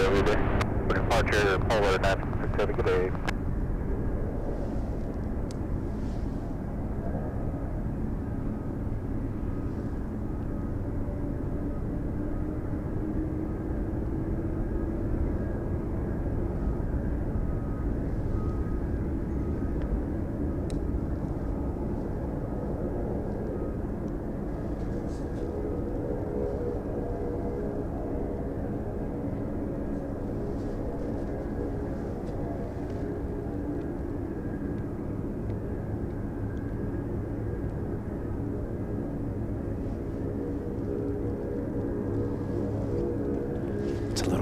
every day. Departure, Polar, National Certificate A.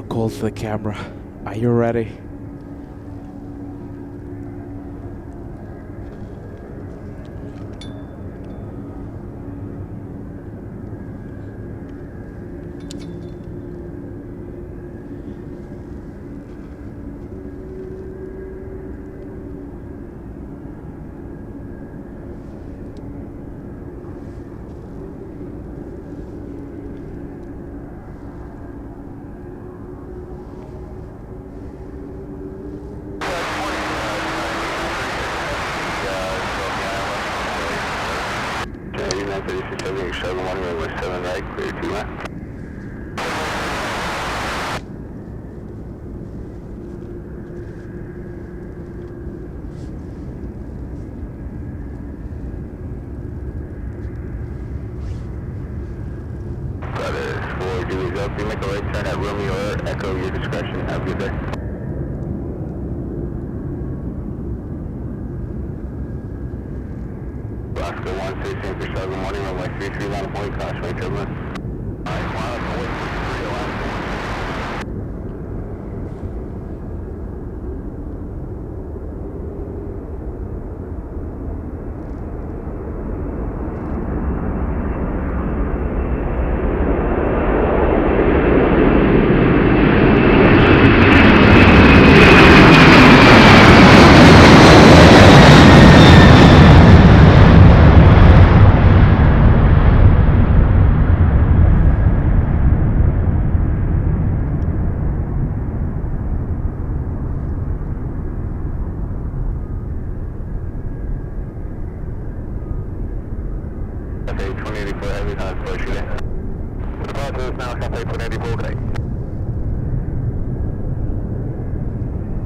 Cold for the camera. Are you ready? You make a right turn at Romeo or Echo, your discretion. Have a good day. Oscar 116 for 7 morning, runway 33, line of point, caution, turbulence. Alright, 1, 3, line.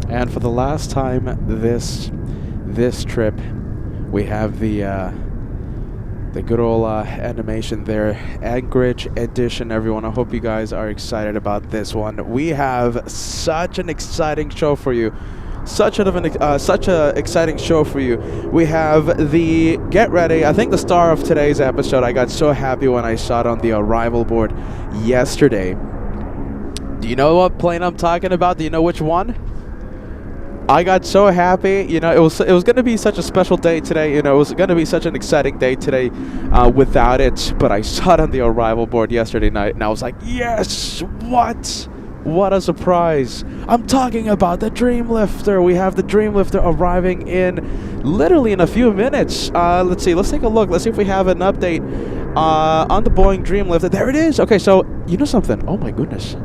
And for the last time this trip, we have the good old animation there, Anchorage edition. Everyone, I hope you guys are excited about this one. We have such an exciting show for you. Such a exciting show for you. We have the get ready. I think the star of today's episode. I got so happy when I saw it on the arrival board yesterday. Do you know what plane I'm talking about? Do you know which one? I got so happy. You know, it was going to be such a special day today. You know, it was going to be such an exciting day today without it. But I saw it on the arrival board yesterday night, and I was like, yes! What a surprise! I'm talking about the Dreamlifter. We have the Dreamlifter arriving in literally in a few minutes. Let's see. Let's take a look. Let's see if we have an update on the Boeing Dreamlifter. There it is. Okay, so you know something? Oh my goodness.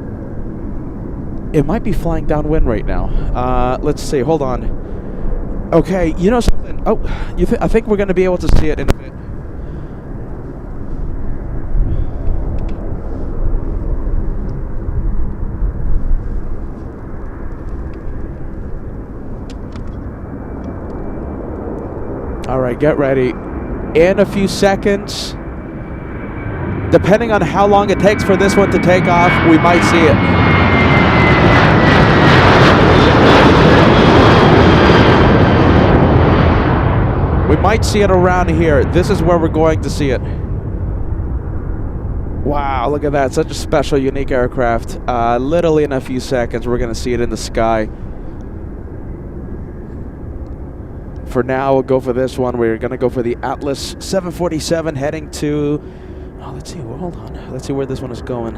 It might be flying downwind right now. Let's see. Hold on. Okay, you know something? Oh, I think we're going to be able to see it in a bit. All right, get ready. In a few seconds, depending on how long it takes for this one to take off, we might see it. We might see it around here. This is where we're going to see it. Wow, look at that. Such a special, unique aircraft. Literally in a few seconds, we're going to see it in the sky. For now, we'll go for this one. We're going to go for the Atlas 747 heading to... Oh, let's see. Well, hold on. Let's see where this one is going.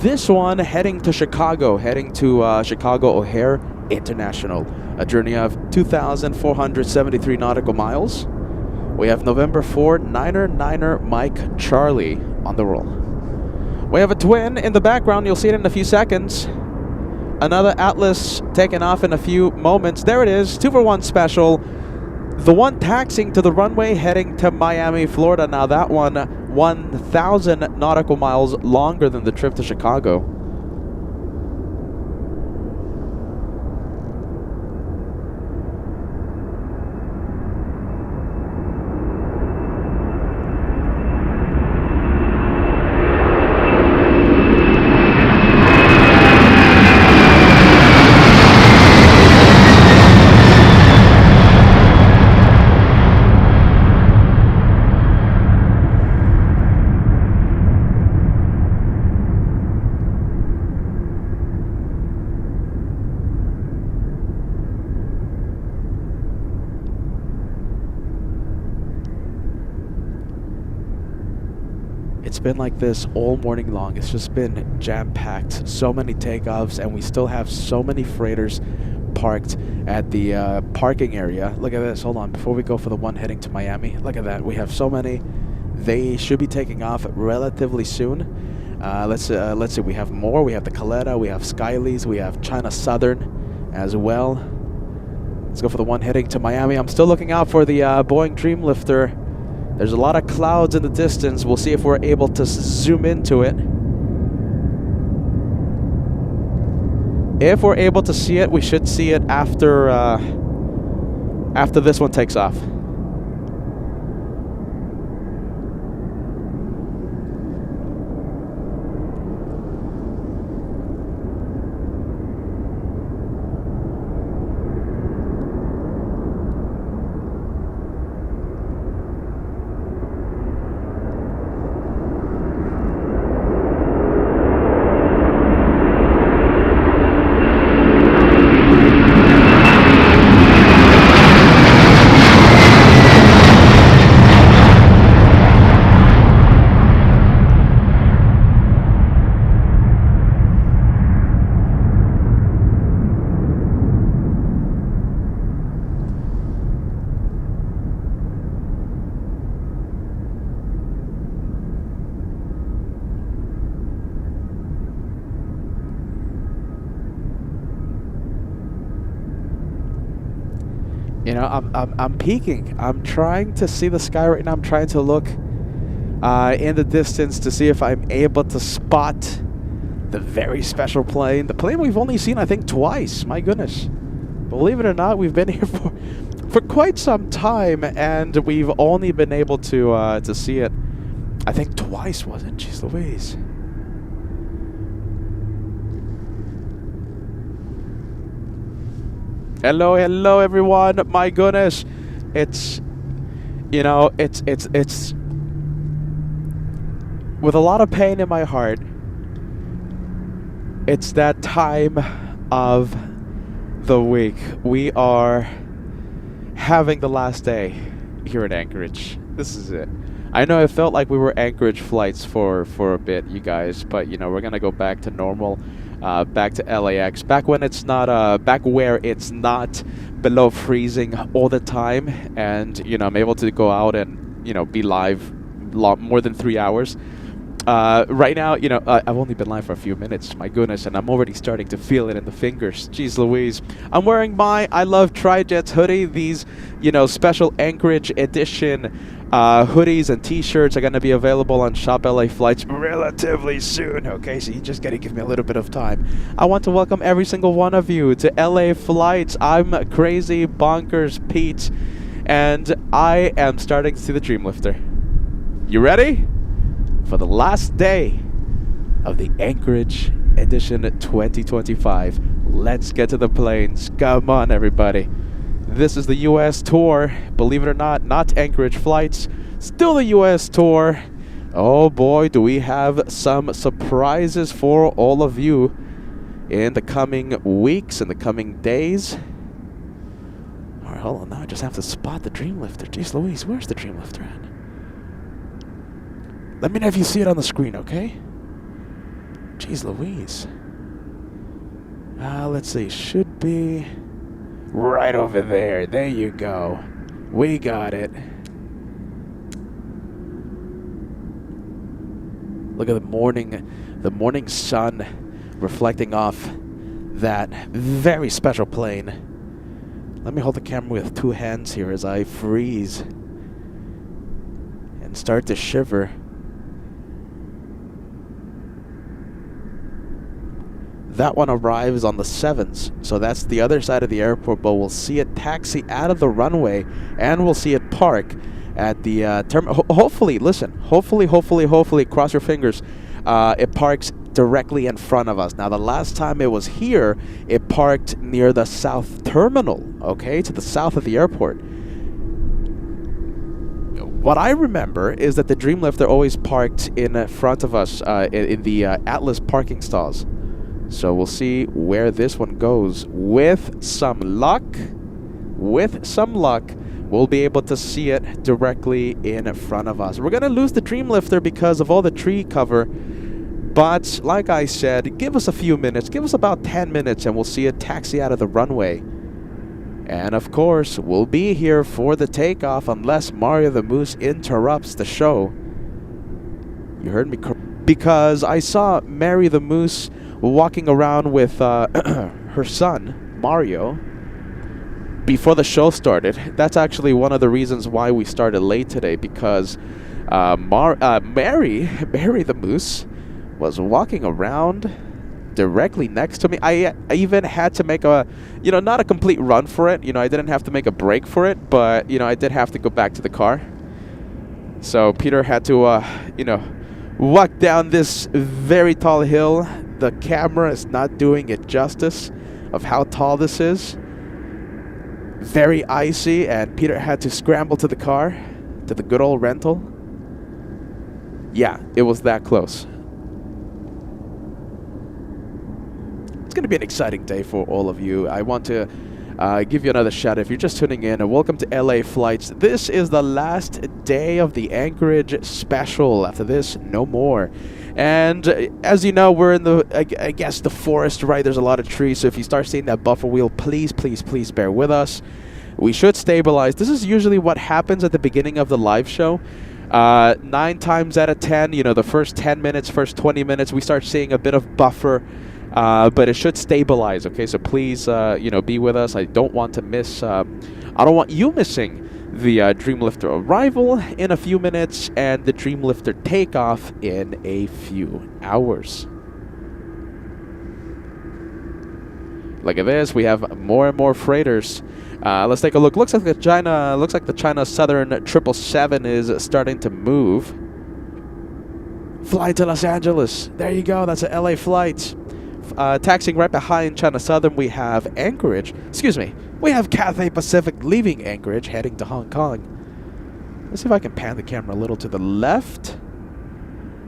This one heading to Chicago. Heading to Chicago O'Hare International. A journey of 2,473 nautical miles. We have November 4, Niner Mike Charlie on the roll. We have a twin in the background. You'll see it in a few seconds. Another Atlas taking off in a few moments. There it is, 2-for-1 special. The one taxiing to the runway heading to Miami, Florida. Now that one, 1,000 nautical miles longer than the trip to Chicago. It's been like this all morning long. It's just been jam-packed. So many takeoffs, and we still have so many freighters parked at the parking area. Look at this. Hold on. Before we go for the one heading to Miami, look at that. We have so many. They should be taking off relatively soon. Let's see. We have more. We have the Caleta. We have Skyleys. We have China Southern as well. Let's go for the one heading to Miami. I'm still looking out for the Boeing Dreamlifter. There's a lot of clouds in the distance. We'll see if we're able to zoom into it. If we're able to see it, we should see it after this one takes off. You know, I'm peeking. I'm trying to see the sky right now. I'm trying to look in the distance to see if I'm able to spot the very special plane. The plane we've only seen, I think, twice. My goodness. Believe it or not, we've been here for quite some time, and we've only been able to see it, I think, twice, wasn't it? Jeez Louise. Hello, hello, everyone. My goodness. It's, you know, it's with a lot of pain in my heart. It's that time of the week. We are having the last day here in Anchorage. This is it. I know it felt like we were Anchorage flights for a bit, you guys, but, you know, we're going to go back to normal. Back to LAX, back when it's not, back where it's not below freezing all the time, and you know I'm able to go out and be live more than 3 hours. Right now, I've only been live for a few minutes. My goodness, and I'm already starting to feel it in the fingers. Jeez Louise, I'm wearing my I Love Tri-Jets hoodie. These, special Anchorage edition hoodies and t-shirts are going to be available on Shop LA Flights relatively soon. Okay, so you just got to give me a little bit of time. I want to welcome every single one of you to LA Flights. I'm Crazy Bonkers Pete, and I am starting to see the Dreamlifter. You ready? For the last day of the Anchorage Edition 2025. Let's get to the planes. Come on, everybody. This is the U.S. tour. Believe it or not Anchorage flights. Still the U.S. tour. Oh boy, do we have some surprises for all of you in the coming weeks, in the coming days. All right, hold on. Now I just have to spot the Dreamlifter. Jeez Louise, where's the Dreamlifter at? Let me know if you see it on the screen, okay? Jeez Louise. Let's see. Should be right over there. There you go. We got it. Look at the morning The morning sun reflecting off that very special plane. Let me hold the camera with 2 hands here as I freeze and start to shiver. That one arrives on the 7th, so that's the other side of the airport, but we'll see it taxi out of the runway, and we'll see it park at the terminal. Hopefully, listen, hopefully, cross your fingers, it parks directly in front of us. Now, the last time it was here, it parked near the south terminal, okay, to the south of the airport. What I remember is that the Dreamlifter always parked in front of us in the Atlas parking stalls. So we'll see where this one goes. With some luck, we'll be able to see it directly in front of us. We're going to lose the Dreamlifter because of all the tree cover. But like I said, give us a few minutes. Give us about 10 minutes and we'll see it taxi out of the runway. And of course, we'll be here for the takeoff unless Mario the Moose interrupts the show. You heard me because I saw Mary the Moose walking around with her son, Mario, before the show started. That's actually one of the reasons why we started late today, because Mary the Moose was walking around directly next to me. I even had to make a, not a complete run for it. I didn't have to make a break for it, but, I did have to go back to the car. So Peter had to, walk down this very tall hill. The camera is not doing it justice of how tall this is. Very icy, and Peter had to scramble to the car, to the good old rental. Yeah, it was that close. It's going to be an exciting day for all of you. I want to give you another shout if you're just tuning in, and welcome to LA Flights. This is the last day of the Anchorage special. After this, no more. And as you know, we're in the, I guess, the forest, right? There's a lot of trees, so if you start seeing that buffer wheel, please bear with us. We should stabilize. This is usually what happens at the beginning of the live show. 9 times out of 10, the first 10 minutes, first 20 minutes, we start seeing a bit of buffer, but it should stabilize, okay? So please, be with us. I don't want to miss, I don't want you missing the Dreamlifter arrival in a few minutes and the Dreamlifter takeoff in a few hours. Look at this. We have more and more freighters. Let's take a look. Looks like the China Southern 777 is starting to move. Fly to Los Angeles. There you go. That's a LA flight. Taxiing right behind China Southern, we have Anchorage. Excuse me. We have Cathay Pacific leaving Anchorage, heading to Hong Kong. Let's see if I can pan the camera a little to the left.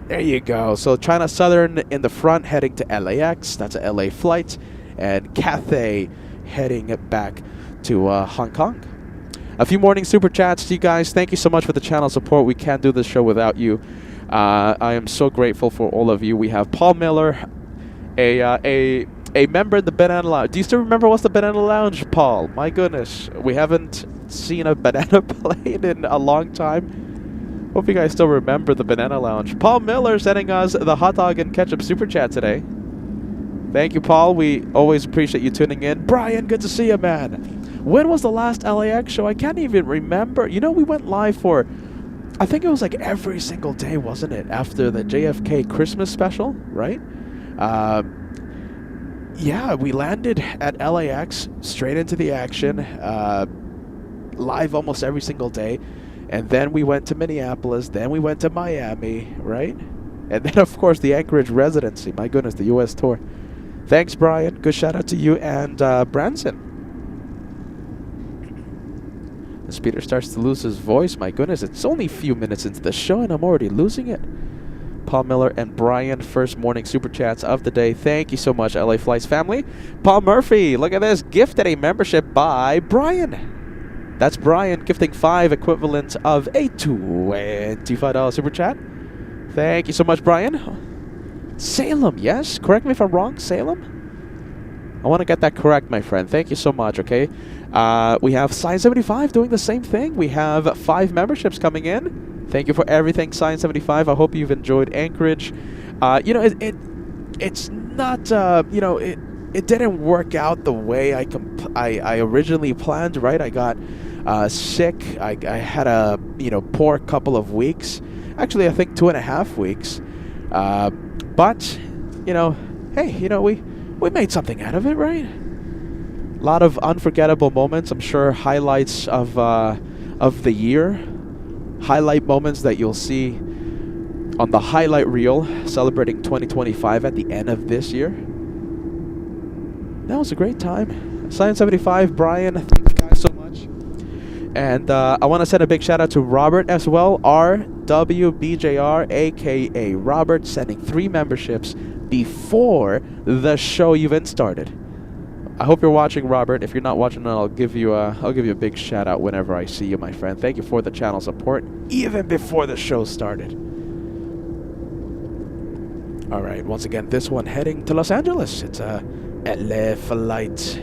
There you go. So China Southern in the front, heading to LAX. That's a LA flight. And Cathay heading back to Hong Kong. A few morning super chats to you guys. Thank you so much for the channel support. We can't do this show without you. I am so grateful for all of you. We have Paul Miller, a member in the Banana Lounge. Do you still remember what's the Banana Lounge, Paul? My goodness, we haven't seen a banana plane in a long time. Hope you guys still remember the Banana Lounge. Paul Miller sending us the hot dog and ketchup super chat today. Thank you, Paul. We always appreciate you tuning in. Brian, good to see you, man. When was the last LAX show? I can't even remember. We went live for, I think it was like every single day, wasn't it? After the JFK Christmas special, right? Yeah, we landed at LAX, straight into the action, live almost every single day. And then we went to Minneapolis, then we went to Miami, right? And then, of course, the Anchorage residency. My goodness, the U.S. tour. Thanks, Brian. Good shout out to you and Branson. As Peter starts to lose his voice, my goodness, it's only a few minutes into the show and I'm already losing it. Paul Miller and Brian, first morning super chats of the day. Thank you so much, LA Flights family. Paul Murphy, look at this, gifted a membership by Brian. That's Brian gifting 5 equivalent of a $25 super chat. Thank you so much, Brian. Salem, yes? Correct me if I'm wrong, Salem? I want to get that correct, my friend. Thank you so much, okay? We have Size 75 doing the same thing. We have 5 memberships coming in. Thank you for everything, Science 75. I hope you've enjoyed Anchorage. It's not, it didn't work out the way I originally planned, right? I got sick. I had a, poor couple of weeks. Actually, I think 2.5 weeks. But, hey, we made something out of it, right? A lot of unforgettable moments. I'm sure highlights of the year. Highlight moments that you'll see on the highlight reel celebrating 2025 at the end of this year. That was a great time. Science 75, Brian, thank you guys so much. And I want to send a big shout out to Robert as well. RWBJR, aka Robert, sending 3 memberships before the show even started. I hope you're watching, Robert. If you're not watching, I'll give you a big shout out whenever I see you, my friend. Thank you for the channel support, even before the show started. All right, once again, this one heading to Los Angeles. It's a LA flight.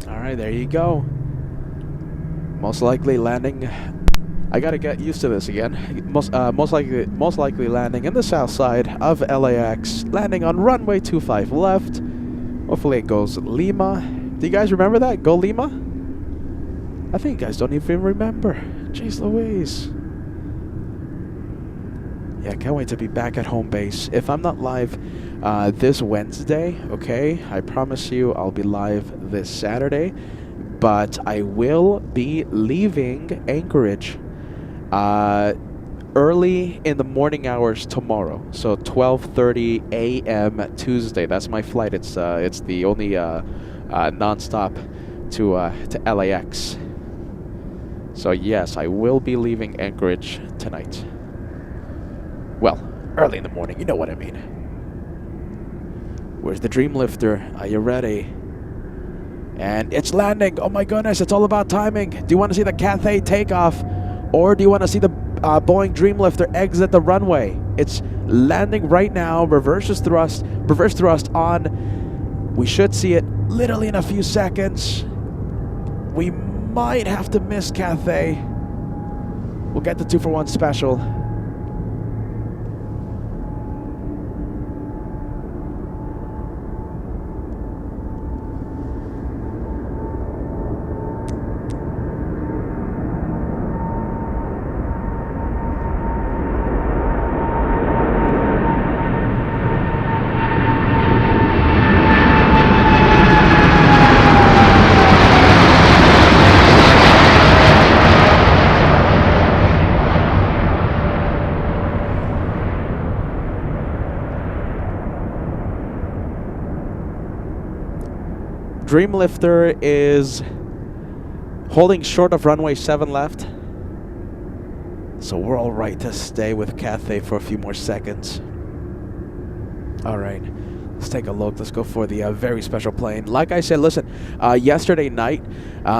Alright, there you go. Most likely landing. I gotta get used to this again. Most likely landing in the south side of LAX, landing on runway 25 left. Hopefully it goes Lima. Do you guys remember that? Go Lima? I think you guys don't even remember. Jeez Louise. Yeah, can't wait to be back at home base. If I'm not live this Wednesday, okay, I promise you I'll be live this Saturday, but I will be leaving Anchorage early in the morning hours tomorrow. So 12:30 a.m. Tuesday. That's my flight. It's the only nonstop to LAX. So yes, I will be leaving Anchorage tonight. Well, early in the morning, you know what I mean. Where's the Dream Lifter? Are you ready? And it's landing. Oh my goodness, it's all about timing. Do you want to see the Cathay takeoff? Or do you want to see the Boeing Dream Lifter exit the runway? It's landing right now. Reverse thrust on. We should see it literally in a few seconds. We might have to miss Cathay. We'll get the 2-for-1 special. Dream Lifter is holding short of runway 7 left. So we're all right to stay with Cathay for a few more seconds. All right, let's take a look. Let's go for the very special plane. Like I said, listen, yesterday night,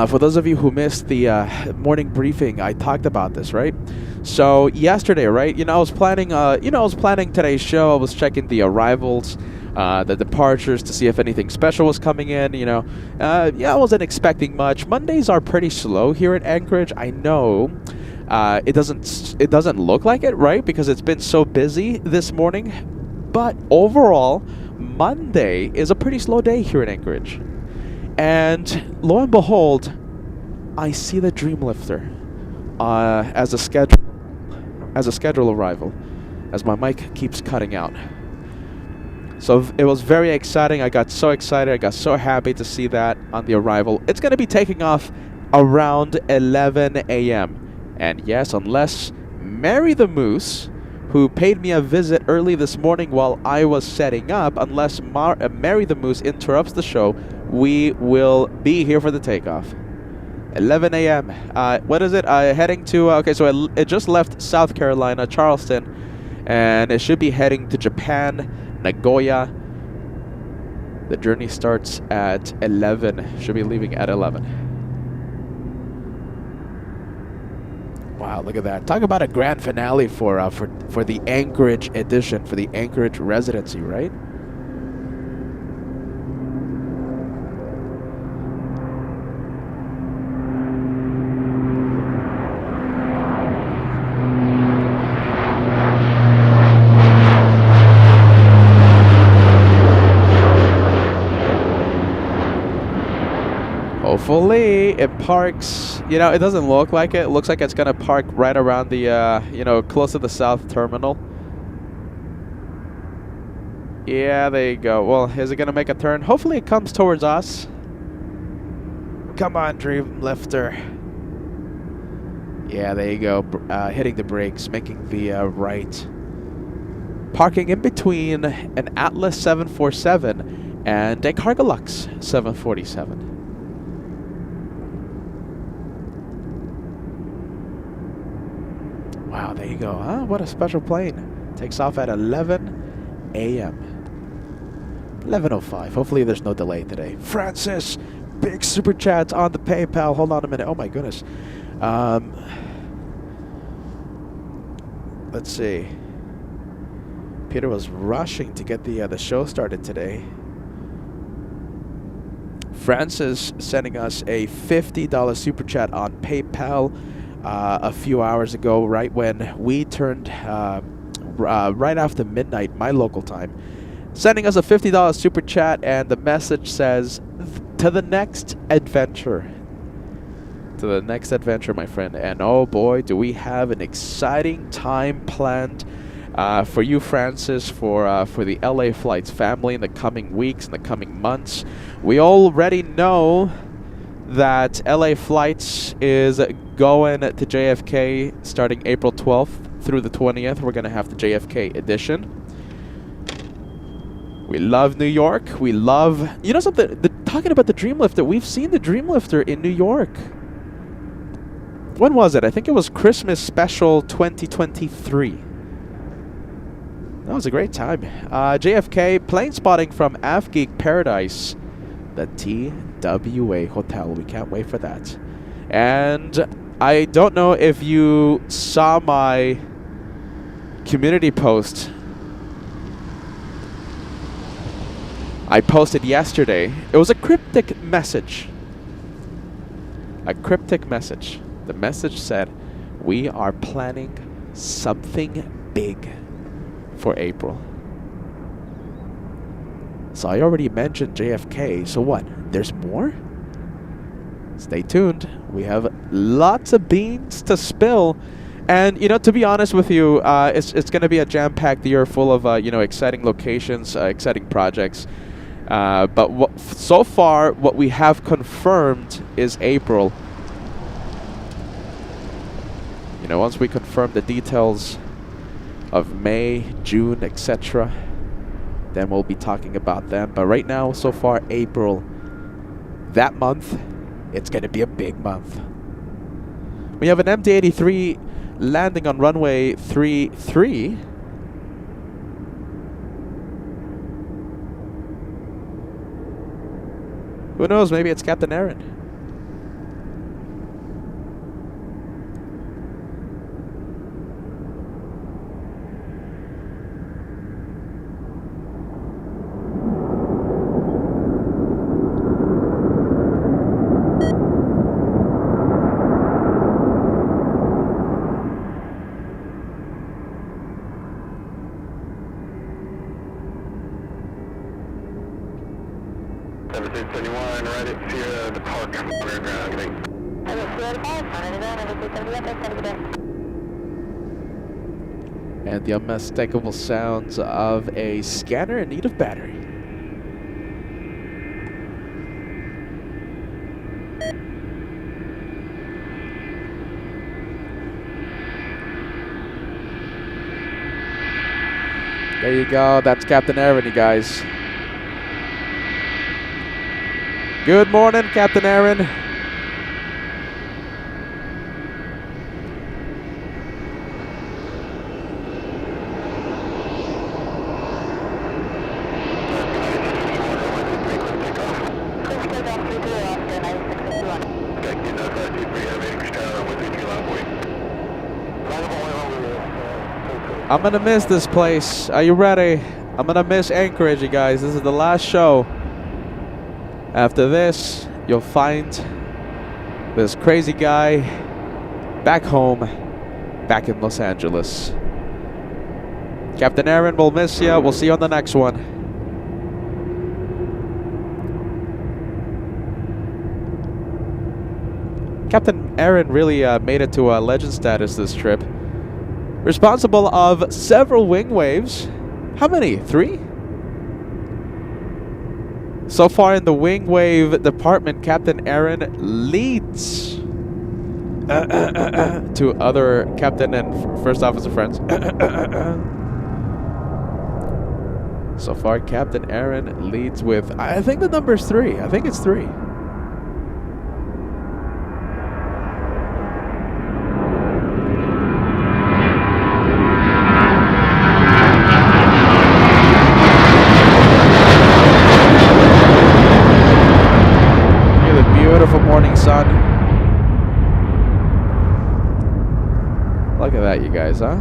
for those of you who missed the morning briefing, I talked about this, right? So yesterday, right, I was planning, today's show. I was checking the arrivals, the departures to see if anything special was coming in. I wasn't expecting much. Mondays are pretty slow here at Anchorage. I know it doesn't look like it, right? Because it's been so busy this morning. But overall, Monday is a pretty slow day here in Anchorage. And lo and behold, I see the Dreamlifter as a schedule arrival, as my mic keeps cutting out. So it was very exciting. I got so excited. I got so happy to see that on the arrival. It's going to be taking off around 11 a.m. And yes, unless Mary the Moose, who paid me a visit early this morning while I was setting up, unless Mary the Moose interrupts the show, we will be here for the takeoff. 11 a.m. What is it? Heading to... okay, so it just left South Carolina, Charleston, and it should be heading to Japan, Nagoya. The journey starts at 11. Should be leaving at 11. Wow, look at that. Talk about a grand finale for the Anchorage edition, for the Anchorage residency, right? Hopefully it parks, you know, it doesn't look like it. It looks like it's going to park right around the, you know, close to the south terminal. Yeah, there you go. Well, is it going to make a turn? Hopefully it comes towards us. Come on, Dreamlifter. Yeah, there you go. Hitting the brakes, making the right. Parking in between an Atlas 747 and a Cargolux 747. Wow, there you go. Huh? What a special plane. Takes off at 11 a.m. 11:05. Hopefully there's no delay today. Francis, big super chats on the PayPal. Hold on a minute. Oh my goodness. Let's see. Peter was rushing to get the show started today. Francis sending us a $50 super chat on PayPal. A few hours ago, right when we turned right after midnight, my local time, sending us a $50 super chat, and the message says, to the next adventure. To the next adventure, my friend. And oh boy, do we have an exciting time planned for you, Francis, for the LA Flights family in the coming weeks, in the coming months. We already know that LA Flights is going to JFK starting April 12th through the 20th. We're going to have the JFK edition. We love New York. We love... You know something? Talking about the Dreamlifter, we've seen the Dreamlifter in New York. When was it? I think it was Christmas Special 2023. That was a great time. JFK, plane spotting from AvGeek Paradise. The TWA Hotel. We can't wait for that. And I don't know if you saw my community post I posted yesterday. It was a cryptic message. A cryptic message. The message said, we are planning something big for April. So I already mentioned JFK, so what? There's more? Stay tuned. We have lots of beans to spill. And, you know, to be honest with you, it's going to be a jam-packed year full of, you know, exciting locations, exciting projects. But so far, what we have confirmed is April. You know, once we confirm the details of May, June, etc., then we'll be talking about them. But right now, so far, April, that month, it's going to be a big month. We have an MD-83 landing on runway 33. Who knows? Maybe it's Captain Aaron. And the unmistakable sounds of a scanner in need of battery. There you go. That's Captain Aaron, you guys. Good morning, Captain Aaron. I'm gonna miss this place. Are you ready? I'm gonna miss Anchorage, you guys. This is the last show. After this, you'll find this crazy guy back home, back in Los Angeles. Captain Aaron, we'll miss you. We'll see you on the next one. Captain Aaron really made it to legend status this trip. Responsible of several wing waves. How many? 3? So far in the wing wave department, Captain Aaron leads to other captain and first officer friends. So far, Captain Aaron leads with, I think the number is 3. I think it's 3. Sun. Look at that, you guys, huh?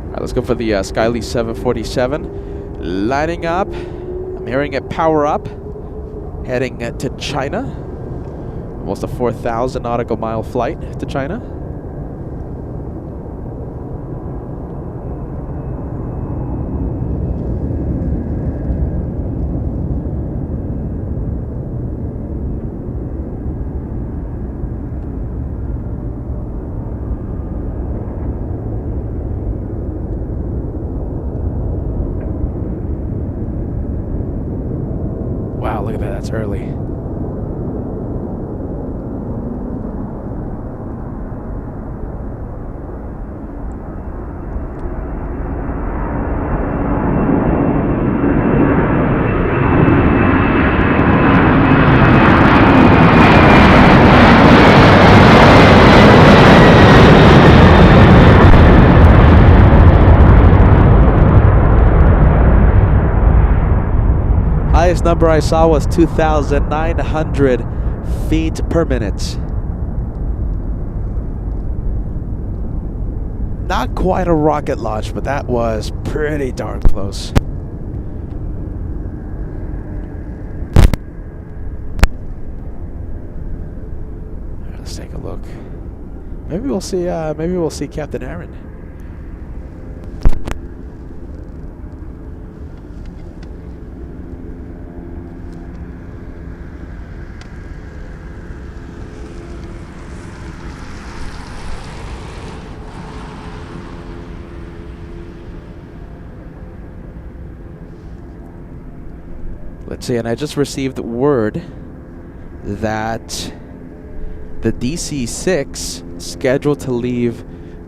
Alright, let's go for the Skyly 747. Lining up. I'm hearing it power up. Heading to China. Almost a 4,000 nautical mile flight to China. Wow, look at that, that's early. Highest number I saw was 2,900 feet per minute. Not quite a rocket launch, but that was pretty darn close. Let's take a look. Maybe we'll see Captain Aaron. Let's see, and I just received word that the DC-6 scheduled to leave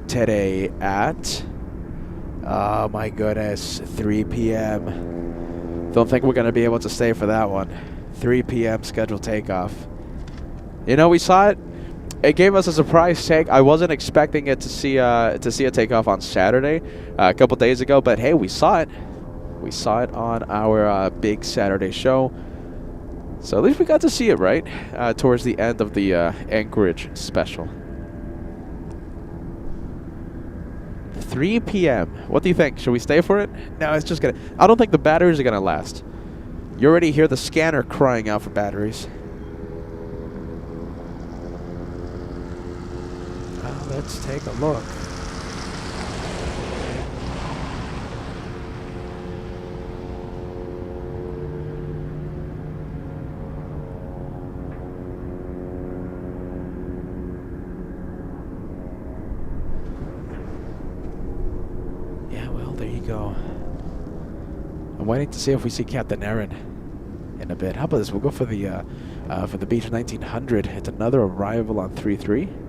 today at, oh my goodness, 3 p.m. Don't think we're going to be able to stay for that one. 3 p.m. scheduled takeoff. You know, we saw it. It gave us a surprise take. I wasn't expecting it to see a takeoff on Saturday, a couple days ago, but hey, we saw it. We saw it on our big Saturday show. So at least we got to see it, right? Towards the end of the Anchorage special. 3 p.m. What do you think? Should we stay for it? No, it's just gonna... I don't think the batteries are gonna last. You already hear the scanner crying out for batteries. Let's take a look. waiting to see if we see Captain Aaron in a bit. How about this? We'll go for the Beach 1900. It's another arrival on 3-3.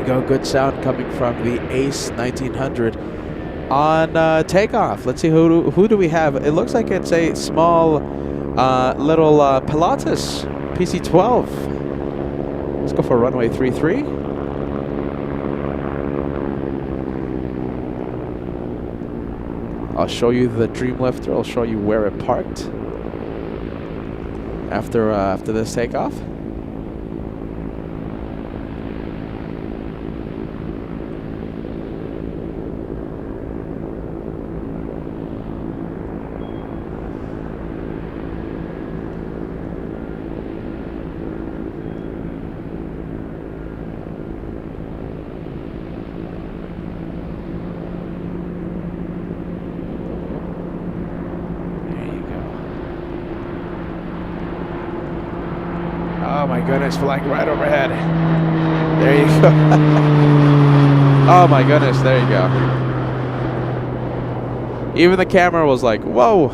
Go, good sound coming from the Ace 1900 on takeoff. Let's see who do we have. It looks like it's a small little Pilatus PC-12. Let's go for runway 33. I'll show you the Dreamlifter. I'll show you where it parked after this takeoff. Oh my goodness, flying right overhead. There you go. Oh my goodness, there you go. Even the camera was like, whoa.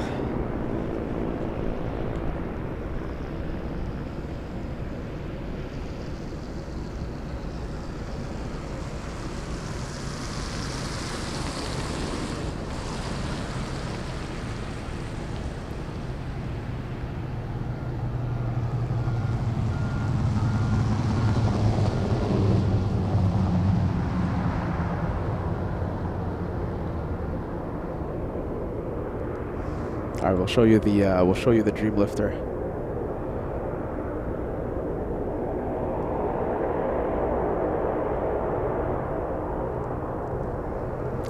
All right, we'll show you the Dreamlifter.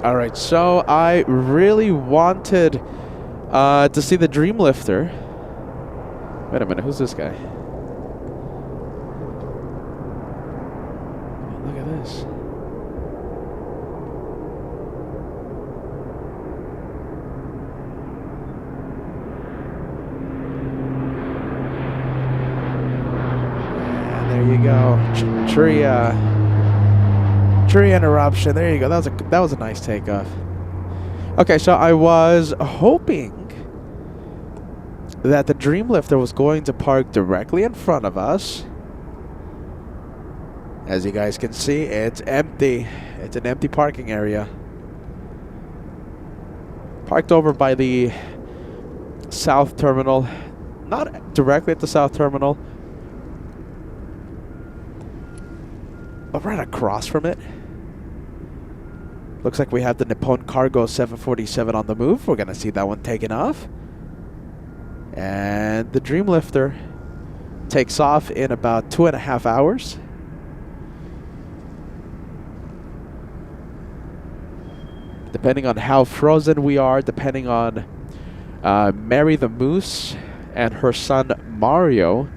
All right, so I really wanted to see the Dreamlifter. Wait a minute, who's this guy? Look at this. There you go, tree interruption. There you go. That was a nice takeoff. Okay, so I was hoping that the Dreamlifter was going to park directly in front of us. As you guys can see, it's empty. It's an empty parking area. Parked over by the south terminal. Not directly at the south terminal, but right across from it. Looks like we have the Nippon Cargo 747 on the move. We're going to see that one taking off. And the Dreamlifter takes off in about 2.5 hours. Depending on how frozen we are, depending on Mary the Moose and her son Mario,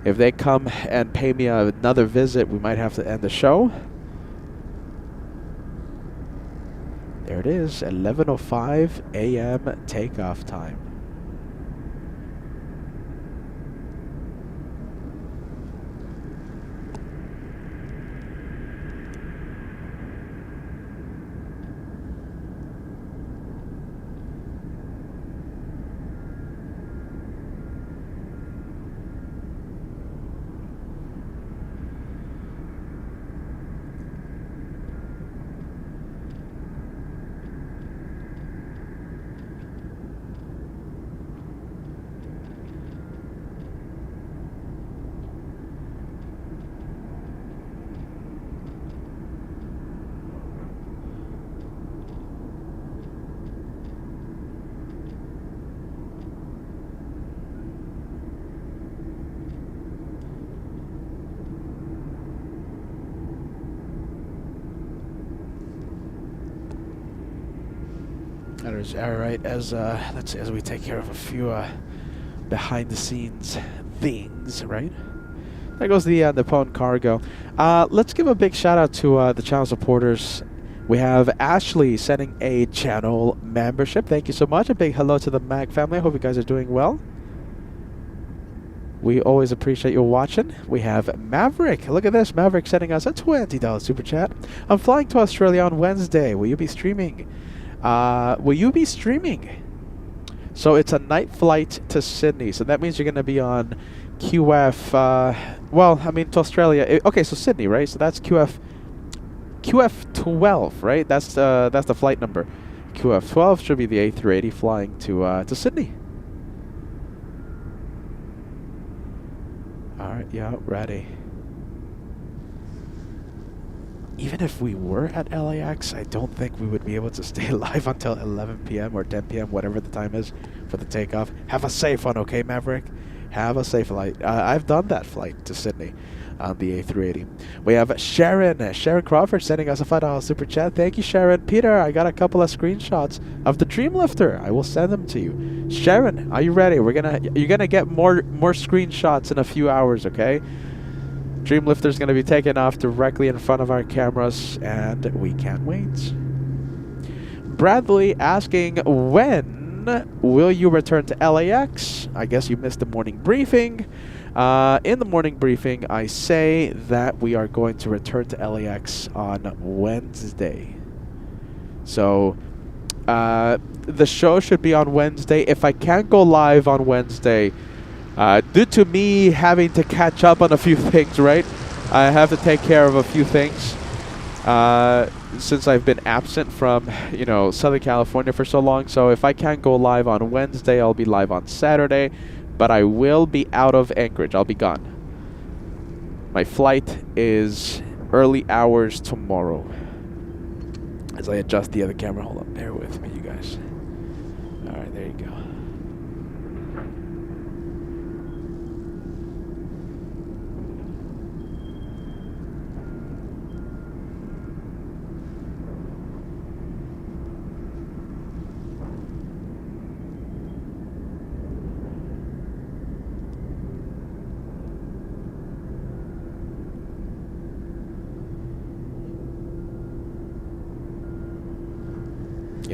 if they come and pay me another visit, we might have to end the show. There it is, 11:05 a.m. takeoff time. That is all right. As let's see, as we take care of a few behind the scenes things, right? There goes the phone cargo. Let's give a big shout out to the channel supporters. We have Ashley sending a channel membership. Thank you so much. A big hello to the Mag family. I hope you guys are doing well. We always appreciate you watching. We have Maverick. Look at this. Maverick sending us a $20 super chat. I'm flying to Australia on Wednesday. Will you be streaming? Will you be streaming? So it's a night flight to Sydney. So that means you're going to be on QF. Well, I mean to Australia. Okay, so Sydney, right? So that's QF12, right? That's the flight number. QF12 should be the A380 flying to Sydney. All right, yeah, ready. Even if we were at LAX, I don't think we would be able to stay live until 11 p.m. or 10 p.m., whatever the time is for the takeoff. Have a safe one, okay, Maverick? Have a safe flight. I've done that flight to Sydney on the A380. We have Sharon Crawford sending us a $5 super chat. Thank you, Sharon. Peter, I got a couple of screenshots of the Dreamlifter. I will send them to you. Sharon, are you ready? You're gonna get more screenshots in a few hours, okay? Dreamlifter is going to be taken off directly in front of our cameras, and we can't wait. Bradley asking, when will you return to LAX? I guess you missed the morning briefing. In the morning briefing, I say that we are going to return to LAX on Wednesday. So, the show should be on Wednesday. If I can't go live on Wednesday, due to me having to catch up on a few things, right? I have to take care of a few things. Since I've been absent from, Southern California for so long. So if I can't go live on Wednesday, I'll be live on Saturday. But I will be out of Anchorage. I'll be gone. My flight is early hours tomorrow. As I adjust the other camera. Hold on. Bear with me, you guys. All right, there you go.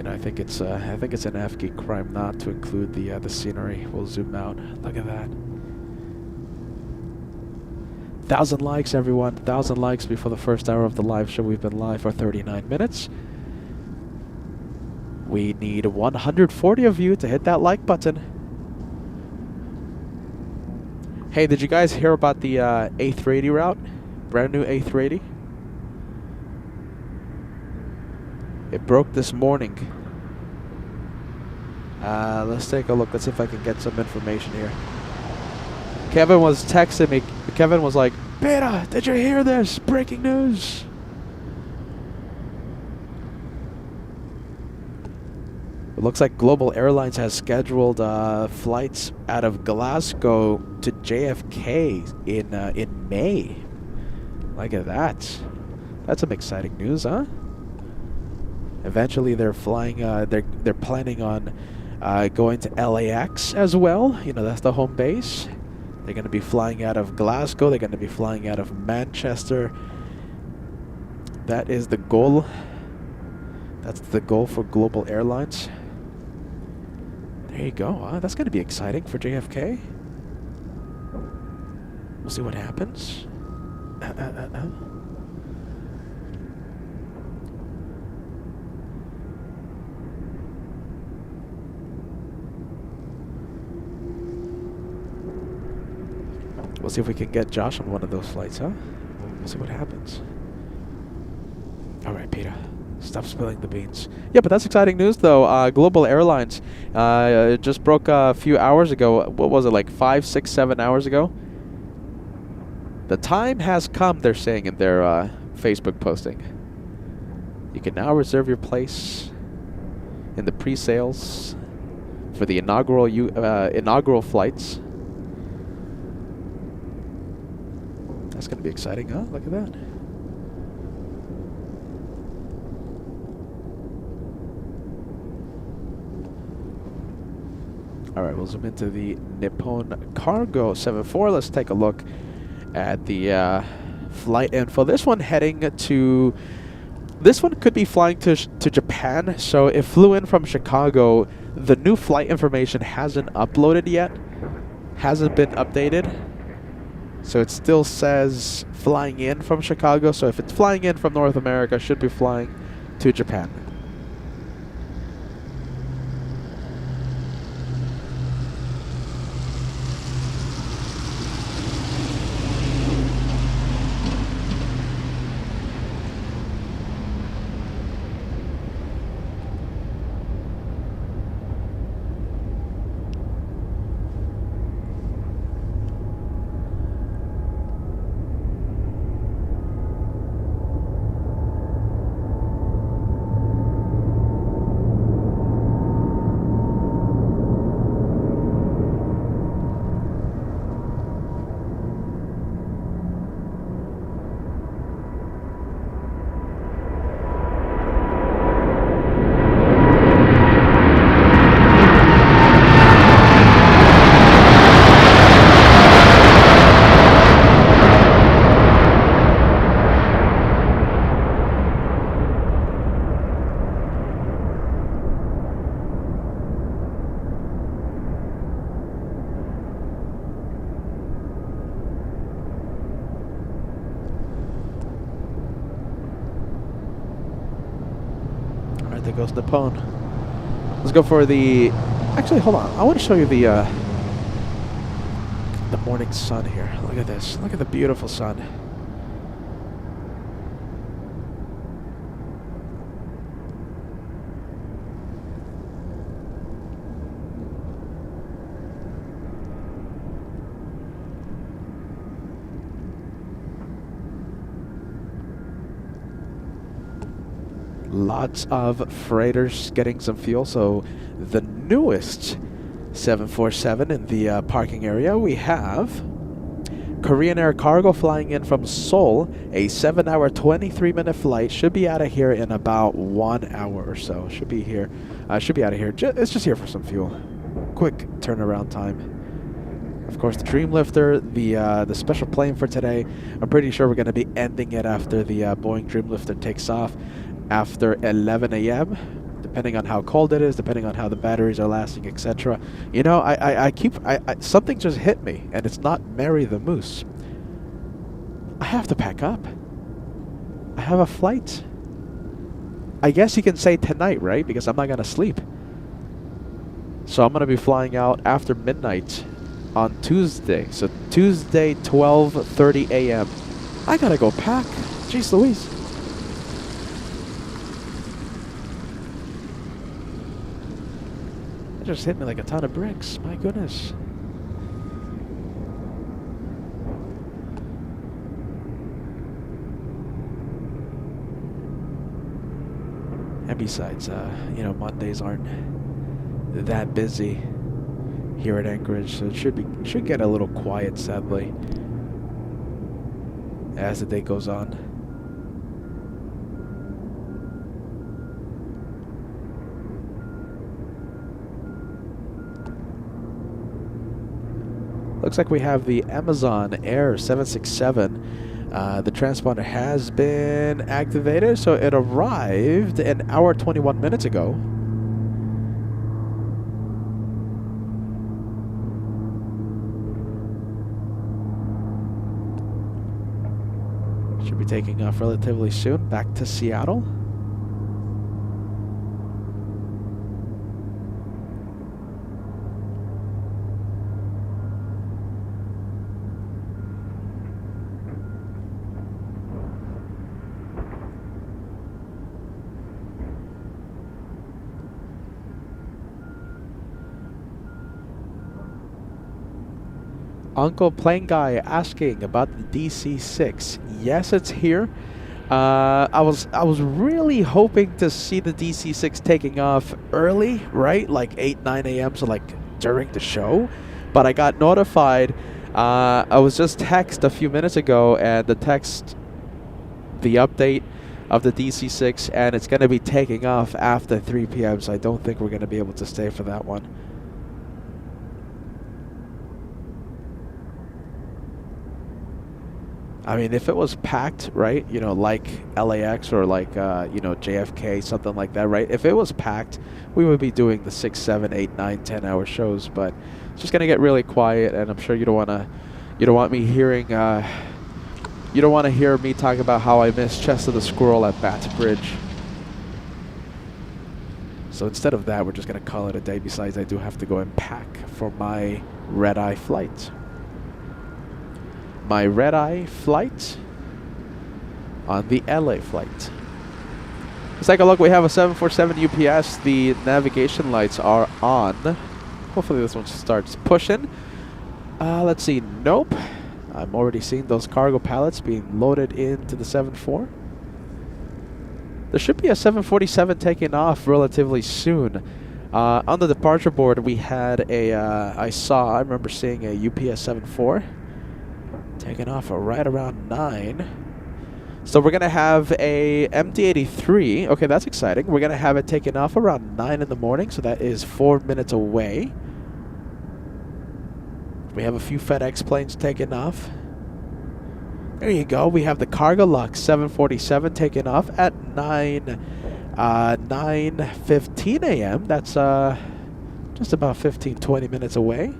I think it's an FG crime not to include the scenery. We'll zoom out. Look at that. 1,000 likes, everyone. 1,000 likes before the first hour of the live show. We've been live for 39 minutes. We need 140 of you to hit that like button. Hey, did you guys hear about the A380 route? Brand new A380. It broke this morning. Let's take a look. Let's see if I can get some information here. Kevin was texting me. Kevin was like, Peter, did you hear this? Breaking news. It looks like Global Airlines has scheduled flights out of Glasgow to JFK in May. Look at that. That's some exciting news, huh? Eventually, they're flying. They're planning on going to LAX as well. That's the home base. They're going to be flying out of Glasgow. They're going to be flying out of Manchester. That is the goal. That's the goal for Global Airlines. There you go. That's going to be exciting for JFK. We'll see what happens. We'll see if we can get Josh on one of those flights, huh? We'll see what happens. All right, Peter. Stop spilling the beans. Yeah, but that's exciting news, though. Global Airlines just broke a few hours ago. What was it, like 5, 6, 7 hours ago? The time has come, they're saying in their Facebook posting. You can now reserve your place in the pre-sales for the inaugural flights. That's going to be exciting, huh? Look at that. All right, we'll zoom into the Nippon Cargo 74. Let's take a look at the flight info. This one heading to... This one could be flying to Japan, so it flew in from Chicago. The new flight information hasn't uploaded yet, hasn't been updated. So it still says flying in from Chicago. So if it's flying in from North America, it should be flying to Japan. There goes Nippon. Let's go for the... Actually, hold on. I want to show you the morning sun here. Look at this. Look at the beautiful sun. Lots of freighters getting some fuel. So the newest 747 in the parking area, we have Korean Air Cargo flying in from Seoul, a 7-hour 23-minute flight. Should be out of here in about 1 hour or so. Should be here. Should be out of here. It's just here for some fuel. Quick turnaround time. Of course, the Dreamlifter, the special plane for today. I'm pretty sure we're going to be ending it after the Boeing Dreamlifter takes off. After 11 a.m., depending on how cold it is, depending on how the batteries are lasting, etc. You know, I something just hit me, and it's not Mary the Moose. I have to pack up. I have a flight. I guess you can say tonight, right? Because I'm not going to sleep. So I'm going to be flying out after midnight on Tuesday. So Tuesday, 12:30 a.m. I got to go pack. Jeez Louise. Just hit me like a ton of bricks. My goodness. And besides, you know, Mondays aren't that busy here at Anchorage, so it should get a little quiet, sadly, as the day goes on. Looks like we have the Amazon Air 767. The transponder has been activated, so it arrived an hour 21 minutes ago. Should be taking off relatively soon, back to Seattle. Uncle Plane Guy asking about the DC-6. Yes, it's here. I was really hoping to see the DC-6 taking off early, right? Like 8, 9 a.m. So like during the show. But I got notified. I was just texted a few minutes ago, and the update of the DC-6, and it's going to be taking off after 3 p.m. So I don't think we're going to be able to stay for that one. I mean, if it was packed, right, you know, like LAX or like, you know, JFK, something like that, right? If it was packed, we would be doing the 6, 7, 8, 9, 10-hour shows. But it's just going to get really quiet, and I'm sure you don't want me hearing, you don't want to hear me talk about how I miss Chest of the Squirrel at Bath Bridge. So instead of that, we're just going to call it a day. Besides, I do have to go and pack for my red-eye flight. My red-eye flight on the LA flight. Let's take a look. We have a 747 UPS. The navigation lights are on. Hopefully this one starts pushing. Let's see. Nope. I'm already seeing those cargo pallets being loaded into the 747. There should be a 747 taking off relatively soon. On the departure board, we had a, I remember seeing a UPS 74 taking off right around 9. So we're going to have a MD-83. Okay, that's exciting. We're going to have it taking off around 9 in the morning, so that is 4 minutes away. We have a few FedEx planes taking off. There you go. We have the Cargolux 747 taking off at 9:15 a.m. That's just about 15-20 minutes away.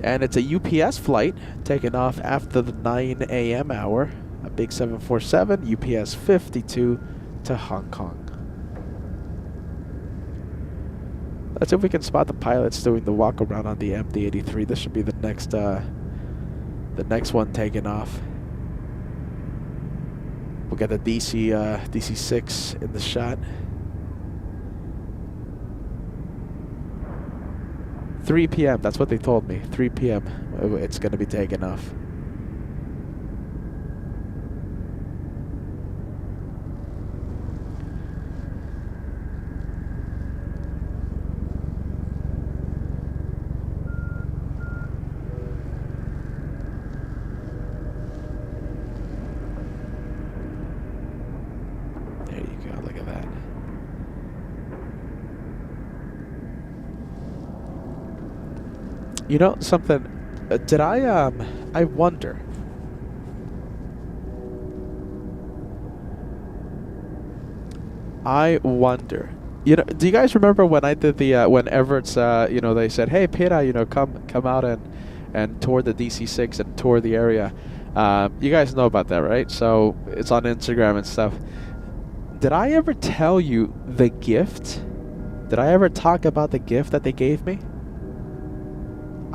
And it's a UPS flight taking off after the 9 a.m. hour. A big 747 UPS 52 to Hong Kong. Let's see if we can spot the pilots doing the walk around on the MD-83. This should be the next one taking off. We'll get the DC-6 in the shot. 3 p.m. That's what they told me. 3 p.m. It's going to be taking off. You know something? Did I wonder. You know, do you guys remember when I did the when Everett's you know, they said, "Hey, Peter, you know, come out and tour the DC-6 and tour the area." You guys know about that, right? So it's on Instagram and stuff. Did I ever tell you the gift? Did I ever talk about the gift that they gave me?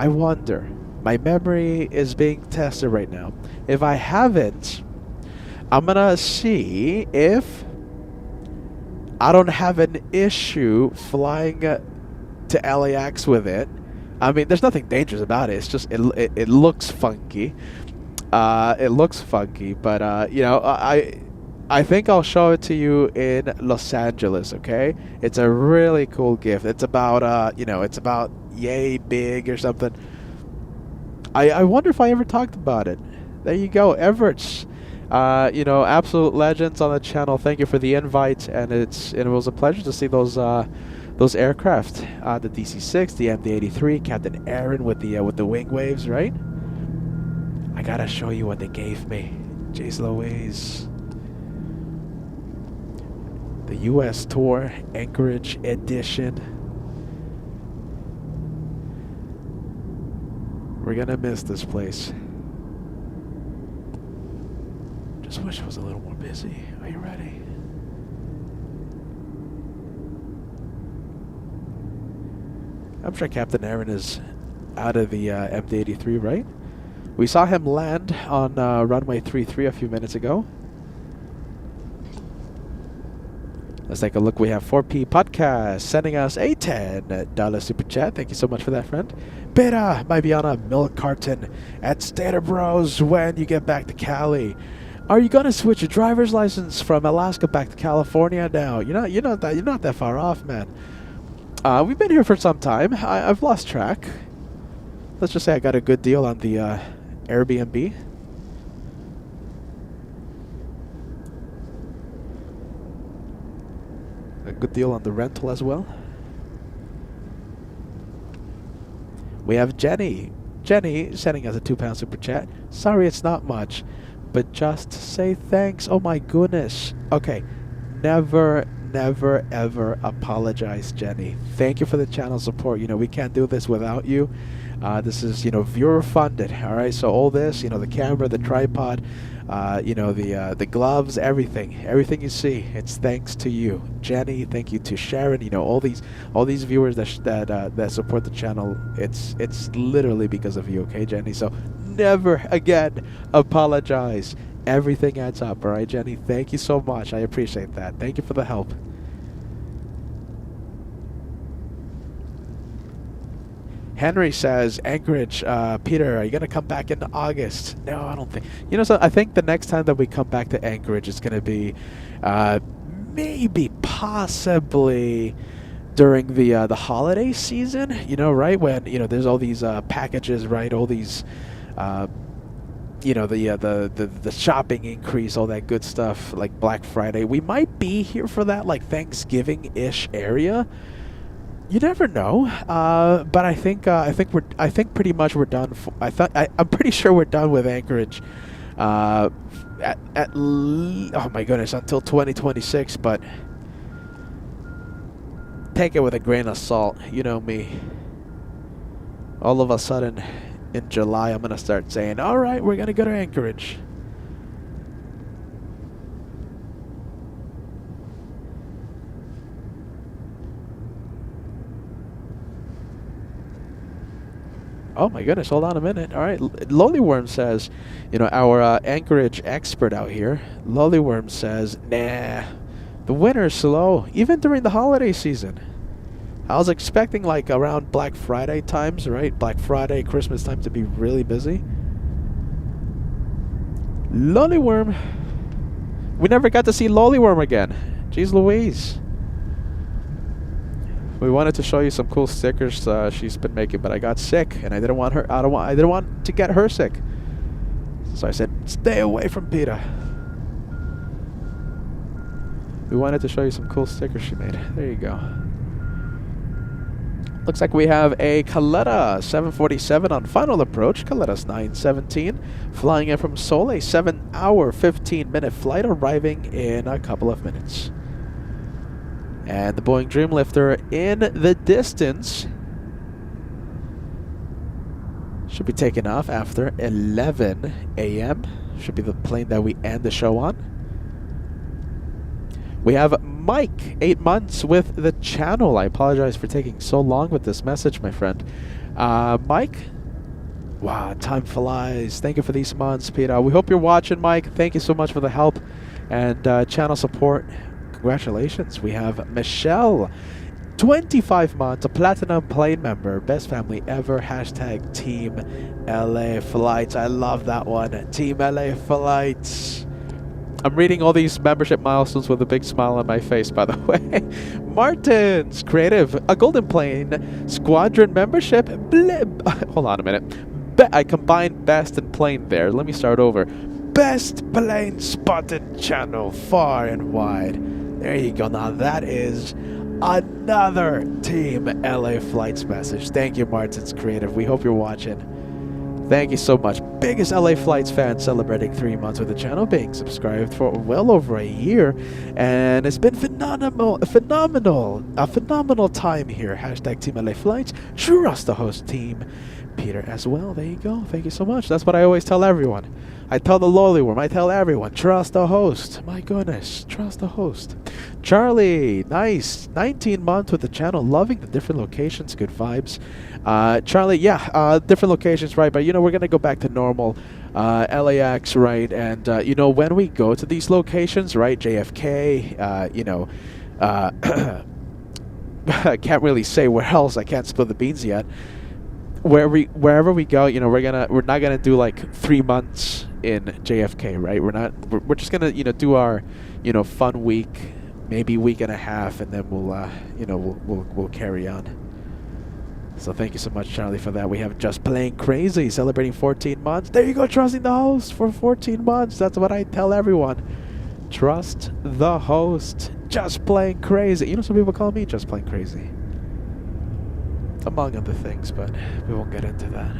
I wonder. My memory is being tested right now. If I haven't, I'm gonna see if I don't have an issue flying to LAX with it. I mean, there's nothing dangerous about it. It's just it looks funky. It looks funky, but you know, I think I'll show it to you in Los Angeles. Okay, it's a really cool gift. It's about you know, it's about yay big or something. I wonder if I ever talked about it. There you go, Everett's. You know, absolute legends on the channel. Thank you for the invite, and it was a pleasure to see those aircraft, the DC-6, the MD-83, Captain Aaron with the wing waves, right? I gotta show you what they gave me. Jeez Louise. The U.S. Tour Anchorage Edition. We're gonna miss this place. Just wish it was a little more busy. Are you ready? I'm sure Captain Aaron is out of the MD-83, right? We saw him land on runway 33 a few minutes ago. Let's take a look. We have 4P Podcast sending us a $10 super chat. Thank you so much for that, friend. Beta might be on a milk carton at Stater Bros when you get back to Cali. Are you gonna switch your driver's license from Alaska back to California now? You're not that far off, man. We've been here for some time. I've lost track. Let's just say I got a good deal on the Airbnb. A good deal on the rental as well. We have Jenny Jenny sending us a £2 super chat. Sorry it's not much, but just say thanks. Oh my goodness. Okay, never ever apologize, Jenny. Thank you for the channel support. You know, we can't do this without you. This is, you know, viewer funded. All right, so all this, you know, the camera, the tripod, you know, the gloves, everything you see, it's thanks to you, Jenny. Thank you to Sharon. You know, all these viewers that support the channel. It's literally because of you. Okay, Jenny. So never again apologize. Everything adds up. All right, Jenny. Thank you so much. I appreciate that. Thank you for the help. Henry says, Anchorage, Peter, are you going to come back in August? No, I don't think. You know, so I think the next time that we come back to Anchorage is going to be maybe, possibly during the holiday season, you know, right? When, you know, there's all these packages, right? All these, you know, the shopping increase, all that good stuff, like Black Friday. We might be here for that, like Thanksgiving-ish area. You never know, but I think pretty much we're done. I'm pretty sure we're done with Anchorage. Oh my goodness, until 2026. But take it with a grain of salt. You know me. All of a sudden, in July, I'm gonna start saying, "All right, we're gonna go to Anchorage." Oh my goodness, hold on a minute. All right, Lollyworm says, you know, our Anchorage expert out here, Lollyworm says, nah, the winter's slow, even during the holiday season. I was expecting like around Black Friday times, right? Black Friday, Christmas time to be really busy. Lollyworm. We never got to see Lollyworm again. Jeez Louise. We wanted to show you some cool stickers she's been making, but I got sick, and I didn't want her. I didn't want to get her sick. So I said, "Stay away from Peter." We wanted to show you some cool stickers she made. There you go. Looks like we have a Caletta 747 on final approach. Caletta's 917, flying in from Seoul, a 7-hour, 15-minute flight, arriving in a couple of minutes. And the Boeing Dreamlifter in the distance should be taking off after 11 a.m. Should be the plane that we end the show on. We have Mike, 8 months with the channel. I apologize for taking so long with this message, my friend. Mike, wow, time flies. Thank you for these months, Peter. We hope you're watching, Mike. Thank you so much for the help and channel support. Congratulations. We have Michelle, 25 months, a platinum plane member, best family ever, hashtag Team LA Flights. I love that one. Team LA Flights. I'm reading all these membership milestones with a big smile on my face, by the way. Martins, creative, a golden plane, squadron membership, blib. Hold on a minute. I combined best and plane there. Let me start over. Best plane spotted channel far and wide. There you go. Now that is another Team LA Flights message. Thank you, Martins Creative. We hope you're watching. Thank you so much. Biggest LA Flights fan, celebrating 3 months with the channel, being subscribed for well over a year, and it's been phenomenal time here. Hashtag Team LA Flights. Trust the host team. Peter as well. There you go. Thank you so much. That's what I always tell everyone. I tell the Lollyworm, I tell everyone, trust the host. My goodness, trust the host. Charlie, nice. 19 months with the channel, loving the different locations, good vibes. Charlie, yeah, different locations, right? But, you know, we're going to go back to normal. LAX, right? And, you know, when we go to these locations, right? JFK, you know, I can't really say where else. I can't spill the beans yet. Wherever we go, you know, we're not gonna do like 3 months in JFK, right? We're just gonna, you know, do our, you know, fun week, maybe week and a half, and then we'll you know, we'll carry on. So thank you so much, Charlie, for that. We have Just Plain Crazy celebrating 14 months. There you go, trusting the host for 14 months. That's what I tell everyone. Trust the host. Just Plain Crazy. You know, some people call me Just Plain Crazy, among other things, but we won't get into that.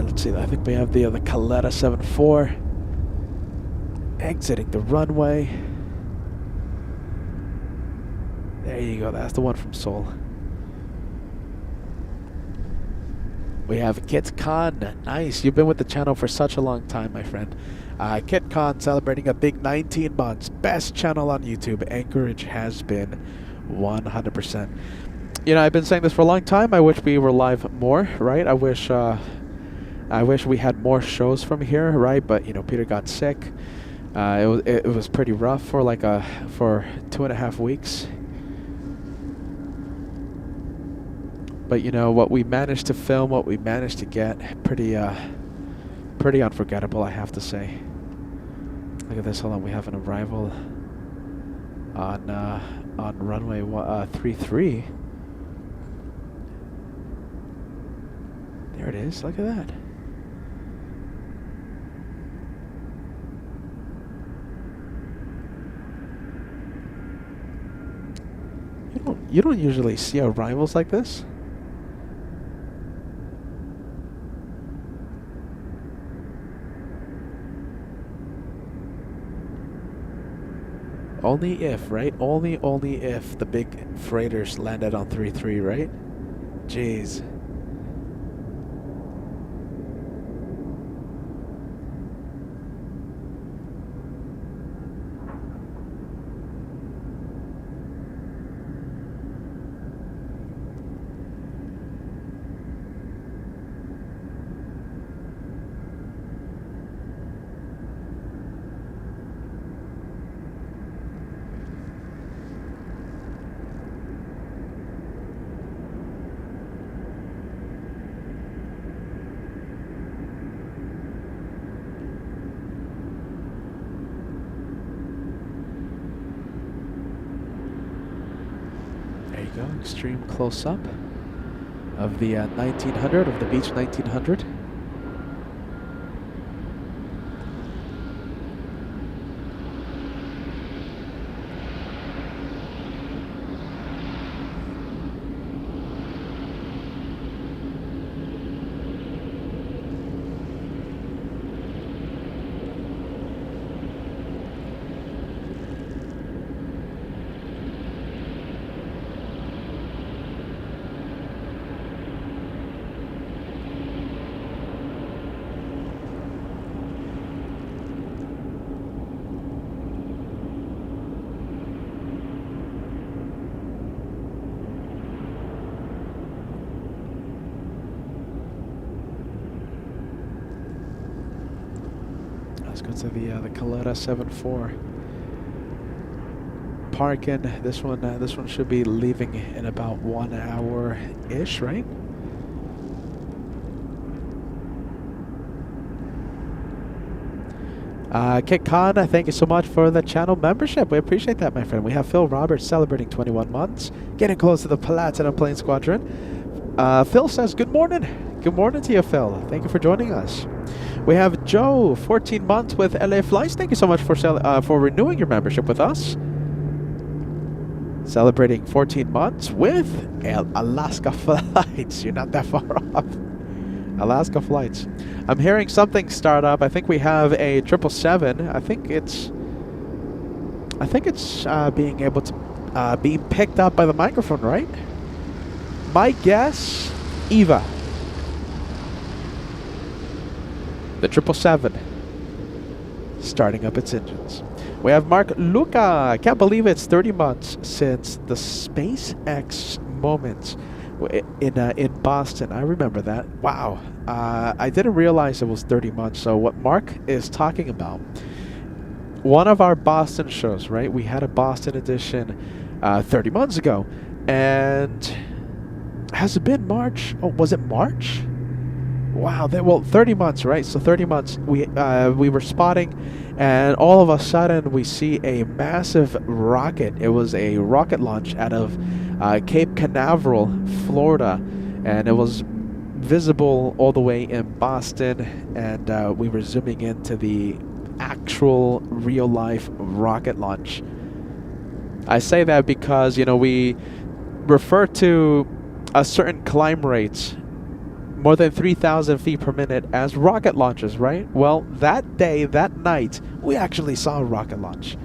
let's see. I think we have the other Kaleta 74 exiting the runway. There you go. That's the one from Seoul. We have Kit Khan. Nice. You've been with the channel for such a long time, my friend. Kit Khan celebrating a big 19 months. Best channel on YouTube. Anchorage has been 100%. You know, I've been saying this for a long time. I wish we were live more, right? I wish we had more shows from here, right? But you know, Peter got sick. It was pretty rough for for 2.5 weeks. But you know what we managed to film, what we managed to get, pretty unforgettable, I have to say. Look at this. Hold on, we have an arrival on runway 33. There it is. Look at that. You don't usually see arrivals like this. Only if, right? Only if the big freighters landed on 33, right? Jeez. Go extreme close up of the 1900, of the Beech 1900. Let's go to the Kaleta 74 parking. This one should be leaving in about 1 hour ish, right? Kit Khan, thank you so much for the channel membership. We appreciate that, my friend. We have Phil Roberts celebrating 21 months, getting close to the Platinum Plane Squadron. Phil says, good morning. Good morning to you, Phil. Thank you for joining us. We have Joe, 14 months with LA Flights. Thank you so much for renewing your membership with us. Celebrating 14 months with Alaska Flights. You're not that far off. Alaska Flights. I'm hearing something start up. I think we have a 777. I think it's being able to be picked up by the microphone, right? My guess, Eva. The 777 starting up its engines. We have Mark Luca. Can't believe it's 30 months since the SpaceX moment in Boston. I remember that. Wow. I didn't realize it was 30 months. So what Mark is talking about, one of our Boston shows, right? We had a Boston edition 30 months ago. And has it been March? Oh, was it March? Wow, well, 30 months, right? So 30 months, we were spotting, and all of a sudden we see a massive rocket. It was a rocket launch out of Cape Canaveral, Florida, and it was visible all the way in Boston, and we were zooming into the actual real-life rocket launch. I say that because, you know, we refer to a certain climb rates more than 3,000 feet per minute as rocket launches, right? Well, that day, that night, we actually saw a rocket launch.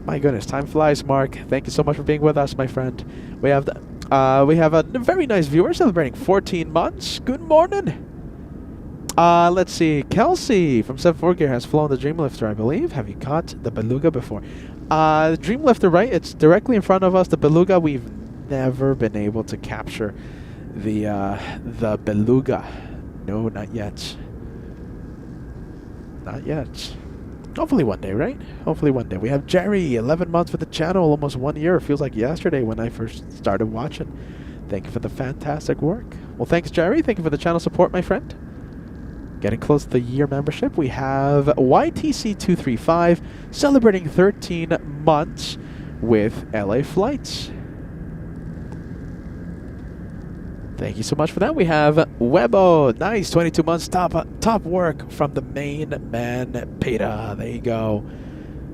My goodness, time flies, Mark. Thank you so much for being with us, my friend. We have a very nice viewer celebrating 14 months. Good morning. Let's see. Kelsey from 74 Gear has flown the Dreamlifter, I believe. Have you caught the Beluga before? The Dreamlifter, right? It's directly in front of us. The Beluga, we've never been able to capture the Beluga. No, not yet. Not yet. Hopefully one day, right? Hopefully one day. We have Jerry, 11 months with the channel, almost 1 year. It feels like yesterday when I first started watching. Thank you for the fantastic work. Well, thanks, Jerry. Thank you for the channel support, my friend. Getting close to the year membership, we have YTC235 celebrating 13 months with LA flights. Thank you so much for that. We have Webo, nice, 22 months, top work from the main man, Peter. There you go.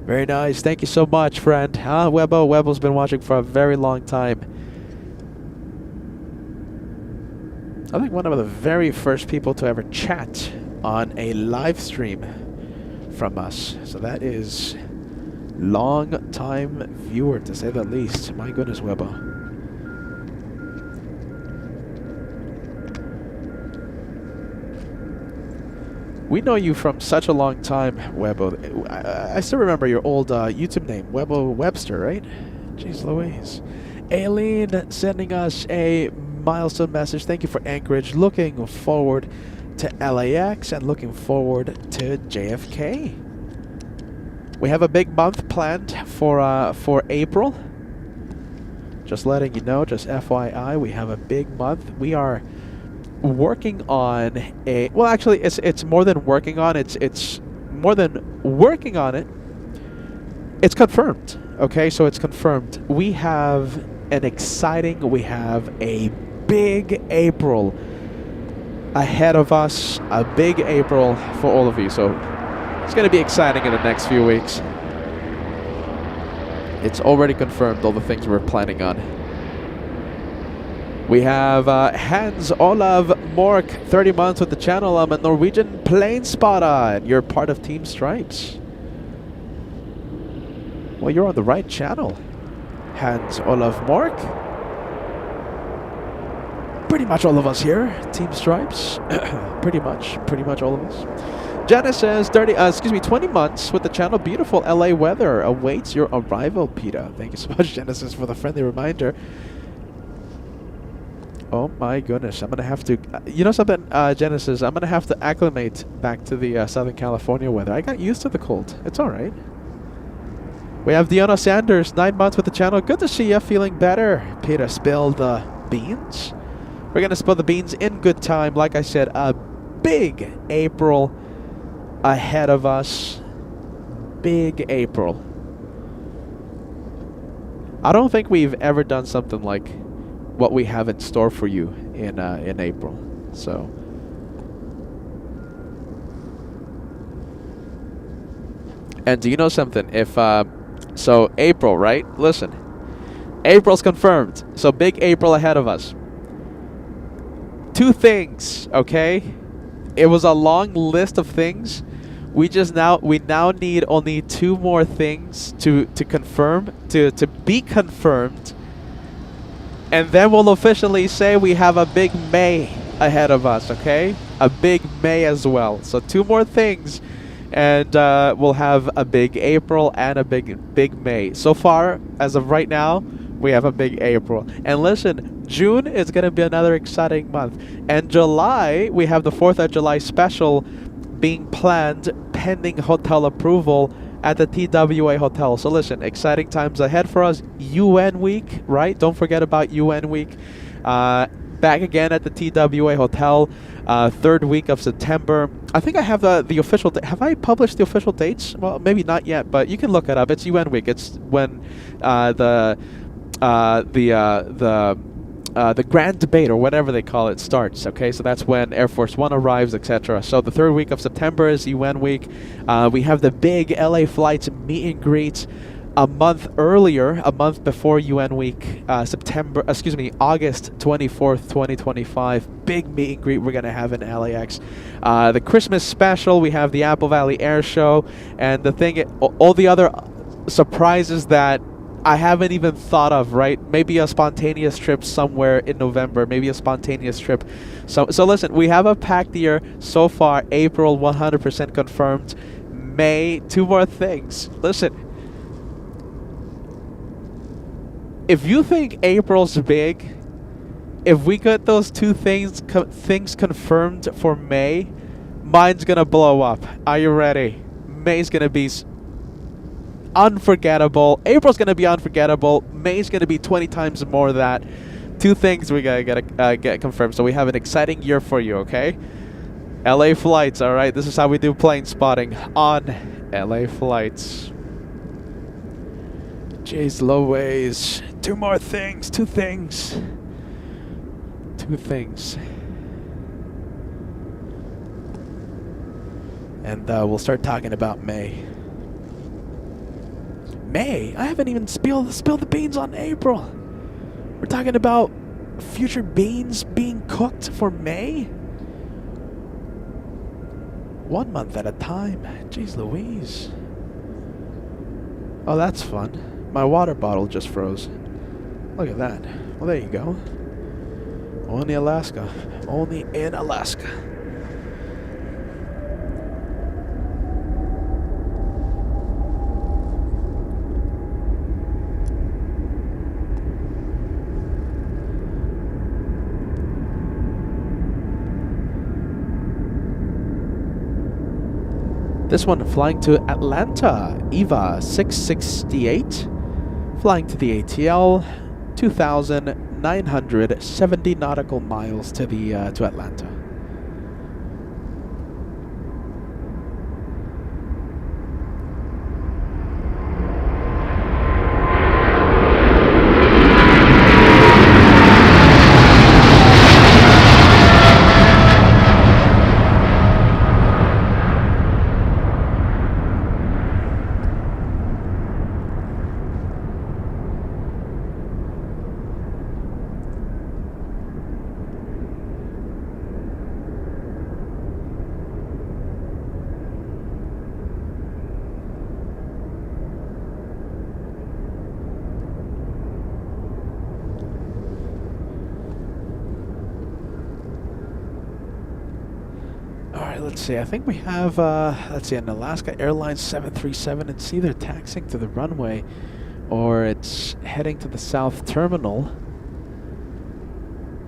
Very nice. Thank you so much, friend. Webo? Webo's been watching for a very long time. I think one of the very first people to ever chat on a live stream from us. So that is long time viewer, to say the least. My goodness, Webo. We know you from such a long time, Webo. I still remember your old YouTube name, Webo Webster, right? Jeez Louise. Aileen sending us a milestone message. Thank you for Anchorage. Looking forward to LAX and looking forward to JFK. We have a big month planned for April. Just letting you know, just FYI, we have a big month. We are working on a, well, actually it's more than working on, it's more than working on it. It's confirmed. Okay, so it's confirmed. We have we have a big April ahead of us, a big April for all of you. So it's going to be exciting in the next few weeks. It's already confirmed, all the things we're planning on. We have Hans Olav Mork, 30 months with the channel. I'm a Norwegian plane spotter, and you're part of Team Stripes. Well, you're on the right channel, Hans Olav Mork. Pretty much all of us here, Team Stripes. pretty much all of us. Genesis, 20 months with the channel. Beautiful LA weather awaits your arrival, Peter. Thank you so much, Genesis, for the friendly reminder. Oh my goodness, I'm going to have to, you know something, Genesis, I'm going to have to acclimate back to the Southern California weather. I got used to the cold. It's all right. We have Deanna Sanders, 9 months with the channel. Good to see you, feeling better. Peter, spill the beans. We're going to spill the beans in good time. Like I said, a big April ahead of us. Big April. I don't think we've ever done something like what we have in store for you in April. So and do you know something? If so April, right? Listen. April's confirmed. So big April ahead of us. 2 things, okay? It was a long list of things. We now need only 2 more things to confirm, to be confirmed. And then we'll officially say we have a big May ahead of us, okay? A big May as well. So 2 more things, and we'll have a big April and a big May. So far, as of right now, we have a big April. And listen, June is going to be another exciting month. And July, we have the 4th of July special being planned pending hotel approval at the TWA Hotel. So listen, exciting times ahead for us. UN week, right? Don't forget about UN week. Back again at the TWA Hotel, 3rd week of September. I think I have the official. Have I published the official dates? Well, maybe not yet, but you can look it up. It's UN week. It's when the grand debate, or whatever they call it, starts. Okay, so that's when Air Force One arrives, etc. So the 3rd week of September is UN week. We have the big LA flights meet and greets. a month earlier, a month before UN Week, August 24th, 2025. Big meet and greet we're going to have in LAX. The Christmas special, we have the Apple Valley Air Show, and all the other surprises that I haven't even thought of, right? Maybe a spontaneous trip somewhere in November, maybe a spontaneous trip. So listen, we have a packed year so far. April, 100% confirmed. May, 2 more things. Listen, if you think April's big, if we get those 2 things confirmed for May, mine's gonna blow up. Are you ready? May's gonna be unforgettable. April's gonna be unforgettable. May's gonna be 20 times more that. 2 things we gotta get confirmed. So we have an exciting year for you, okay? LA flights, all right. This is how we do plane spotting on LA flights. Jeez Louise. 2 more things. 2 things. 2 things. And we'll start talking about May. May? I haven't even spilled the beans on April. We're talking about future beans being cooked for May? 1 month at a time. Jeez Louise. Oh, that's fun. My water bottle just froze. Look at that. Well, there you go. Only Alaska. Only in Alaska. This one flying to Atlanta, EVA 668, flying to the ATL, 2,970 nautical miles to Atlanta. Let's see, I think we have, an Alaska Airlines 737, and see they're taxiing to the runway, or it's heading to the south terminal.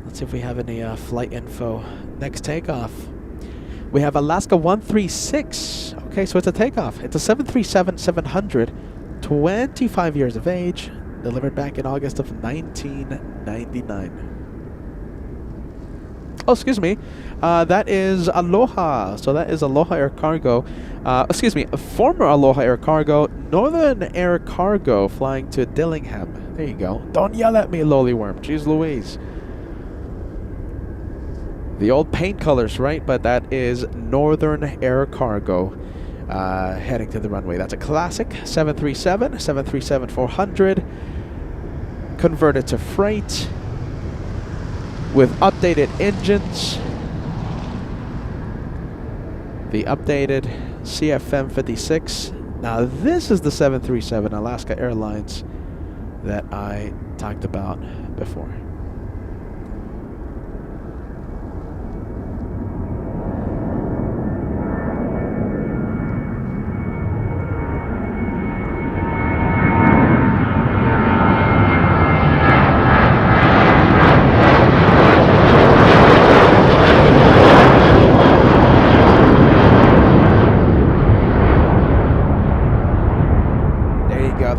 Let's see if we have any flight info. Next takeoff. We have Alaska 136. Okay, so it's a takeoff. It's a 737-700, 25 years of age, delivered back in August of 1999. Oh, excuse me. That is Aloha. So that is Aloha Air Cargo. Excuse me, a former Aloha Air Cargo, Northern Air Cargo, flying to Dillingham. There you go. Don't yell at me, lowly worm. Jeez Louise. The old paint colors, right? But that is Northern Air Cargo, heading to the runway. That's a classic 737, 737-400, converted to freight, with updated engines, the updated CFM56. Now this is the 737 Alaska Airlines that I talked about before.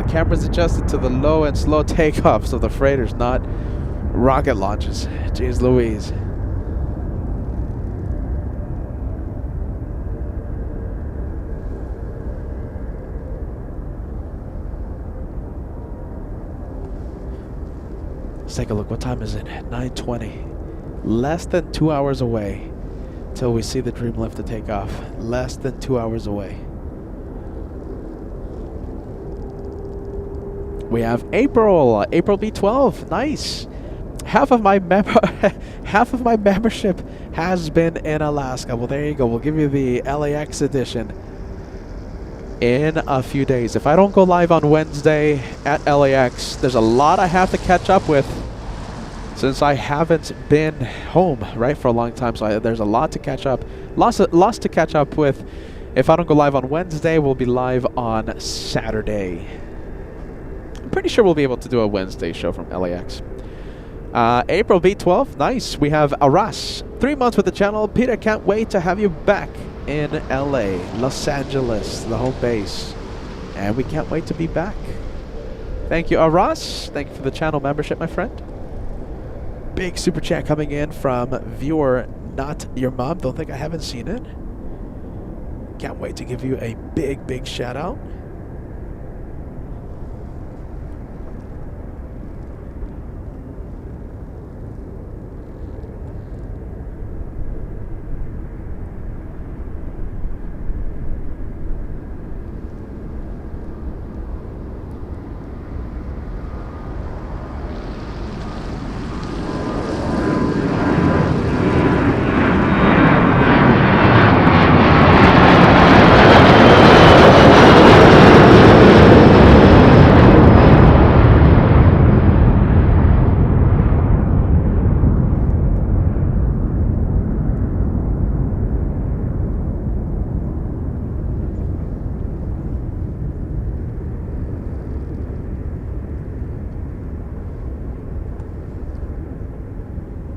Cameras adjusted to the low and slow takeoffs of the freighters, not rocket launches. Jeez Louise. Let's take a look. What time is it? 9:20. Less than 2 hours away till we see the Dream lift to take off. Less than 2 hours away. We have April B12. Nice. Half of my half of my membership has been in Alaska. Well, there you go. We'll give you the LAX edition in a few days. If I don't go live on Wednesday at LAX, there's a lot I have to catch up with since I haven't been home, right, for a long time. So there's a lot to catch up. Lots to catch up with. If I don't go live on Wednesday, we'll be live on Saturday. I'm pretty sure we'll be able to do a Wednesday show from LAX. April B12, nice. We have Aras, 3 months with the channel. Peter, can't wait to have you back in LA, Los Angeles, the home base. And we can't wait to be back. Thank you, Aras. Thank you for the channel membership, my friend. Big super chat coming in from viewer Not Your Mom. Don't think I haven't seen it. Can't wait to give you a big shout out.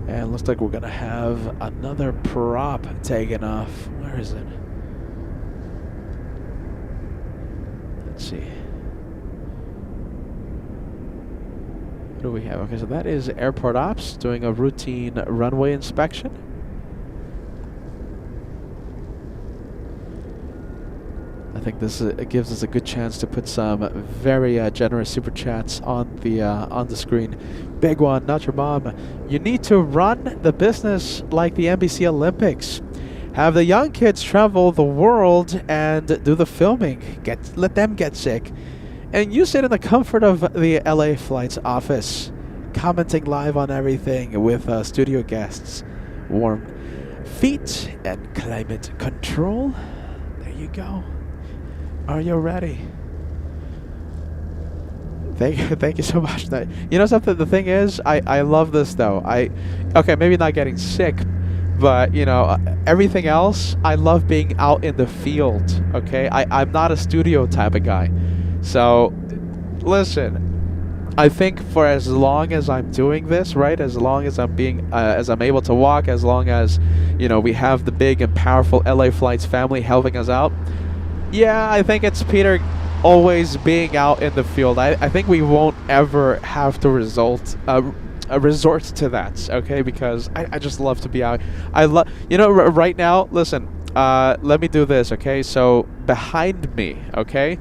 And looks like we're gonna have another prop taken off. Where is it? Let's see. What do we have? Okay, so that is Airport Ops doing a routine runway inspection. I think this it gives us a good chance to put some very generous super chats on the screen. Big one, Not Your Mom. You need to run the business like the NBC Olympics. Have the young kids travel the world and do the filming. Let them get sick. And you sit in the comfort of the LA Flights office, commenting live on everything with studio guests. Warm feet and climate control. There you go. Are you ready? Thank you so much. You know something? The thing is, I love this though. Okay, maybe not getting sick, but you know, everything else, I love being out in the field. Okay, I'm not a studio type of guy. So, listen, I think for as long as I'm doing this, right, as long as I'm able to walk, as long as, you know, we have the big and powerful LA Flights family helping us out. Yeah, I think it's Peter always being out in the field. I think we won't ever have to resort to that, okay? Because I just love to be out. I love, you know, right now, listen, let me do this, okay? So behind me, okay?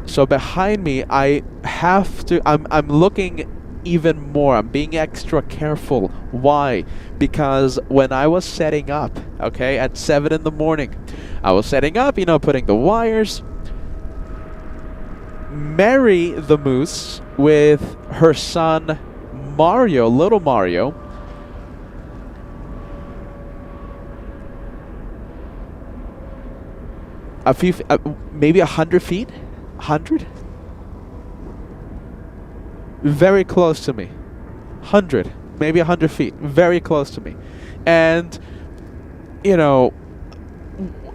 So behind me, I have to, I'm looking even more. I'm being extra careful. Why? Because when I was setting up, okay, at 7 in the morning, I was setting up, you know, putting the wires. Mary the Moose with her son Mario, little Mario, a few, maybe 100 feet, 100. Very close to me. 100, maybe 100 feet. Very close to me. And, you know,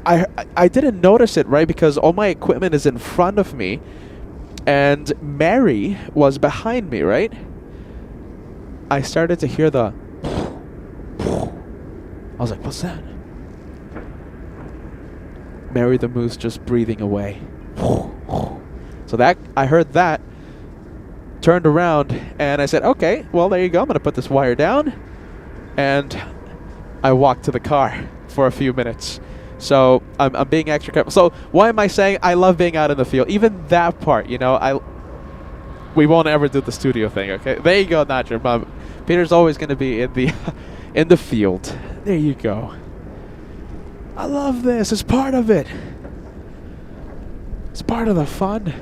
I didn't notice it, right? Because all my equipment is in front of me. And Mary was behind me, right? I started to hear the... I was like, what's that? Mary the Moose just breathing away. So that, I heard that. Turned around and I said, okay, well, there you go. I'm going to put this wire down. And I walked to the car for a few minutes. So I'm being extra careful. So why am I saying I love being out in the field? Even that part, you know, we won't ever do the studio thing, okay? There you go, Not Your Mom. Peter's always going to be in the in the field. There you go. I love this. It's part of it. It's part of the fun.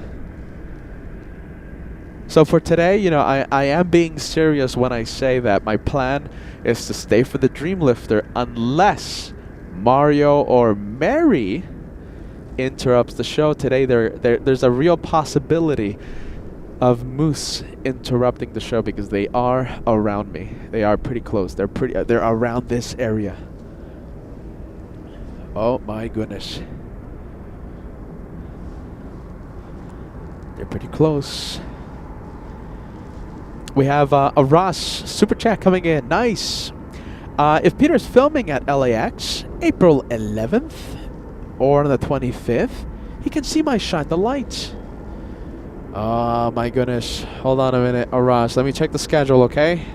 So for today, you know, I am being serious when I say that my plan is to stay for the Dreamlifter unless Mario or Mary interrupts the show today. There's a real possibility of Moose interrupting the show because they are around me. They are pretty close. They're around this area. Oh my goodness. They're pretty close. We have a Ross super chat coming in. Nice. If Peter's filming at LAX April 11th or on the 25th, he can see my Shine the Light. Oh my goodness. Hold on a minute. Oh, Ross, let me check the schedule, okay?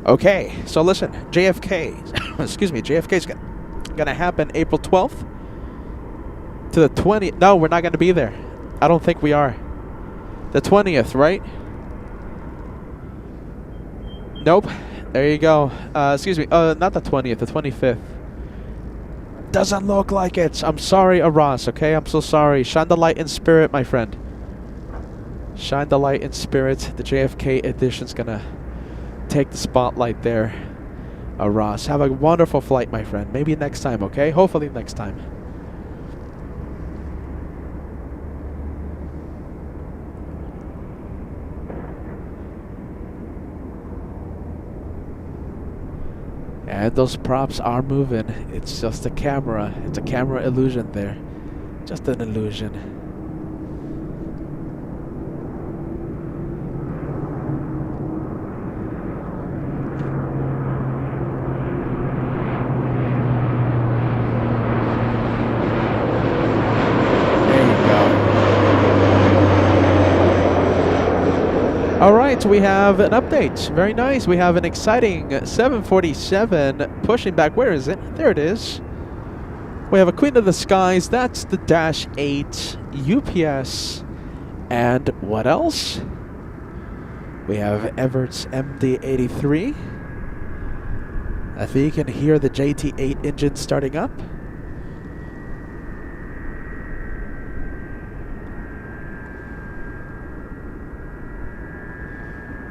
Okay, so listen, JFK, excuse me, JFK's gonna happen April 12th to the 20th. No, we're not gonna be there. I don't think we are. The 20th, right? Nope. There you go. Excuse me. Not the 20th, the 25th. Doesn't look like it. I'm sorry, Aras, okay? I'm so sorry. Shine the light in spirit, my friend. Shine the light in spirit. The JFK edition's gonna take the spotlight there. Aras, have a wonderful flight, my friend. Maybe next time, okay? Hopefully next time. And those props are moving. It's just a camera. It's a camera illusion there. Just an illusion. Alright, we have an update. Very nice. We have an exciting 747 pushing back. Where is it? There it is. We have a Queen of the Skies. That's the Dash 8 UPS. And what else? We have Everett's MD-83. I think you can hear the JT-8 engine starting up.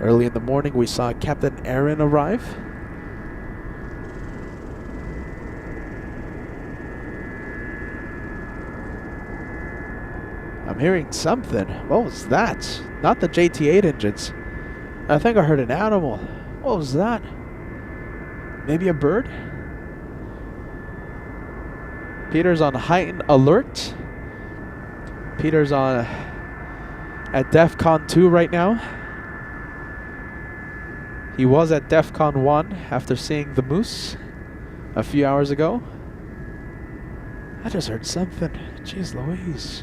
Early in the morning, we saw Captain Aaron arrive. I'm hearing something. What was that? Not the JT-8 engines. I think I heard an animal. What was that? Maybe a bird? Peter's on heightened alert. Peter's on at DEFCON 2 right now. He was at DEFCON 1 after seeing the moose a few hours ago. I just heard something. Jeez Louise.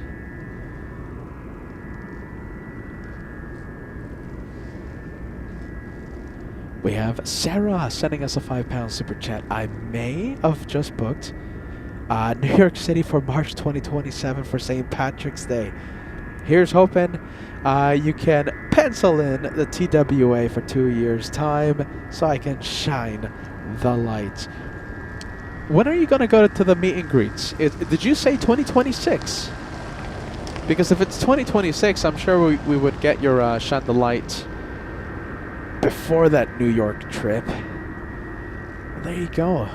We have Sarah sending us a £5 super chat. I may have just booked New York City for March 2027 for St. Patrick's Day. Here's hoping you can pencil in the TWA for 2 years' time so I can shine the light. When are you going to go to the meet and greets? Did you say 2026? Because if it's 2026, I'm sure we would get your shine the light before that New York trip. There you go.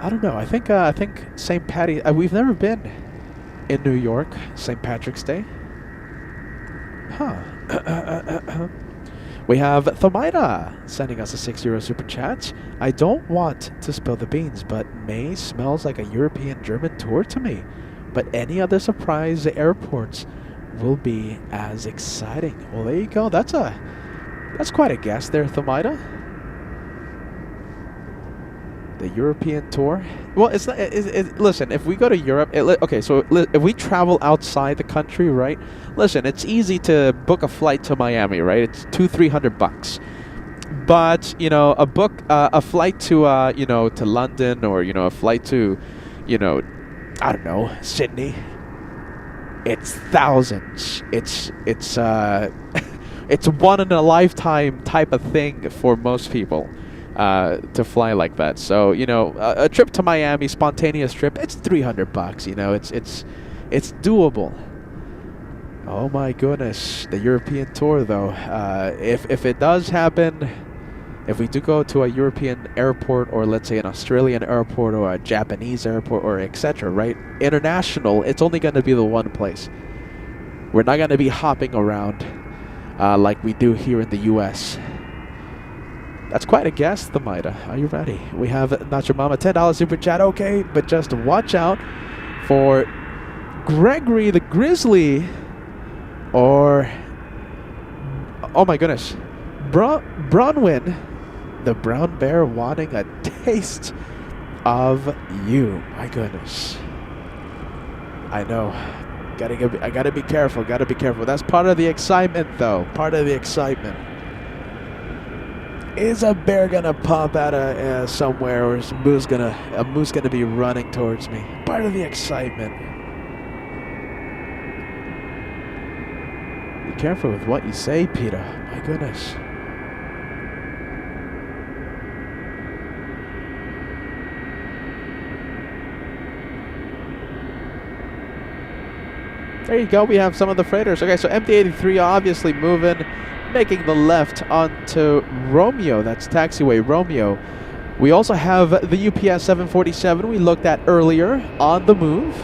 I don't know. I think St. Patty. We've never been in New York, St. Patrick's Day. Huh. We have Thomida sending us a €6 super chat. I don't want to spill the beans, but May smells like a European German tour to me. But any other surprise airports will be as exciting. Well, there you go. That's quite a guess there, Thomida. The European tour. Well, it's not. Listen, if we go to Europe, okay. So if we travel outside the country, right? Listen, it's easy to book a flight to Miami, right? It's $200-300. But a flight to to London, or a flight to, I don't know, Sydney. It's thousands. It's it's one in a lifetime type of thing for most people. To fly like that. So, a trip to Miami, spontaneous trip, it's $300. It's doable. Oh my goodness, the European tour though. If it does happen, if we do go to a European airport, or let's say an Australian airport or a Japanese airport or etc., right? International, it's only going to be the one place. We're not going to be hopping around like we do here in the US. That's quite a guess, the Mida. Are you ready? We have Not Your Mama, $10 super chat. Okay, but just watch out for Gregory the Grizzly, or oh my goodness, Bronwyn the brown bear, wanting a taste of you. My goodness. I know. I gotta be careful. Gotta be careful. That's part of the excitement, though. Part of the excitement. Is a bear gonna pop out of somewhere, or is a moose gonna be running towards me? Part of the excitement. Be careful with what you say, Peter. My goodness. There you go. We have some of the freighters. Okay, so MD-83 obviously moving, making the left onto Romeo. That's taxiway Romeo. We also have the UPS 747 we looked at earlier on the move.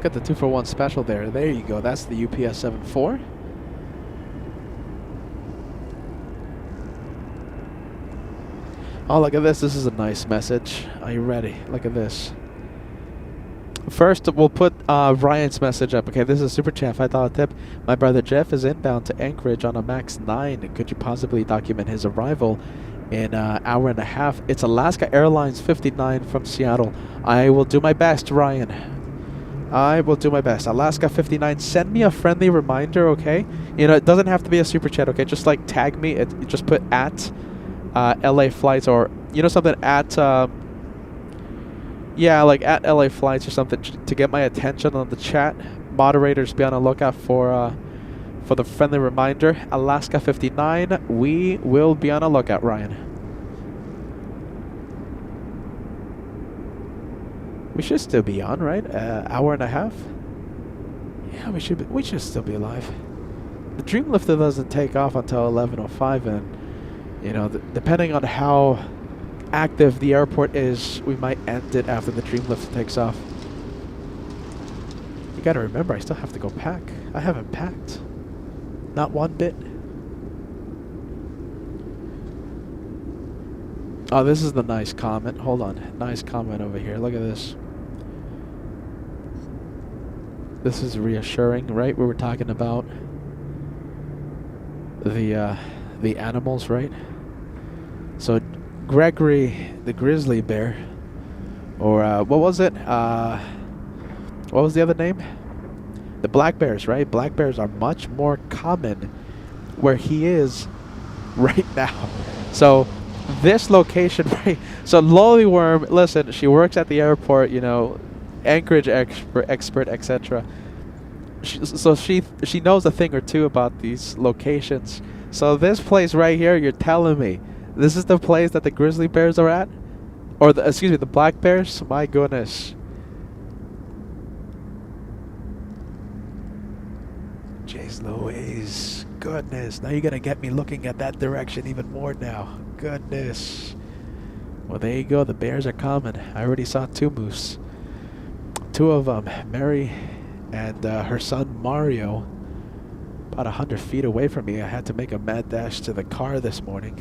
Got the 2-for-1 special there. There you go. That's the UPS 74. Oh, look at this. This is a nice message. Are you ready? Look at this. First, we'll put Ryan's message up. Okay, this is a super chat. $5 tip. My brother Jeff is inbound to Anchorage on a MAX 9. Could you possibly document his arrival in an hour and a half? It's Alaska Airlines 59 from Seattle. I will do my best, Ryan. I will do my best. Alaska 59, send me a friendly reminder, okay? You know, it doesn't have to be a super chat, okay? Just like tag me. Just put at LA Flights, or, you know, something at, yeah, like at LA Flights or something to get my attention on the chat. Moderators, be on the lookout for the friendly reminder. Alaska 59, we will be on the lookout, Ryan. We should still be on, right? Hour and a half? Yeah, we should still be alive. The Dreamlifter doesn't take off until 11:05, and, you know, depending on how active the airport is, we might end it after the Dreamlifter takes off. You gotta remember, I still have to go pack. I haven't packed. Not one bit. Oh, this is the nice comment. Hold on. Nice comment over here. Look at this. This is reassuring, right? We were talking about the animals, right? So Gregory the grizzly bear, or what was it? What was the other name? The black bears, right? Black bears are much more common where he is right now. So this location, right? So Lolly Worm, listen, she works at the airport, you know, Anchorage expert, etc. So she knows a thing or two about these locations. So this place right here, you're telling me this is the place that the grizzly bears are at, or excuse me, the black bears? My goodness. Jeez Louise, goodness. Now you're gonna get me looking at that direction even more now. Goodness. Well, there you go. The bears are coming. I already saw two moose. Two of them, Mary and her son Mario, about 100 feet away from me. I had to make a mad dash to the car this morning.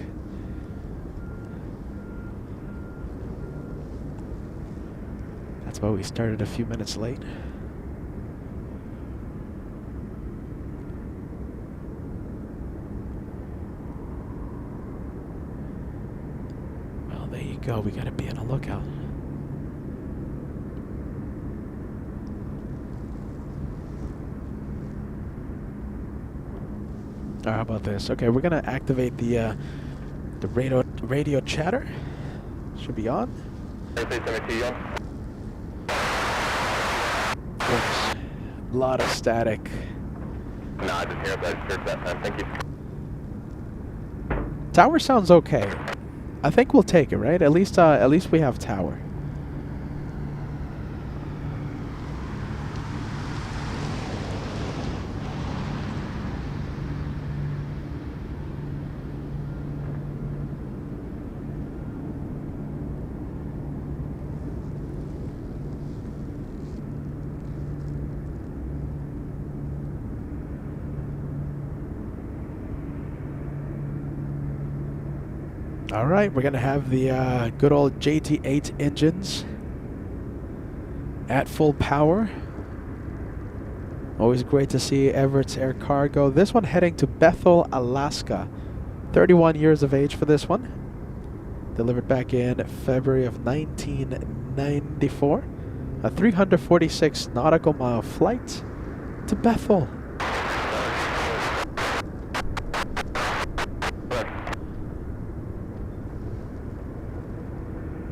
That's why we started a few minutes late. Well, there you go. We gotta be on a lookout. How about this? Okay, we're gonna activate the radio chatter. Should be on. Oops. A lot of static. No, I didn't hear that. I heard that time. Thank you. Tower sounds okay. I think we'll take it, right? At least we have tower. All right, we're gonna have the good old JT8 engines at full power. Always great to see Everett's Air Cargo. This one heading to Bethel, Alaska. 31 years of age for this one. Delivered back in February of 1994. A 346 nautical mile flight to Bethel.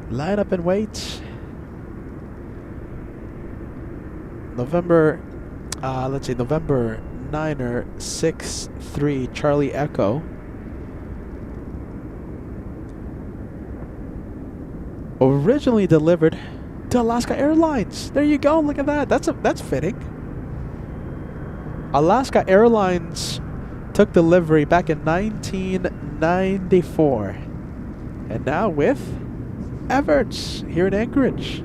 Line up and wait. November 9er 63 Charlie Echo. Originally delivered to Alaska Airlines. There you go. Look at that. That's fitting. Alaska Airlines took delivery back in 1994, and now with Everett's here in Anchorage.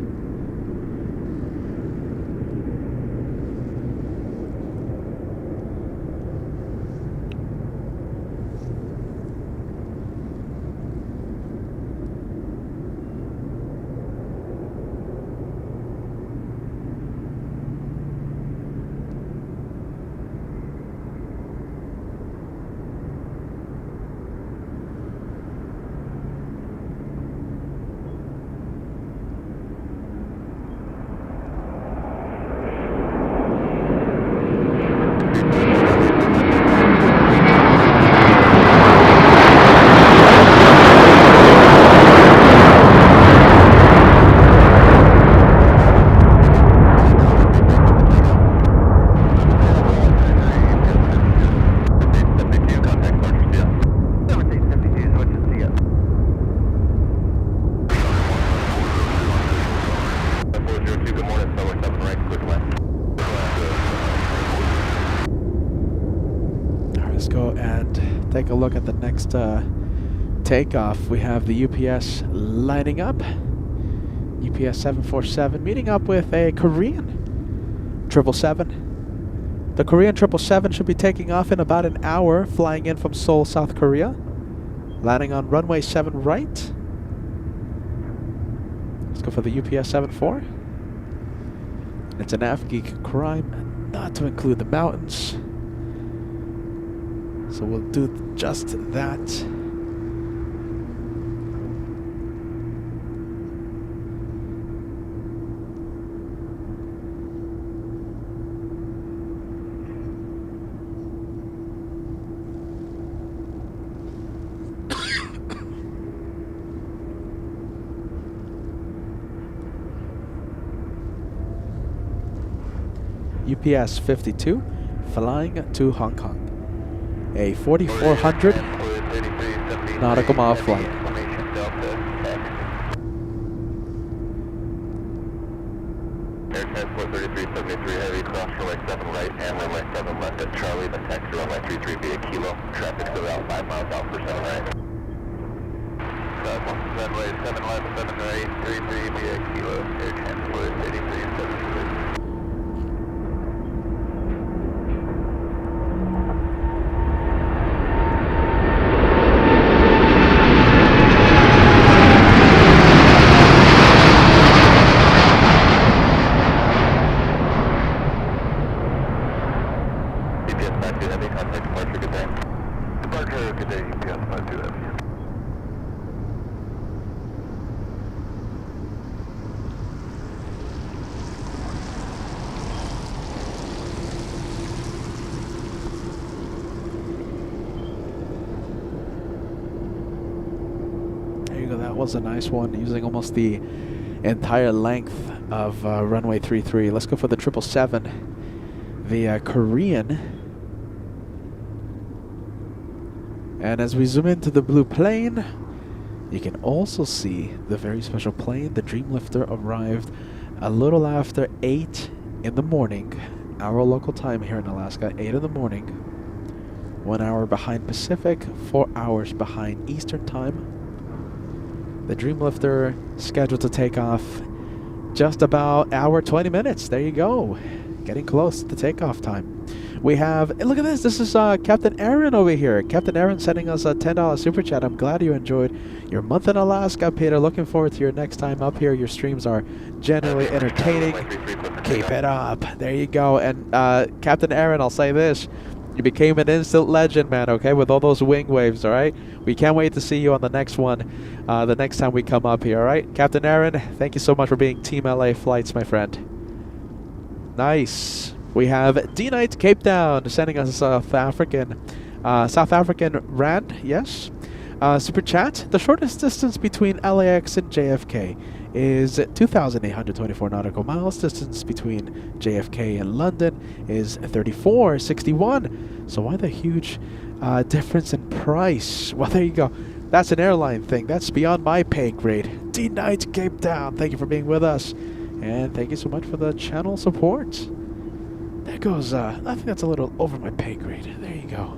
Take a look at the next takeoff. We have the UPS lining up. UPS 747 meeting up with a Korean 777. The Korean 777 should be taking off in about an hour, flying in from Seoul, South Korea. Landing on runway 7 right. Let's go for the UPS 74. It's an Geek crime not to include the mountains. So we'll do just that. UPS 52 flying to Hong Kong. A 4,400 nautical mile flight. Air Transport 3373 Heavy, cross runway 7 right and runway 7 left at Charlie, then taxi runway 33 via Kilo. Traffic still out 5 miles out per 7 right. Runway 7 left, 7 right, 33 via Kilo. Air Transport 3373. That was a nice one, using almost the entire length of runway 33. Let's go for the 777, the Korean. And as we zoom into the blue plane, you can also see the very special plane. The Dreamlifter arrived a little after 8 in the morning, our local time here in Alaska, 8 in the morning. 1 hour behind Pacific, 4 hours behind Eastern time. The Dreamlifter scheduled to take off just about hour 20 minutes. There you go. Getting close to the takeoff time. We have, and look at this. This is Captain Aaron over here. Captain Aaron sending us a $10 super chat. I'm glad you enjoyed your month in Alaska, Peter. Looking forward to your next time up here. Your streams are generally entertaining. Keep it up. There you go. And Captain Aaron, I'll say this. You became an instant legend, man, okay, with all those wing waves, all right? We can't wait to see you on the next one, the next time we come up here, all right? Captain Aaron, thank you so much for being Team LA Flights, my friend. Nice. We have D-Night Cape Town sending us a South African rand, yes. Super chat. The shortest distance between LAX and JFK is 2,824 nautical miles. Distance between JFK and London is 3461. So why the huge difference in price? Well, there you go. That's an airline thing. That's beyond my pay grade. D-Night Cape Town, thank you for being with us. And thank you so much for the channel support. There goes, I think that's a little over my pay grade. There you go.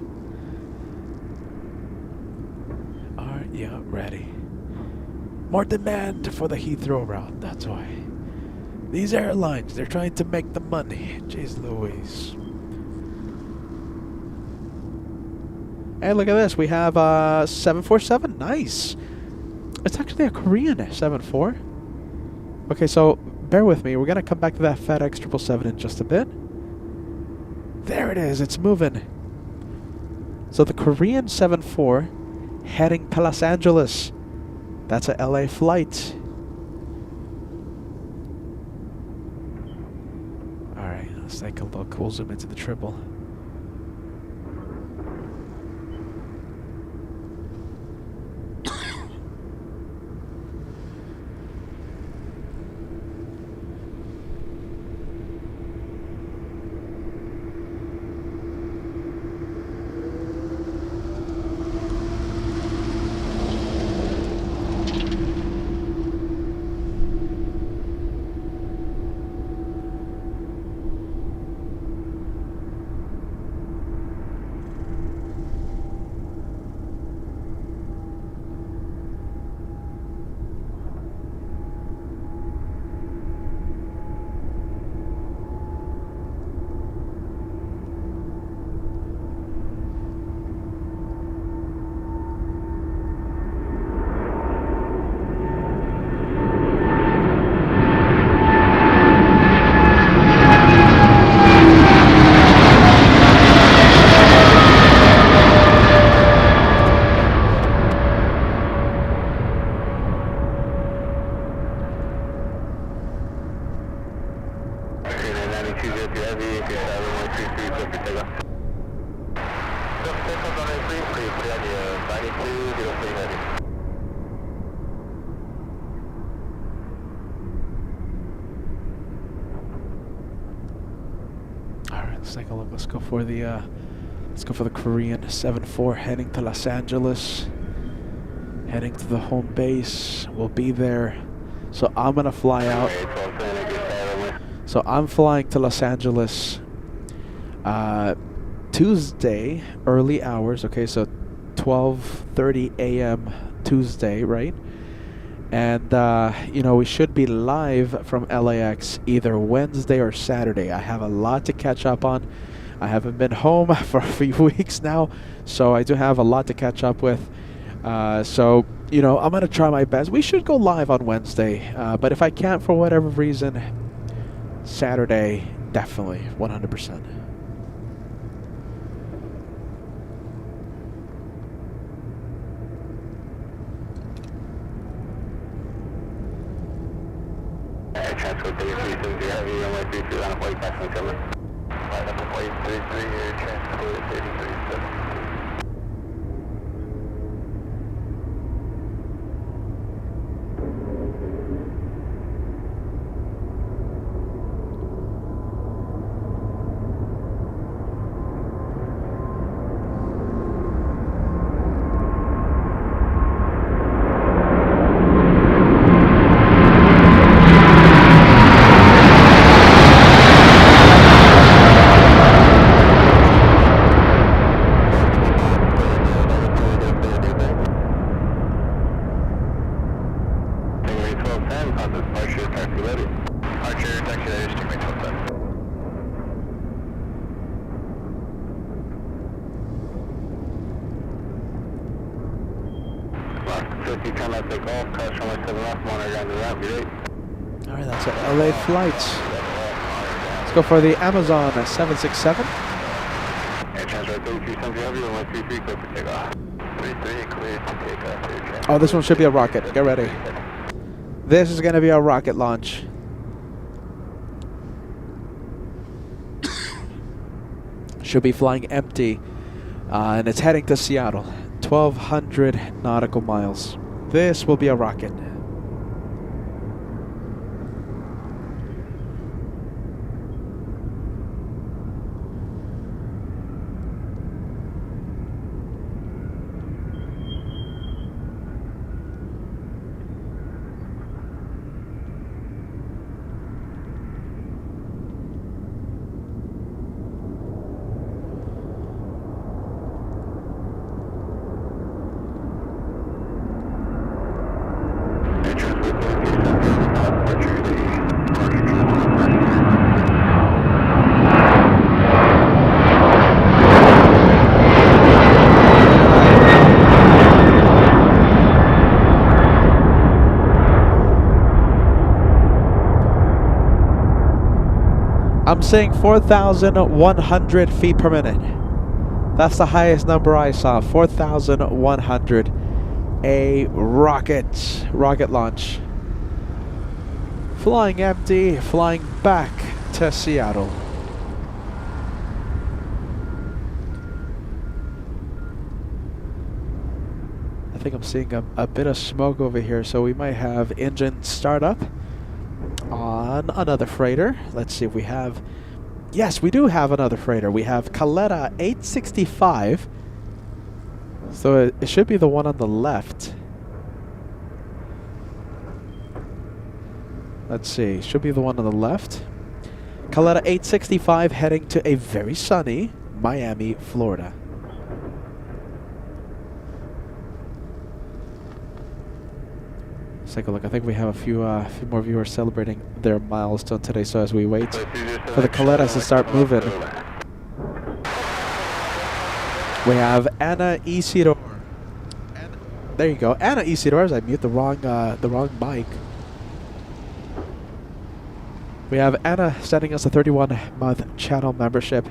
Are you ready? More demand for the Heathrow route, that's why. These airlines, they're trying to make the money. Jeez Louise. Hey, look at this. We have 747. Nice. It's actually a Korean 74. Okay, so bear with me. We're going to come back to that FedEx 777 in just a bit. There it is. It's moving. So the Korean 74 heading to Los Angeles. That's a LA flight. Alright, let's take a look. We'll zoom into the triple. Let's take a look. Let's go for the Korean 74 heading to Los Angeles. Heading to the home base. We'll be there. So I'm gonna fly out. So I'm flying to Los Angeles Tuesday, early hours. Okay, so 12:30 a.m. Tuesday, right? And you know, we should be live from LAX either Wednesday or Saturday. I have a lot to catch up on. I haven't been home for a few weeks now, so I do have a lot to catch up with. So, you know, I'm going to try my best. We should go live on Wednesday, but if I can't for whatever reason, Saturday, definitely, 100%. Transport 3370 Heavy, runway 33 on a flight passing coming. Flight up to flight 33, Air Transport 3370. you turn left, take off, crash runway 7 left, monitor on the ramp, be right. Alright, that's an LA flight. Let's go for the Amazon 767. Air transfer 3370 heavy, runway 33, clear for takeoff. 33, clear for takeoff. Oh, this one should be a rocket. Get ready. This is going to be a rocket launch. Should be flying empty. And it's heading to Seattle. 1,200 nautical miles. This will be a rocket. I'm saying 4,100 feet per minute. That's the highest number I saw. 4,100. A rocket launch. Flying empty, flying back to Seattle. I think I'm seeing a bit of smoke over here, so we might have engine startup on another freighter. Let's see if we have... Yes, we do have another freighter. We have Caletta 865. So it should be the one on the left. Let's see. Should be the one on the left. Caletta 865 heading to a very sunny Miami, Florida. Let's take a look. I think we have a few more viewers celebrating their milestone today. So as we wait for the Calettas to start moving, we have Anna Isidore. There you go, Anna Isidore. As I mute the wrong mic. We have Anna sending us a 31-month channel membership.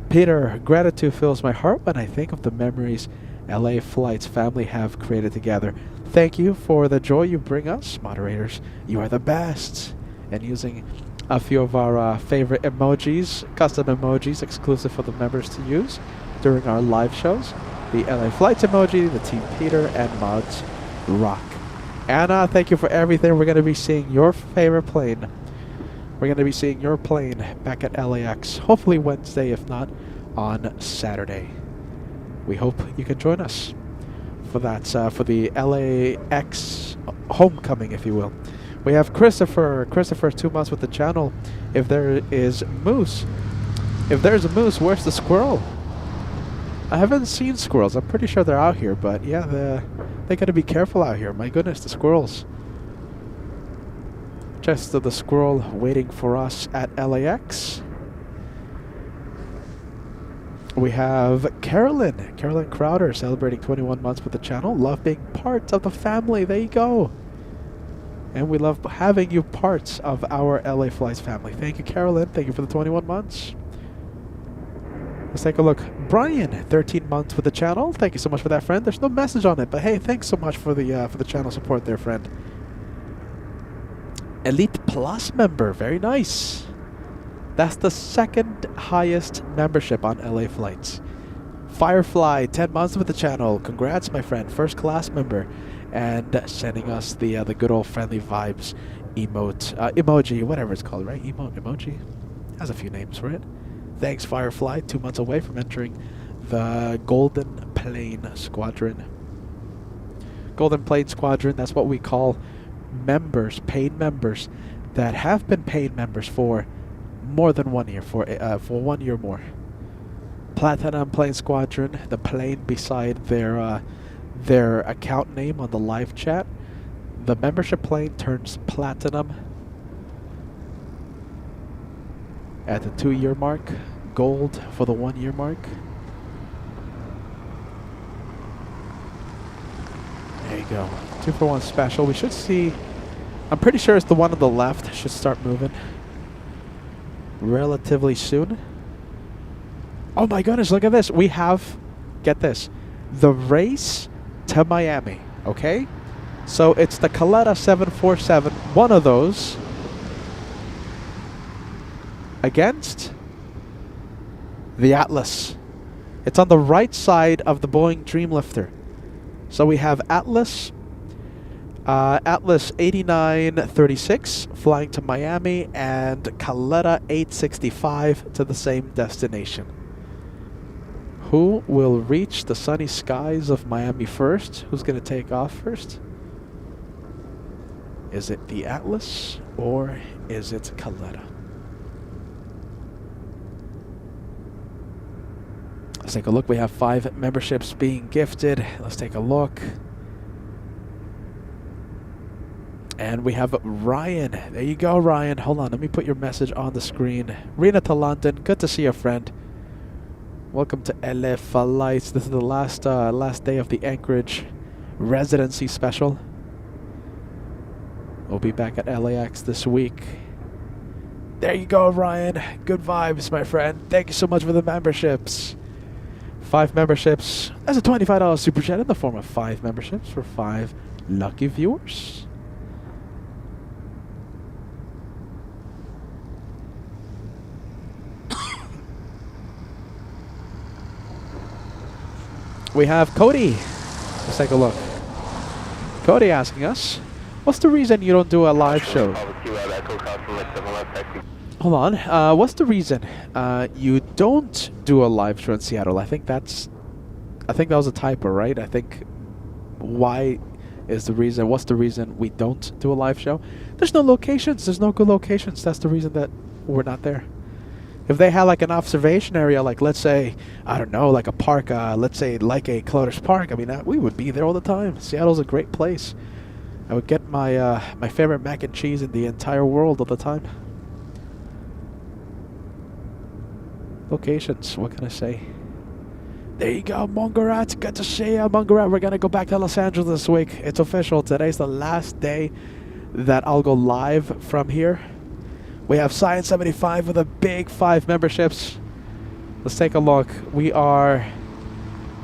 Peter, gratitude fills my heart when I think of the memories LA Flight's family have created together. Thank you for the joy you bring us, moderators. You are the best. And using a few of our favorite emojis, custom emojis exclusive for the members to use during our live shows. The LA Flights emoji, the Team Peter, and Mods Rock. Anna, thank you for everything. We're going to be seeing your favorite plane. We're going to be seeing your plane back at LAX, hopefully Wednesday, if not on Saturday. We hope you can join us for that, for the LAX homecoming, if you will. We have Christopher. Christopher, 2 months with the channel. If there is moose, if there's a moose, where's the squirrel? I haven't seen squirrels. I'm pretty sure they're out here, but yeah, they gotta be careful out here. My goodness, the squirrels. Just the squirrel waiting for us at LAX. We have Carolyn Crowder celebrating 21 months with the channel. Love being part of the family. There you go. And we love having you parts of our LA Flights family. Thank you, Carolyn. Thank you for the 21 months. Let's take a look. Brian, 13 months with the channel. Thank you so much for that, friend. There's no message on it, but hey, thanks so much for the channel support there, friend. Elite Plus member. Very nice. That's the second highest membership on LA Flights. Firefly, 10 months with the channel. Congrats, my friend. First class member. And sending us the good old friendly vibes emoji, whatever it's called, right? Emoji. Has a few names for it. Thanks, Firefly. 2 months away from entering the Golden Plane Squadron. Golden Plane Squadron, that's what we call members, paid members that have been paid members for more than 1 year, for 1 year more. Platinum Plane Squadron, the plane beside their account name on the live chat. The membership plane turns platinum at the 2 year mark, gold for the 1 year mark. There you go. 241 special. We should see. I'm pretty sure it's the one on the left. Should start moving relatively soon. Oh my goodness, look at this. We have, get this, the race to Miami, okay? So it's the Caleta 747, one of those, against the Atlas. It's on the right side of the Boeing Dreamlifter. So we have Atlas 8936 flying to Miami, and Caleta 865 to the same destination. Who will reach the sunny skies of Miami first? Who's going to take off first? Is it the Atlas or is it Caleta? Let's take a look. We have 5 memberships being gifted. Let's take a look. And we have Ryan. There you go, Ryan. Hold on. Let me put your message on the screen. Rena to London. Good to see you, friend. Welcome to LA Flights. This is the last day of the Anchorage Residency Special. We'll be back at LAX this week. There you go, Ryan. Good vibes, my friend. Thank you so much for the memberships. 5 memberships. That's a $25 super chat in the form of 5 memberships for 5 lucky viewers. We have Cody. Let's take a look. Cody asking us, what's the reason you don't do a live show? Hold on. What's the reason you don't do a live show in Seattle? I think that was a typo, right? I think why is the reason. What's the reason we don't do a live show? There's no locations. There's no good locations. That's the reason that we're not there. If they had like an observation area, like let's say, I don't know, like a park, let's say like a Clouders Park, I mean, we would be there all the time. Seattle's a great place. I would get my my favorite mac and cheese in the entire world all the time. Locations, what can I say? There you go, Mongarat. Good to see you, Mongarat. We're going to go back to Los Angeles this week. It's official. Today's the last day that I'll go live from here. We have Science 75 with a big 5 memberships. Let's take a look. We are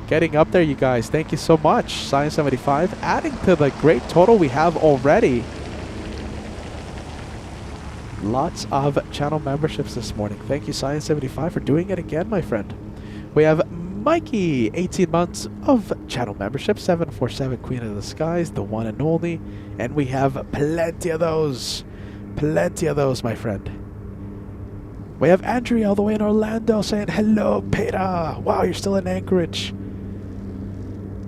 getting up there, you guys. Thank you so much, Science 75. Adding to the great total we have already. Lots of channel memberships this morning. Thank you, Science 75, for doing it again, my friend. We have Mikey, 18 months of channel membership. 747 Queen of the Skies, the one and only. And we have plenty of those. Plenty of those, my friend. We have Andrea all the way in Orlando saying, hello, Peter. Wow, you're still in Anchorage.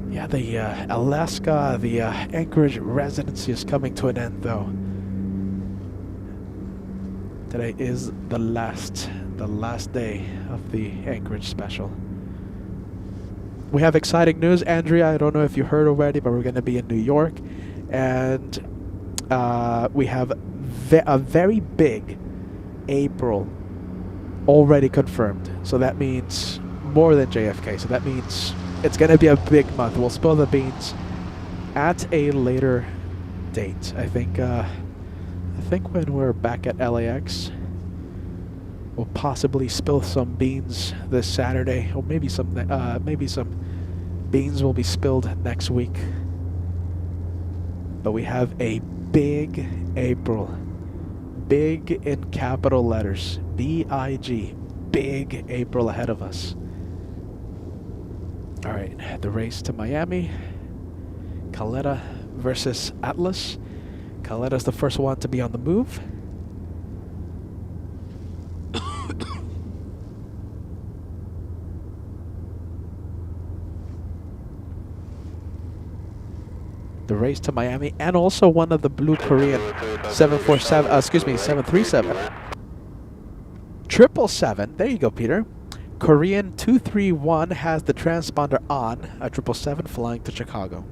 Yeah, the Alaska, the Anchorage residency is coming to an end, though. Today is the last day of the Anchorage special. We have exciting news, Andrea. I don't know if you heard already, but we're going to be in New York. And we have a very big April already confirmed. So that means more than JFK. So that means it's going to be a big month. We'll spill the beans at a later date. I think when we're back at LAX, we'll possibly spill some beans this Saturday, or maybe some beans will be spilled next week. But we have a big April. Big in capital letters. B-I-G. Big April ahead of us. All right, the race to Miami. Caleta versus Atlas. Caleta's the first one to be on the move. The race to Miami, and also one of the Blue Korean 737. 777. There you go, Peter. Korean 231 has the transponder on. A 777 flying to Chicago.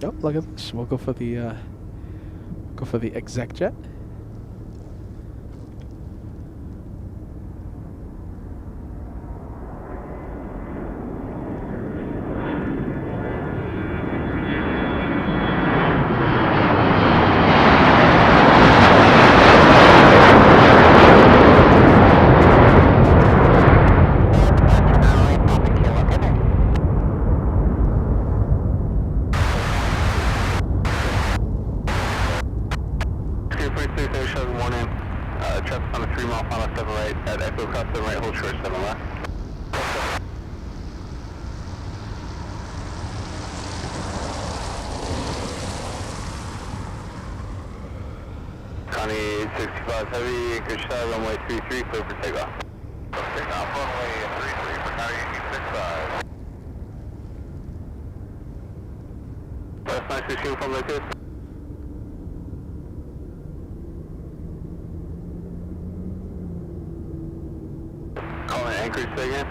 Oh, look at this. We'll go for the exec jet. Heavy, anchorage side, runway 33, clear for takeoff. Takeoff, runway 33 for County 65. That's nice to shoot from like this. Calling anchorage say again.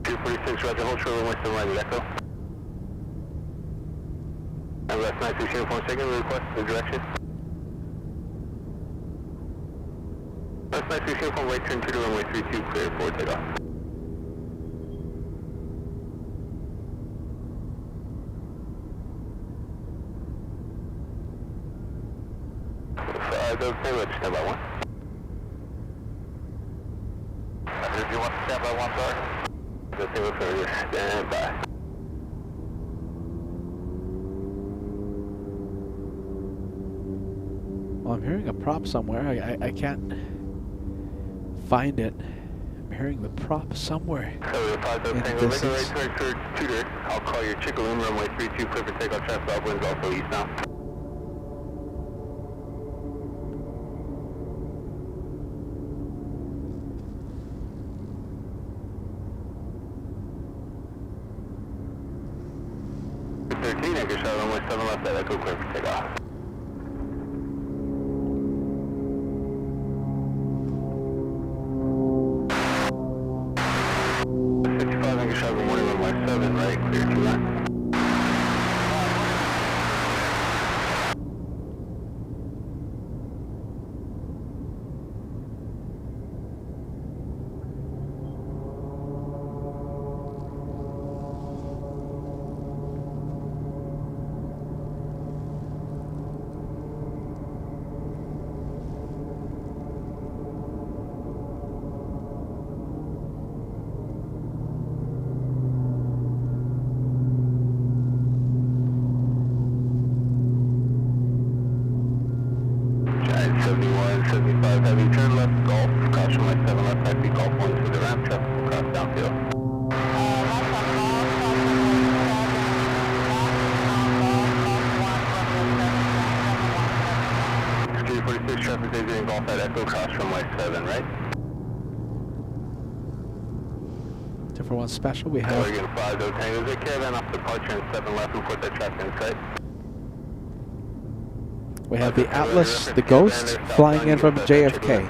Two 46, roger, hold short, runway 7 right, echo. That's nice to shoot from second, request the direction. That's nice to shoot from right turn 2 to runway 32, clear for takeoff. Let's stand by 1. If you want to stand by 1, sorry. Just stand by. Well, I'm hearing a prop somewhere. I can't find it. I'm hearing the prop somewhere. In the distance. I'll call your Chickaloon, runway 32, clear for takeoff, traffic out winds also east now. Anchor shot, runway 7 left at echo, clear for takeoff. Special, we have Oregon 5, there's a caravan off departure and 7 left, report that traffic in sight. We have the Atlas, the Ghost, flying in from JFK.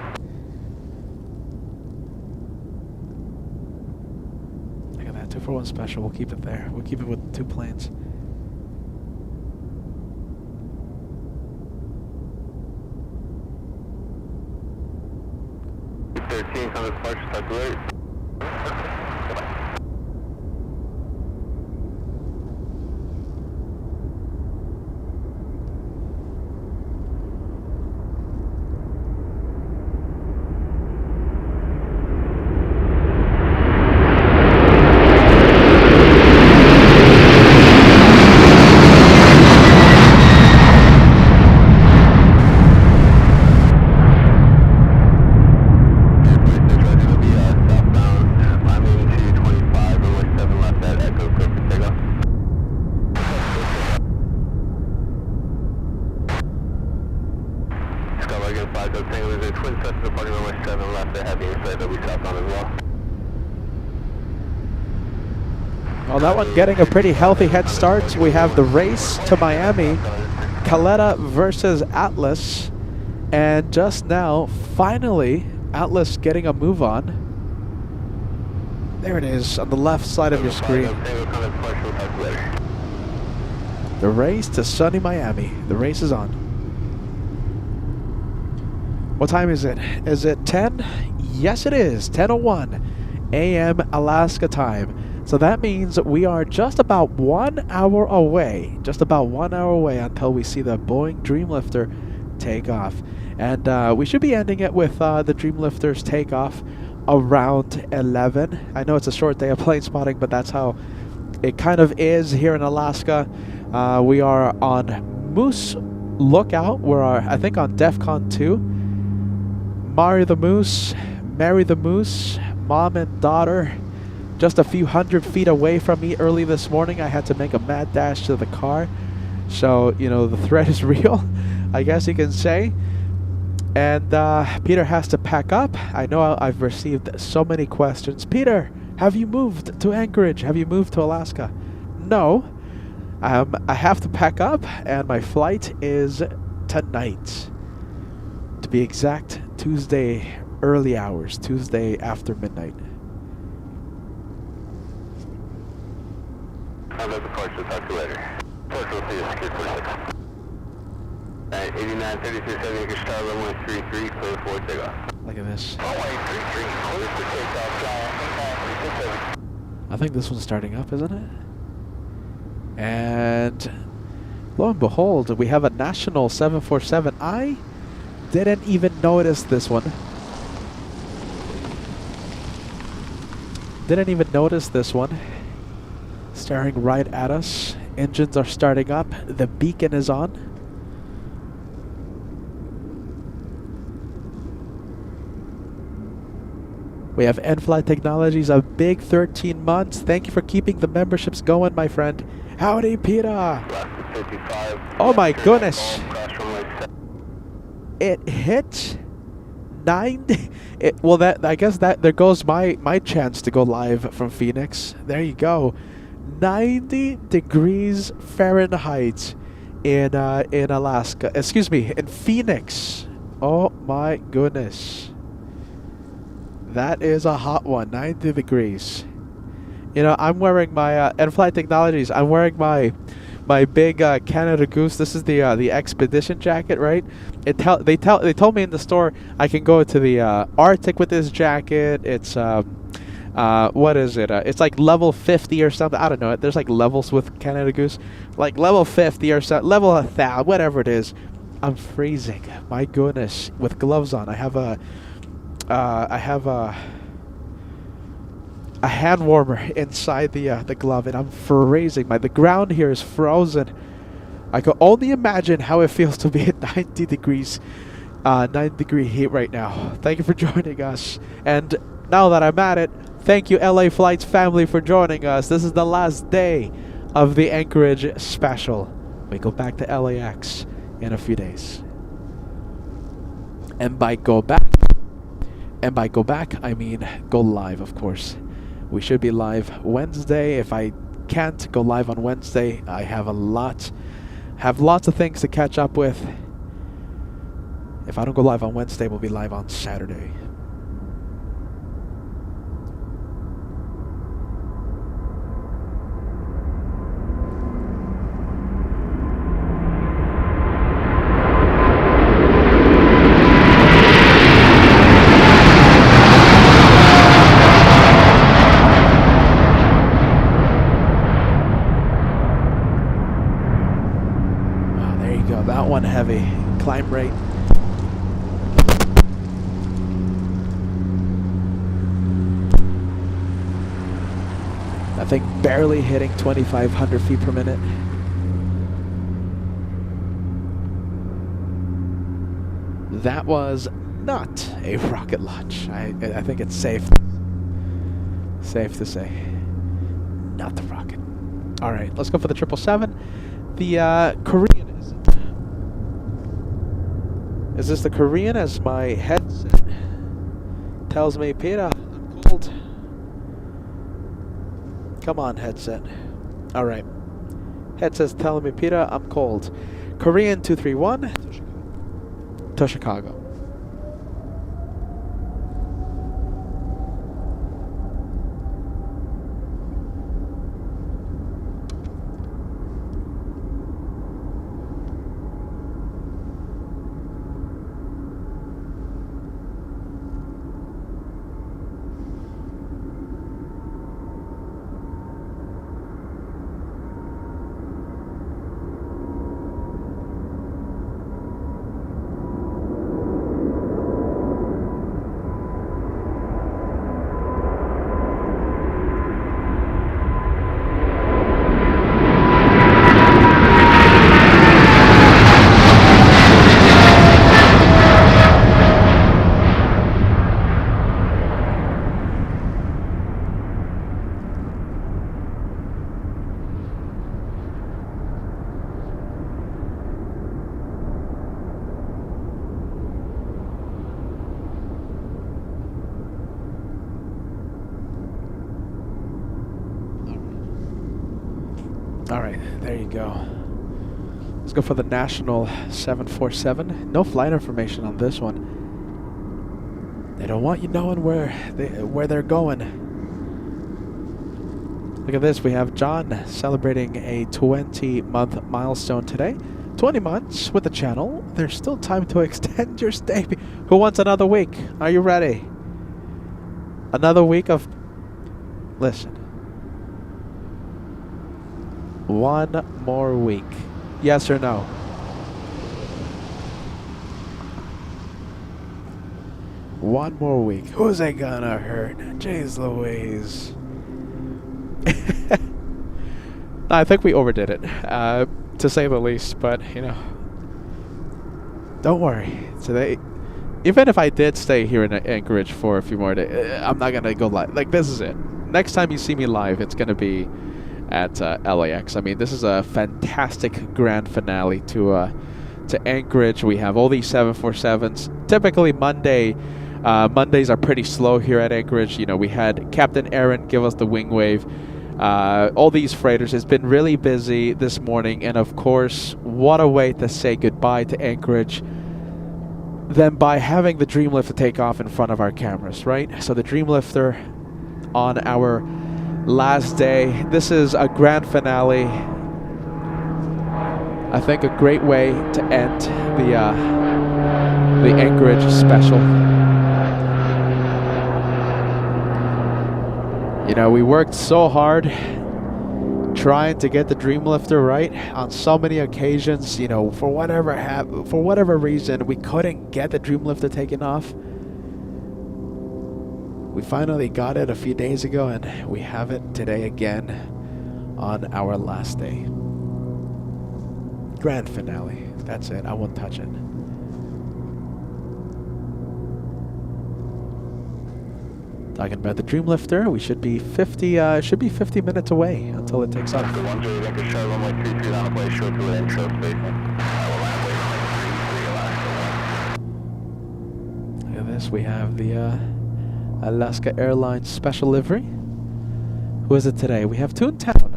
Look at that, 241 Special, we'll keep it there. We'll keep it with 2 planes. On the departure, start to right. Well, that one getting a pretty healthy head start. We have the race to Miami, Caleta versus Atlas, and just now, finally, Atlas getting a move on. There it is, on the left side of your screen. The race to sunny Miami. The race is on. What time is it? Is it 10? Yes, it is. 10:01 a.m. Alaska time. So that means we are just about 1 hour away. Just about 1 hour away until we see the Boeing Dreamlifter take off. And we should be ending it with the Dreamlifter's takeoff around 11. I know it's a short day of plane spotting, but that's how it kind of is here in Alaska. We are on Moose Lookout. We're, I think, on DEFCON 2. Marry the Moose, marry the Moose, mom and daughter. Just a few hundred feet away from me early this morning. I had to make a mad dash to the car. So, you know, the threat is real, I guess you can say. And Peter has to pack up. I know I've received so many questions. Peter, have you moved to Anchorage? Have you moved to Alaska? No. I have to pack up, and my flight is tonight. To be exact, Tuesday early hours, Tuesday after midnight. I'll let the Porsche talk to you later. Porsche will see you secured 46. Alright, 89, 33, acre star, runway 33, clear for takeoff. Look at this. Runway 33, clear for takeoff, I think this one's starting up, isn't it? And lo and behold, we have a national 747. I didn't even notice this one. Didn't even notice this one. Staring right at us. Engines are starting up. The beacon is on. We have N-Flight Technologies, a big 13 months. Thank you for keeping the memberships going, my friend. Howdy, Peter. Oh my goodness. It hit 90. Well, that I guess that there goes my chance to go live from Phoenix. There you go. 90 degrees Fahrenheit in Alaska. Excuse me, in Phoenix. Oh my goodness. That is a hot one. 90 degrees. You know, I'm wearing my N-Flight Technologies. I'm wearing my big Canada Goose. This is the expedition jacket, right? They told me in the store I can go to the Arctic with this jacket. It's what is it? It's like level 50 or something. I don't know. There's like levels with Canada Goose, like level 50 or something, level 1,000, whatever it is. I'm freezing. My goodness, with gloves on. I have a hand warmer inside the glove, and I'm freezing. The ground here is frozen. I can only imagine how it feels to be at 90 degrees, 90 degree heat right now. Thank you for joining us. And now that I'm at it, thank you LA Flights family for joining us. This is the last day of the Anchorage special. We go back to LAX in a few days. And by go back, I mean go live, of course. We should be live Wednesday. If I can't go live on Wednesday, I have lots of things to catch up with. If I don't go live on Wednesday, we'll be live on Saturday. One heavy climb rate. I think barely hitting 2,500 feet per minute. That was not a rocket launch. I think it's safe to say. Not the rocket. All right, let's go for the 777. The Korean. Is this the Korean? As my headset tells me, Peter, I'm cold. Come on, headset. All right. Headset's telling me, Peter, I'm cold. Korean 231 to Chicago. All right, there you go. Let's go for the National 747. No flight information on this one. They don't want you knowing where they're going. Look at this. We have John celebrating a 20-month milestone today. 20 months with the channel. There's still time to extend your stay. Who wants another week? Are you ready? Another week of... Listen. One more week. Yes or no? One more week. Who's it gonna hurt? Jeez Louise. I think we overdid it, to say the least, but, you know, don't worry. Today, even if I did stay here in Anchorage for a few more days, I'm not gonna go live. Like, this is it. Next time you see me live, it's gonna be at LAX. I mean, this is a fantastic grand finale to Anchorage. We have all these 747s. Typically Mondays are pretty slow here at Anchorage. You know, we had Captain Aaron give us the wing wave. All these freighters. It's been really busy this morning, and of course, what a way to say goodbye to Anchorage than by having the Dreamlifter take off in front of our cameras, right? So the Dreamlifter on our last day. This is a grand finale. I think a great way to end the Anchorage special. You know, we worked so hard trying to get the Dreamlifter right on so many occasions. You know, for whatever reason, we couldn't get the Dreamlifter taken off. We finally got it a few days ago, and we have it today again on our last day. Grand finale. That's it. I won't touch it. Talking about the Dreamlifter, we should be 50 minutes away until it takes off. Look at this. We have the Alaska Airlines Special livery. Who is it today? We have Toontown.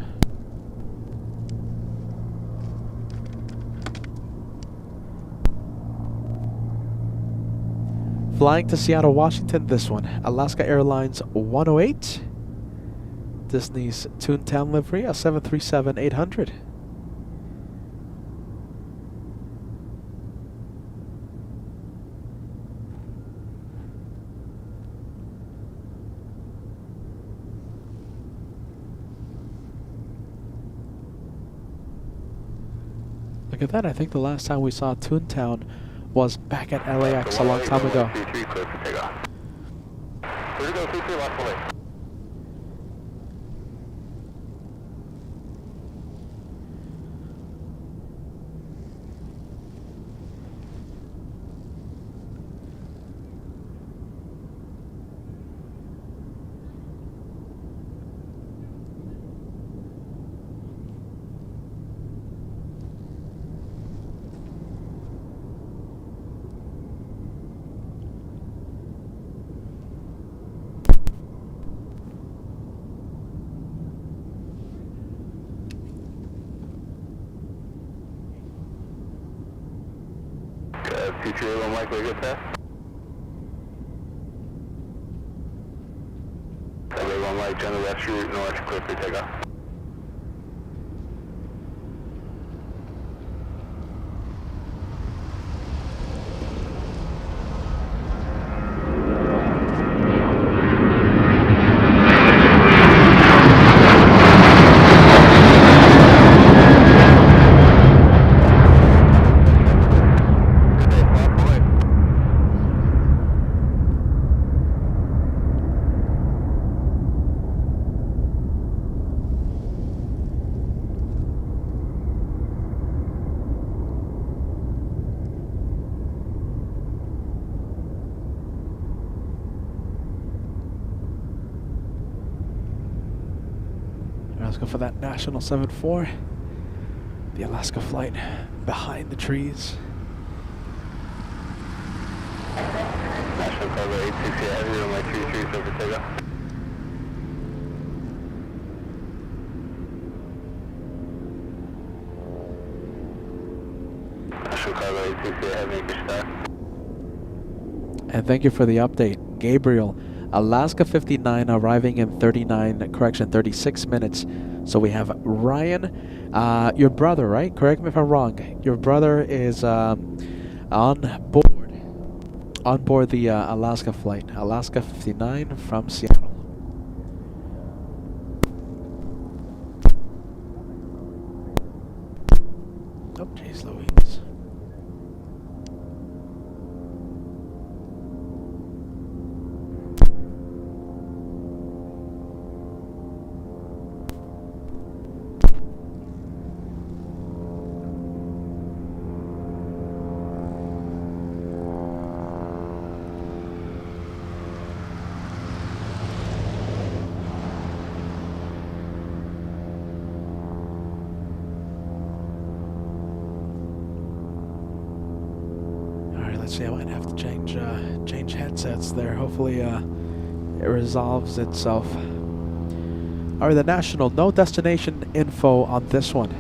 Flying to Seattle, Washington, this one. Alaska Airlines 108. Disney's Toontown livery, a 737-800. Look at that. I think the last time we saw Toontown was back at LAX a long time ago. Future unlikely to get past. LA 1 light, general left route, north, clear for takeoff. Let's go for that National 74. The Alaska flight behind the trees. National Cargo 860 heavy, runway 33, over takeoff. TWA Heavy, English Star. And thank you for the update. Gabriel, Alaska 59 arriving in 36 minutes. So we have Ryan, your brother, right? Correct me if I'm wrong. Your brother is on board the Alaska flight. Alaska 59 from Seattle. Oh, jeez Louise. See, I might have to change headsets there. Hopefully it resolves itself. Alright, the National, no destination info on this one.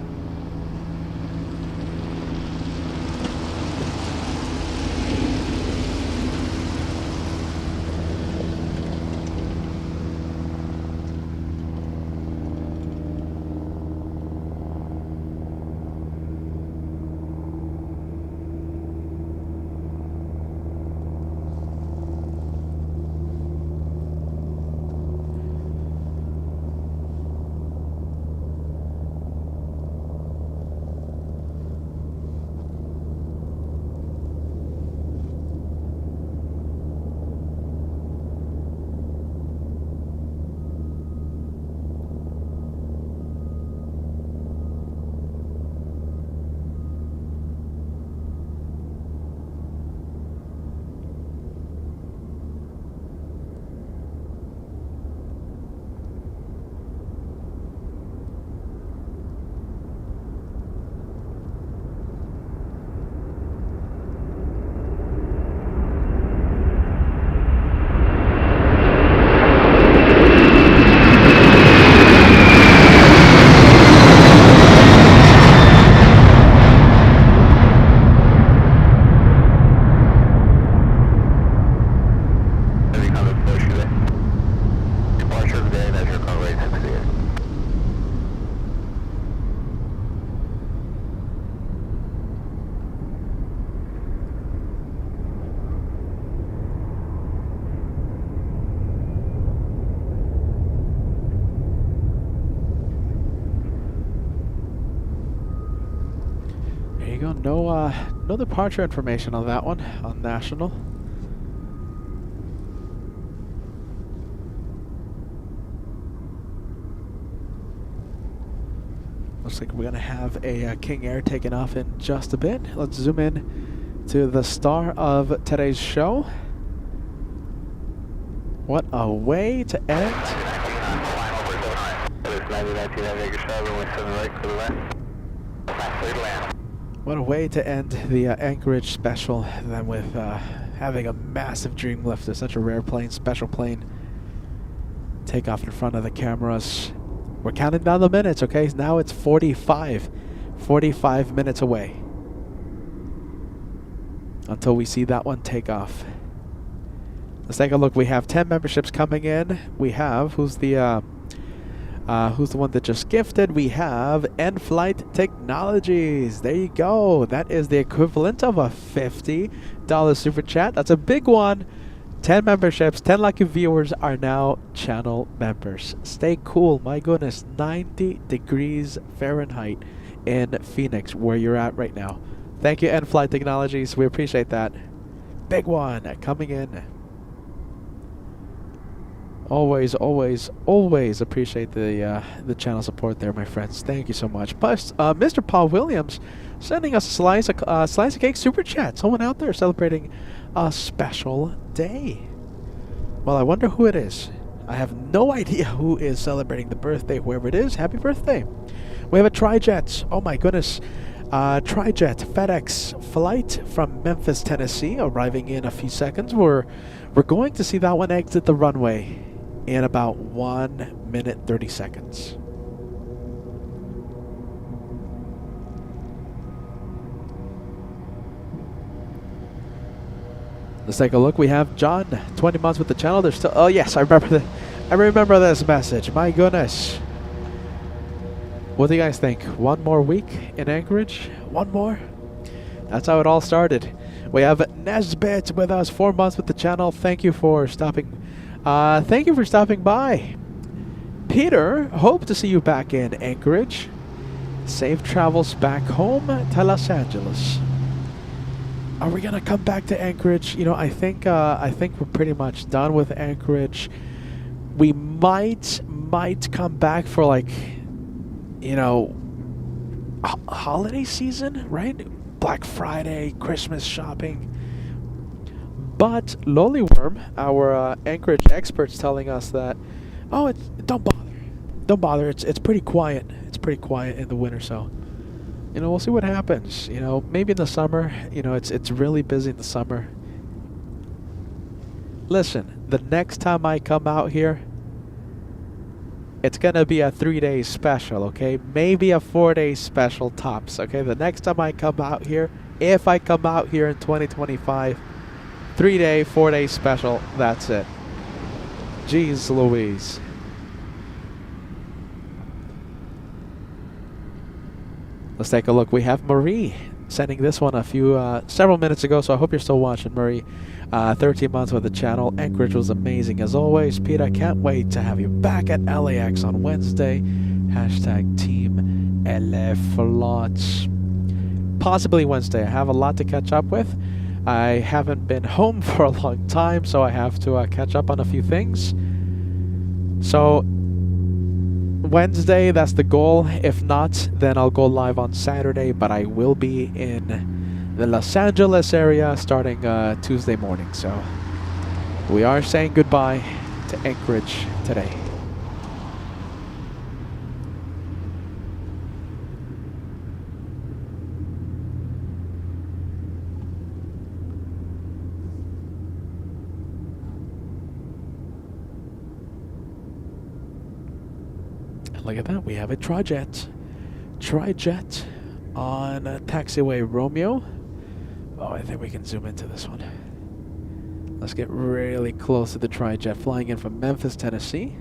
No departure information on that one, on National. Looks like we're going to have a King Air taking off in just a bit. Let's zoom in to the star of today's show. What a way to end. What a way to end the Anchorage special than with having a massive dream lifter, such a rare plane, special plane. Take off in front of the cameras. We're counting down the minutes, okay? Now it's 45 minutes away until we see that one take off. Let's take a look. We have 10 memberships coming in. We have, who's the one that just gifted? We have N-Flight Technologies. There you go. That is the equivalent of a $50 super chat. That's a big one. 10 memberships, 10 lucky viewers are now channel members. Stay cool. My goodness, 90 degrees Fahrenheit in Phoenix, where you're at right now. Thank you, N-Flight Technologies. We appreciate that. Big one coming in. Always appreciate the channel support there, my friends. Thank you so much. Plus, Mr. Paul Williams sending us a slice of cake super chat. Someone out there celebrating a special day. Well, I wonder who it is. I have no idea who is celebrating the birthday, whoever it is. Happy birthday. We have a Trijet. Oh my goodness. Trijet FedEx flight from Memphis, Tennessee, arriving in a few seconds. We're going to see that one exit the runway in about 1 minute 30 seconds. Let's take a look. We have John, 20 months with the channel. There's still. Oh yes, I remember this message. My goodness. What do you guys think? One more week in Anchorage? One more? That's how it all started. We have Nesbit with us, 4 months with the channel. Thank you for stopping. Thank you for stopping by. Peter, hope to see you back in Anchorage. Safe travels back home to Los Angeles. Are we gonna come back to Anchorage? You know, I think we're pretty much done with Anchorage. We might come back for, like, you know, holiday season, right? Black Friday, Christmas shopping. But Lolly Worm, our Anchorage expert's telling us that, oh, don't bother. It's pretty quiet. It's pretty quiet in the winter, so you know, we'll see what happens. You know, maybe in the summer. You know, it's really busy in the summer. Listen, the next time I come out here, it's gonna be a 3-day special, okay? Maybe a 4-day special tops, okay? The next time I come out here, if I come out here in 2025, 3-day, 4-day special, that's it. Jeez Louise. Let's take a look. We have Marie sending this one several minutes ago, so I hope you're still watching, Marie. 13 months with the channel. Anchorage was amazing as always. Pete, I can't wait to have you back at LAX on Wednesday. Hashtag Team LA Flots. Possibly Wednesday. I have a lot to catch up with. I haven't been home for a long time, so I have to catch up on a few things. So Wednesday, that's the goal. If not, then I'll go live on Saturday, but I will be in the Los Angeles area starting Tuesday morning. So we are saying goodbye to Anchorage today. Look at that, we have a Trijet on taxiway Romeo. Oh, I think we can zoom into this one. Let's get really close to the Trijet flying in from Memphis, Tennessee.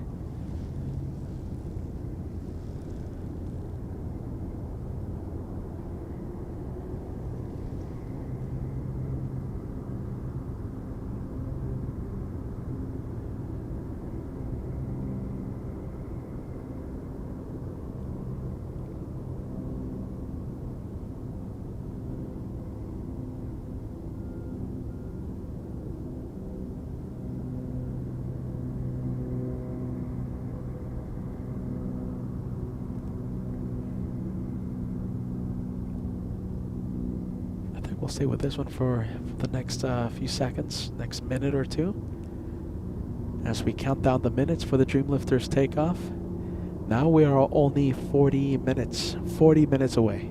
We'll stay with this one for the next few seconds, next minute or two, as we count down the minutes for the Dreamlifter's takeoff. Now we are only 40 minutes away.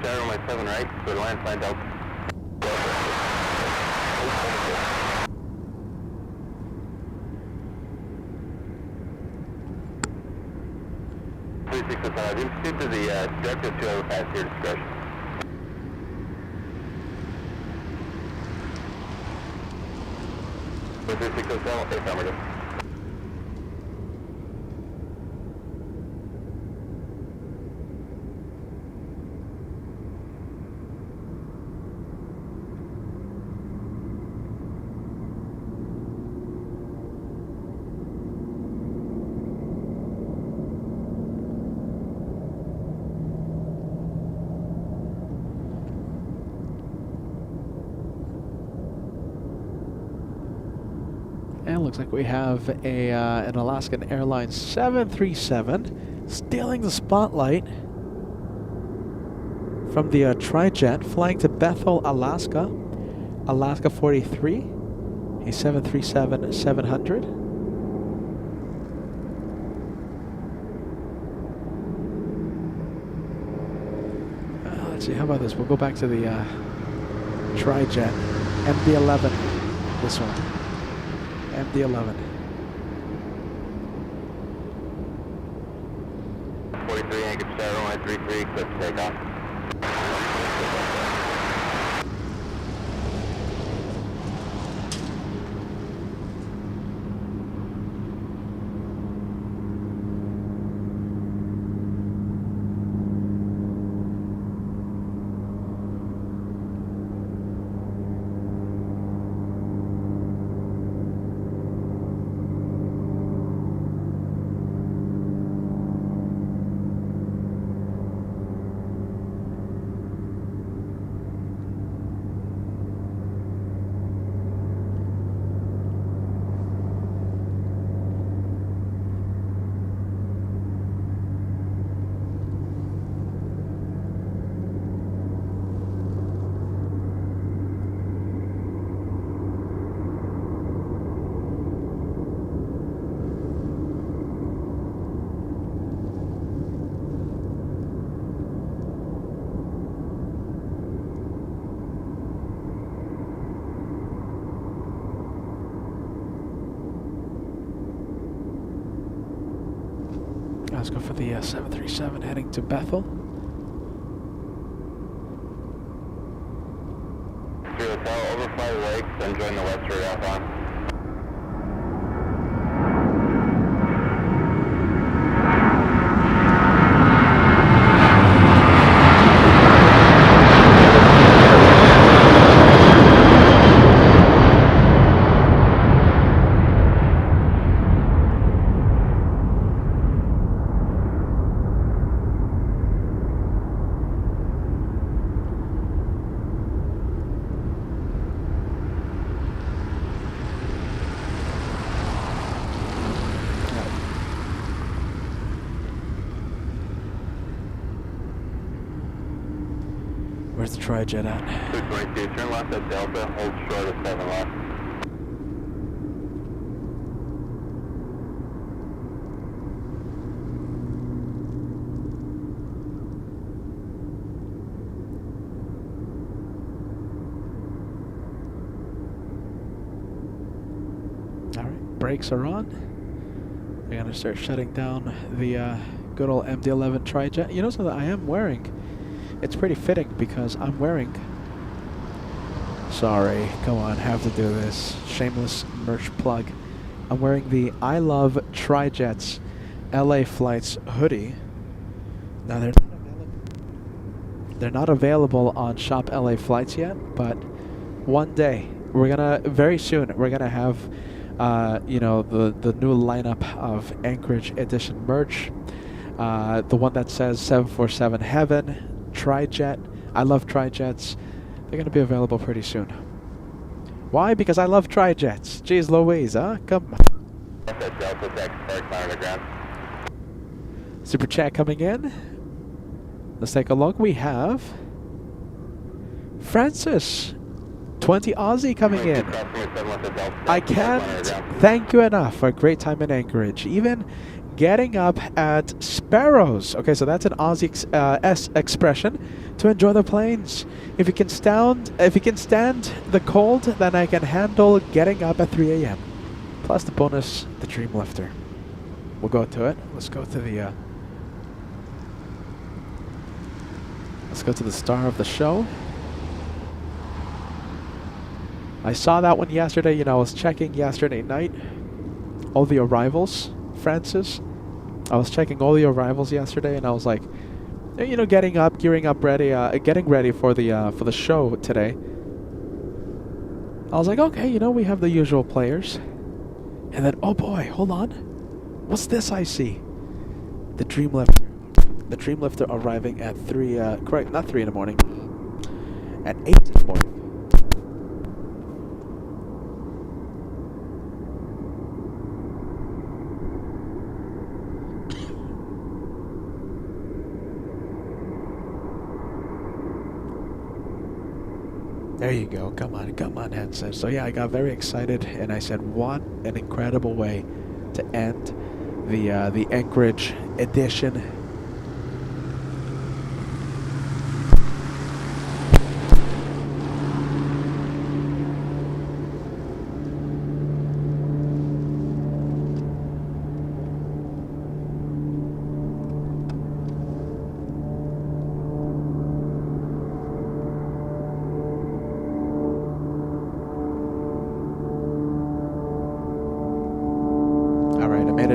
Runway 7 right, go to land, find out. 3605, institute to the directive to at your discretion. 3607, affirmative. Looks like we have an Alaskan Airlines 737 stealing the spotlight from the Tri-Jet, flying to Bethel, Alaska. Alaska 43, a 737-700. Let's see, how about this? We'll go back to the Tri-Jet, MD-11, this one, MD-11. 43, anchor star, runway 33, clear for takeoff. Let's go for the 737 heading to Bethel. 3 Hotel, overfly the lakes, then join the westward outbound. Where's the Tri-Jet at? 222, turn left at Delta, hold short of 7 left. Alright, brakes are on. We're gonna start shutting down the good old MD-11 Tri-Jet. You know something I am wearing? It's pretty fitting because I'm wearing... Sorry, come on, have to do this. Shameless merch plug. I'm wearing the I Love Tri-Jets LA Flights hoodie. Now they're not available on Shop LA Flights yet, but one day very soon we're gonna have you know, the new lineup of Anchorage edition merch. The one that says 747 Heaven, Tri-Jet. I love Tri-Jets. They're going to be available pretty soon. Why? Because I love Tri-Jets. Jeez Louise, huh? Come on. Super chat coming in. Let's take a look. We have Francis, 20 Aussie coming in. I can't thank you enough for a great time in Anchorage. Even getting up at Sparrows. Okay, so that's an Aussie expression to enjoy the planes. If you can stand the cold, then I can handle getting up at 3 a.m. Plus the bonus, the Dream Lifter. We'll go to it. Let's go to the star of the show. I saw that one yesterday. You know, I was checking yesterday night all the arrivals. Francis, I was checking all the arrivals yesterday, and I was like, you know, gearing up, ready, getting ready for the show today. I was like, okay, you know, we have the usual players, and then, oh boy, hold on, what's this I see? The Dream Lifter. The Dream Lifter arriving at not 3 in the morning, at 8 in the morning. There you go. Come on, headset. So yeah, I got very excited, and I said, what an incredible way to end the Anchorage edition.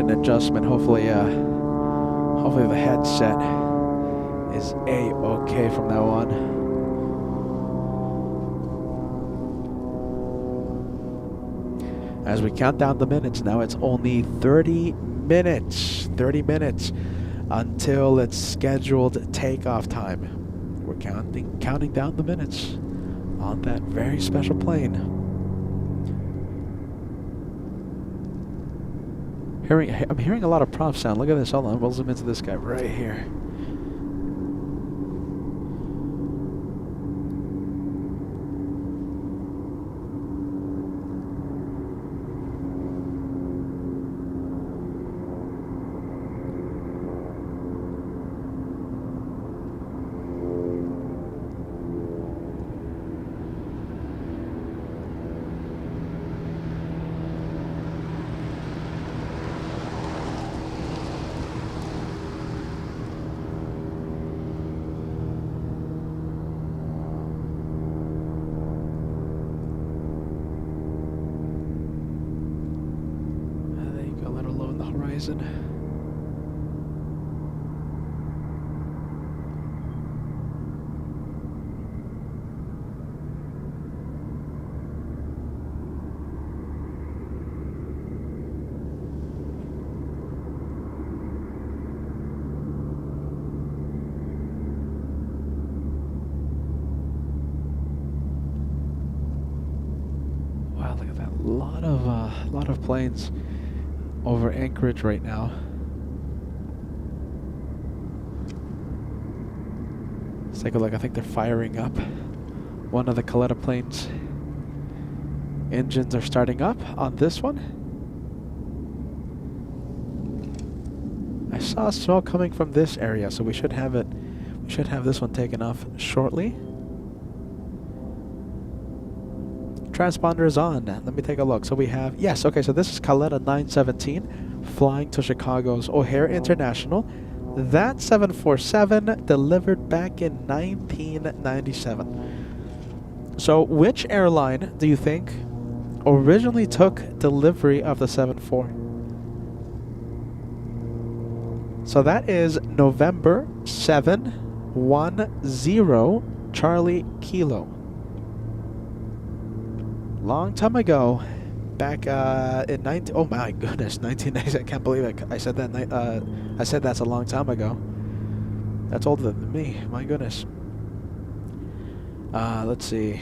Adjustment. Hopefully the headset is A-okay from now on. As we count down the minutes, now it's only 30 minutes. 30 minutes until it's scheduled takeoff time. We're counting down the minutes on that very special plane. I'm hearing a lot of prompt sound. Look at this. Hold on. We'll zoom into this guy right here. Wow, look at that. Lot of planes over Anchorage right now. Let's take a look. I think they're firing up one of the Kaleta planes. Engines are starting up on this one. I saw smoke coming from this area, so we should have it. We should have this one taken off shortly. Transponder is on. Let me take a look. So we have, yes, okay, so this is Kaleta 917 flying to Chicago's O'Hare International. That 747 delivered back in 1997. So which airline do you think originally took delivery of the 74? So that is November 710 Charlie Kilo. Long time ago, back in 19. Oh my goodness, 1990s! I can't believe I said that. I said that's a long time ago. That's older than me. My goodness. Let's see.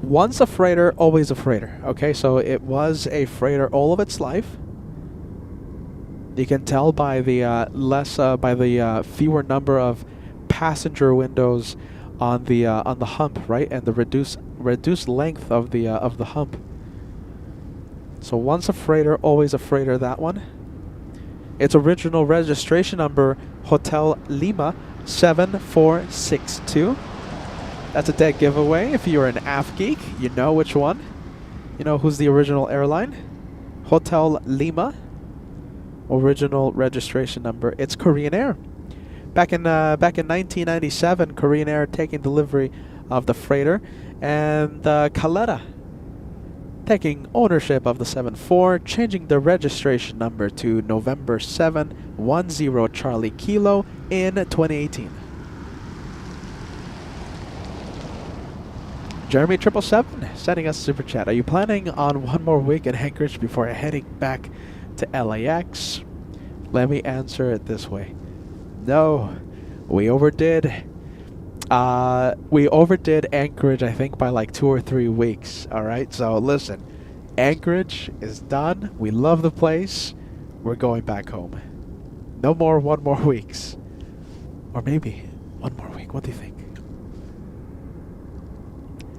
Once a freighter, always a freighter. Okay, so it was a freighter all of its life. You can tell by the fewer number of passenger windows on the hump, right, and the reduced length of the hump. So once a freighter, always a freighter. That one. Its original registration number, Hotel Lima 7462. That's a dead giveaway. If you're an AF geek, you know which one. You know who's the original airline. Hotel Lima. Original registration number. It's Korean Air. Back in 1997, Korean Air taking delivery of the freighter, and Kaleta taking ownership of the 74, changing the registration number to November 710 Charlie Kilo in 2018. Jeremy 777 sending us a super chat. Are you planning on one more week in Anchorage before heading back to LAX? Let me answer it this way. No, we overdid. We overdid Anchorage, I think, by like 2 or 3 weeks. All right, so listen, Anchorage is done. We love the place. We're going back home. No more 1 more weeks, or maybe 1 more week. think? What do you think?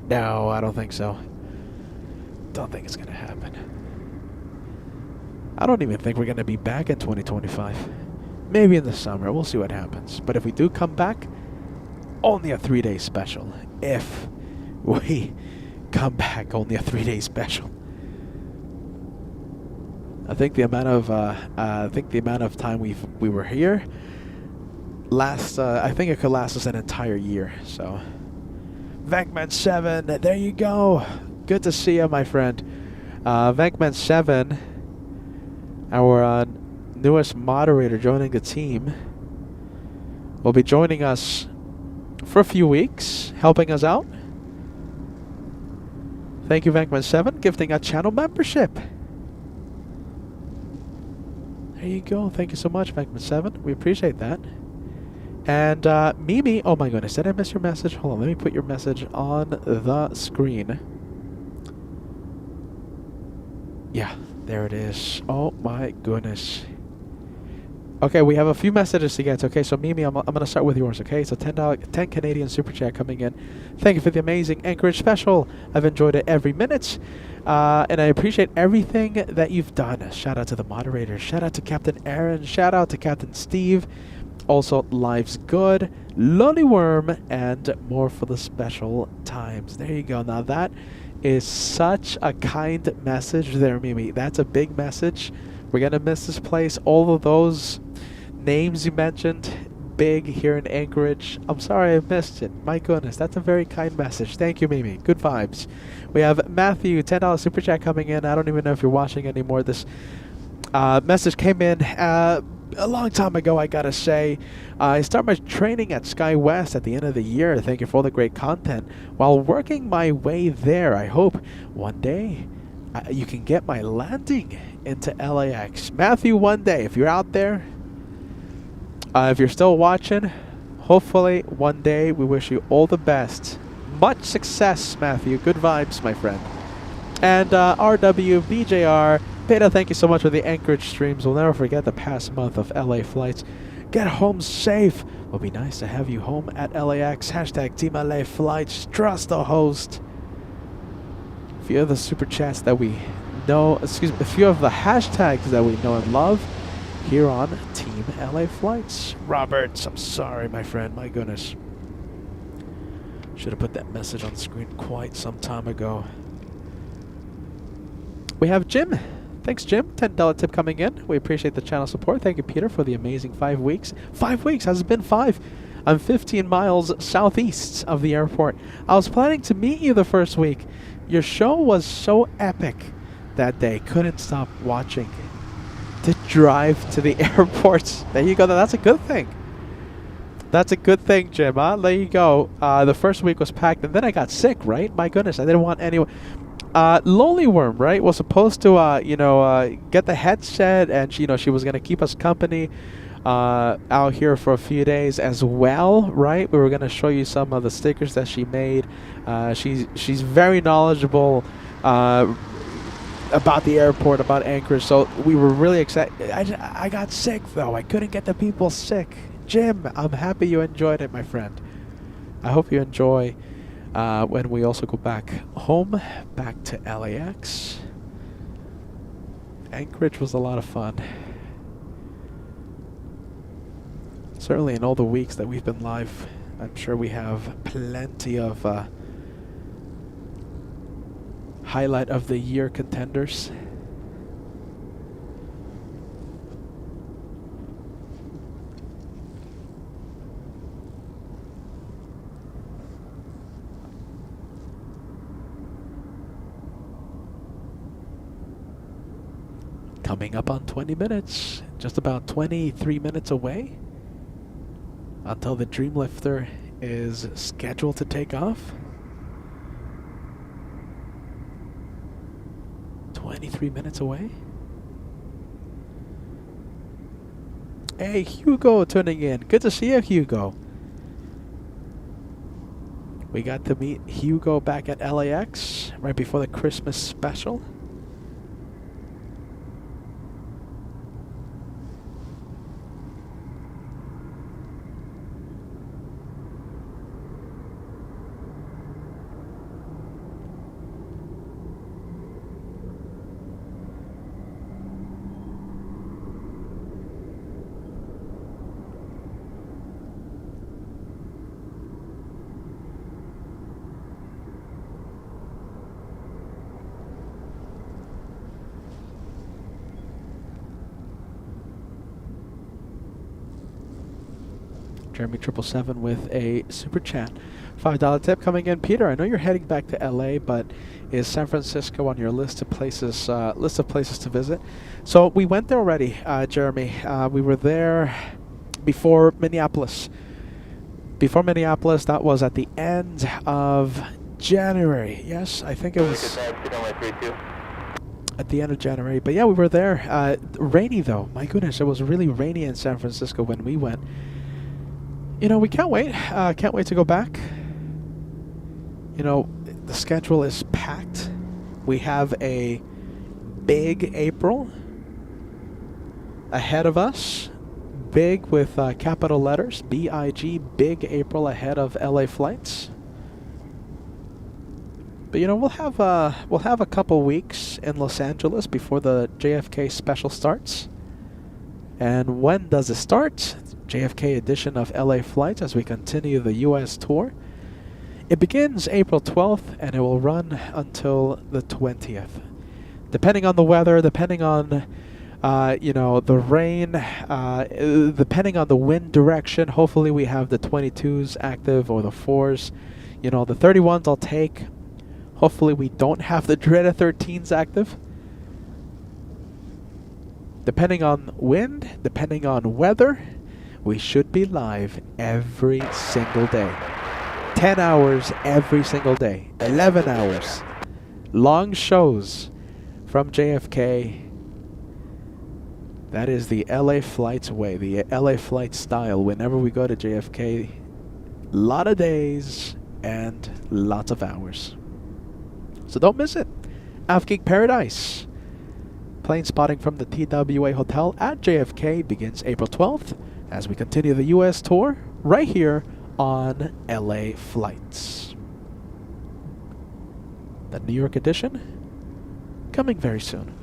No, I don't think so. Don't think it's going to happen. I don't even think we're going to be back in 2025. Maybe in the summer. We'll see what happens. But if we do come back, only a 3-day special. If we come back, only a 3-day special. I think the amount of time we were here I think it could last us an entire year. So, Venkman 7, there you go. Good to see you, my friend. Venkman 7, our newest moderator joining the team, will be joining us for a few weeks, helping us out. Thank you, Venkman 7, gifting a channel membership. There you go. Thank you so much, Venkman 7. We appreciate that. And Mimi, oh my goodness, did I miss your message? Hold on, let me put your message on the screen. Yeah, there it is. Oh my goodness. Okay, we have a few messages to get. Okay, so Mimi, I'm going to start with yours, okay? So $10 Canadian Super Chat coming in. Thank you for the amazing Anchorage special. I've enjoyed it every minute. And I appreciate everything that you've done. Shout out to the moderators. Shout out to Captain Aaron. Shout out to Captain Steve. Also, Life's Good, Lonely Worm, and more for the special times. There you go. Now that is such a kind message there, Mimi. That's a big message. We're going to miss this place. All of those names you mentioned, big here in Anchorage. I'm sorry I missed it. My goodness, that's a very kind message. Thank you, Mimi. Good vibes. We have Matthew, $10 Super Chat coming in. I don't even know if you're watching anymore. This message came in a long time ago, I gotta say. I start my training at SkyWest at the end of the year. Thank you for all the great content. While working my way there, I hope one day you can get my landing into LAX. Matthew, one day, if you're out there, if you're still watching, hopefully one day we wish you all the best. Much success, Matthew. Good vibes, my friend. And RW, BJR, Peter, thank you so much for the Anchorage streams. We'll never forget the past month of LA flights. Get home safe. It'll be nice to have you home at LAX. Hashtag Team LA Flights. Trust the host. A few of the super chats that we know, a few of the hashtags that we know and love here on Team LA Flights. Roberts, I'm sorry, my friend. My goodness. Should have put that message on the screen quite some time ago. We have Jim. Thanks, Jim. $10 tip coming in. We appreciate the channel support. Thank you, Peter, for the amazing 5 weeks. 5 weeks? Has it been 5? I'm 15 miles southeast of the airport. I was planning to meet you the first week. Your show was so epic that day. Couldn't stop watching. To drive to the airport. There you go. That's a good thing. That's a good thing, Jim. Huh? There you go. The first week was packed, and then I got sick, right? My goodness, I didn't want anyone... Lonely Worm, right, was supposed to, get the headset, and she was going to keep us company out here for a few days as well, right? We were going to show you some of the stickers that she made. She's very knowledgeable about the airport, about Anchorage, so we were really excited. I got sick, though. I couldn't get the people sick. Jim, I'm happy you enjoyed it, my friend. I hope you enjoy when we also go back home, back to LAX. Anchorage was a lot of fun. Certainly in all the weeks that we've been live, I'm sure we have plenty of highlight of the year contenders. Coming up on 20 minutes, just about 23 minutes away until the Dreamlifter is scheduled to take off. 23 minutes away. Hey, Hugo tuning in. Good to see you, Hugo. We got to meet Hugo back at LAX right before the Christmas special. Jeremy 777 with a super chat. $5 tip coming in. Peter, I know you're heading back to LA, but is San Francisco on your list of places to visit? So we went there already, Jeremy. We were there before Minneapolis. Before Minneapolis, that was at the end of January. Yes, I think it was at the end of January. But yeah, we were there. Rainy though. My goodness, it was really rainy in San Francisco when we went. You know, we can't wait. Can't wait to go back. You know, the schedule is packed. We have a big April ahead of us. Big with capital letters, B-I-G, big April ahead of LA flights. But you know, we'll have a couple weeks in Los Angeles before the JFK special starts. And when does it start? JFK edition of LA flights as we continue the US tour. It begins April 12th and it will run until the 20th. Depending on the weather, depending on you know, the rain, depending on the wind direction, hopefully we have the 22s active or the 4s. You know, the 31s I'll take. Hopefully we don't have the dreaded 13s active. Depending on wind, depending on weather, we should be live every single day. 10 hours every single day. 11 hours. Long shows from JFK. That is the LA Flights way, the LA Flights style. Whenever we go to JFK, a lot of days and lots of hours. So don't miss it. AvGeek Paradise. Plane spotting from the TWA Hotel at JFK begins April 12th as we continue the US tour right here on LA Flights. The New York edition coming very soon.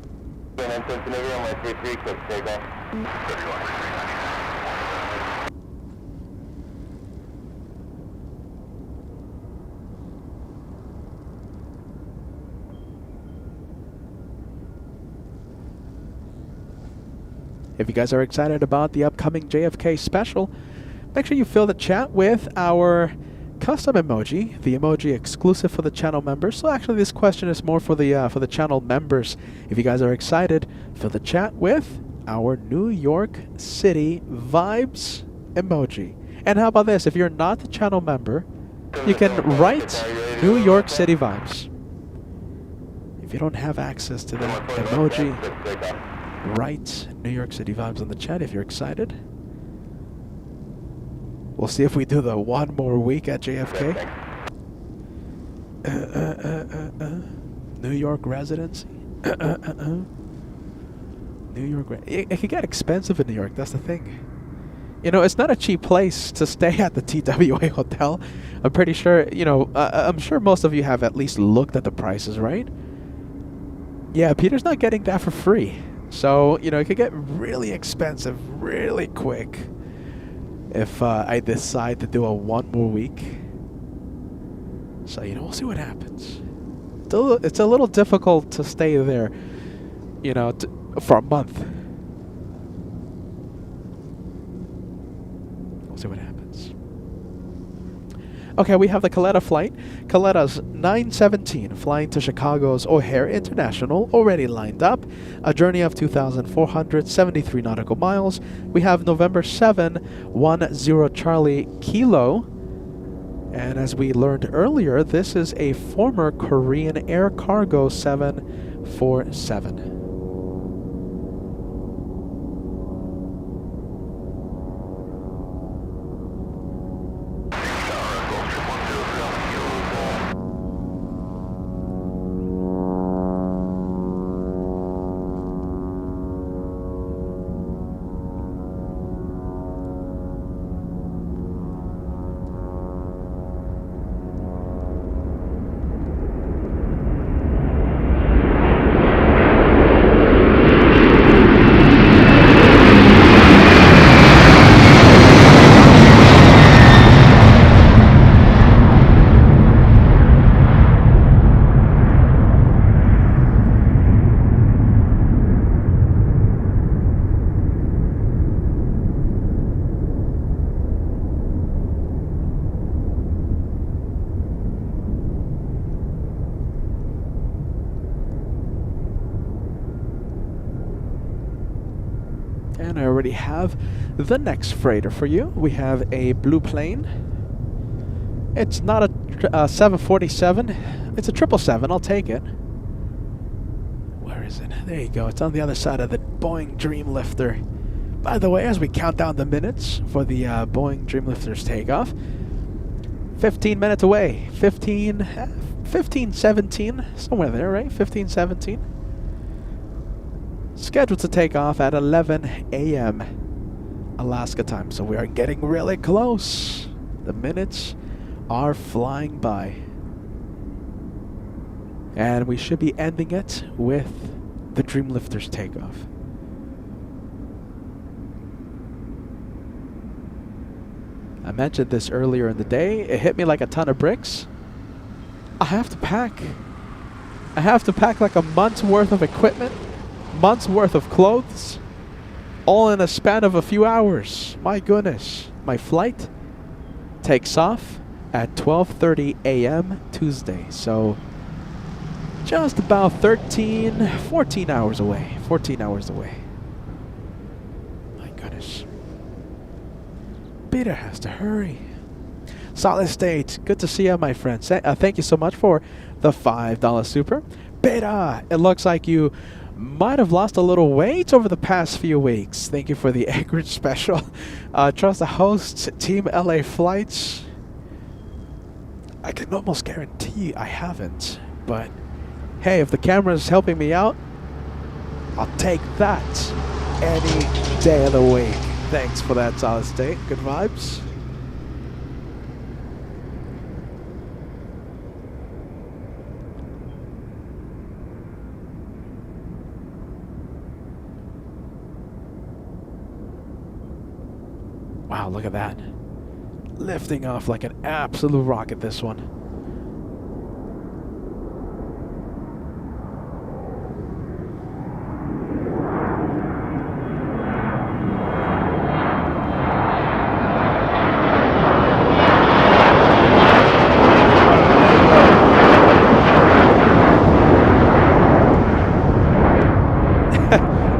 If you guys are excited about the upcoming JFK special, make sure you fill the chat with our custom emoji, the emoji exclusive for the channel members. So actually this question is more for the channel members. If you guys are excited, fill the chat with our New York City vibes emoji. And how about this? If you're not the channel member, you can write New York City vibes. If you don't have access to the emoji, write New York City vibes in the chat if you're excited. We'll see if we do the one more week at JFK. New York residency. New York. It can get expensive in New York. That's the thing. You know, it's not a cheap place to stay at the TWA Hotel. I'm pretty sure, you know, I'm sure most of you have at least looked at the prices, right? Yeah, Peter's not getting that for free. So, you know, it could get really expensive really quick if I decide to do a one more week. So, you know, we'll see what happens. It's a little difficult to stay there, you know, for a month. We'll see what happens. Okay, we have the Coletta flight. Coletta's 917 flying to Chicago's O'Hare International already lined up. A journey of 2,473 nautical miles. We have November 7, 10 Charlie Kilo. And as we learned earlier, this is a former Korean Air Cargo 747. already have the next freighter for you. We have a blue plane. It's not a 747. It's a 777. I'll take it. Where is it? There you go. It's on the other side of the Boeing Dreamlifter. By the way, as we count down the minutes for the Boeing Dreamlifter's takeoff, 15 minutes away. 15:17, somewhere there, right? 15:17. Scheduled to take off at 11 a.m. Alaska time, so we are getting really close. The minutes are flying by. And we should be ending it with the Dreamlifter's takeoff. I mentioned this earlier in the day. It hit me like a ton of bricks. I have to pack. I have to pack like a month's worth of equipment, month's worth of clothes, all in a span of a few hours. My goodness. My flight takes off at 12:30 a.m. Tuesday. So just about 14 hours away. 14 hours away. My goodness. Peter has to hurry. Solid State, good to see you, my friend. Thank you so much for the $5 super. Beta, it looks like you might have lost a little weight over the past few weeks. Thank you for the Anchorage special. Trust the host, Team LA Flights. I can almost guarantee I haven't, but hey, if the camera is helping me out, I'll take that any day of the week. Thanks for that, Solid State. Good vibes. Wow, look at that. Lifting off like an absolute rocket, this one.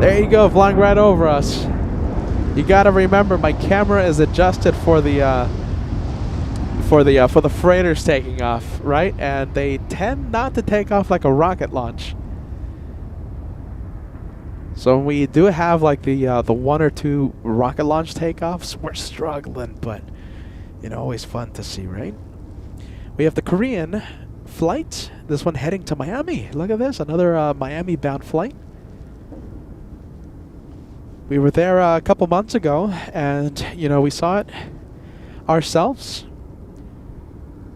There you go, flying right over us. You gotta remember, my camera is adjusted for the freighters taking off, right? And they tend not to take off like a rocket launch. So when we do have like the 1 or 2 rocket launch takeoffs, we're struggling, but you know, always fun to see, right? We have the Korean flight. This one heading to Miami. Look at this, another Miami-bound flight. We were there a couple months ago, and you know, we saw it ourselves.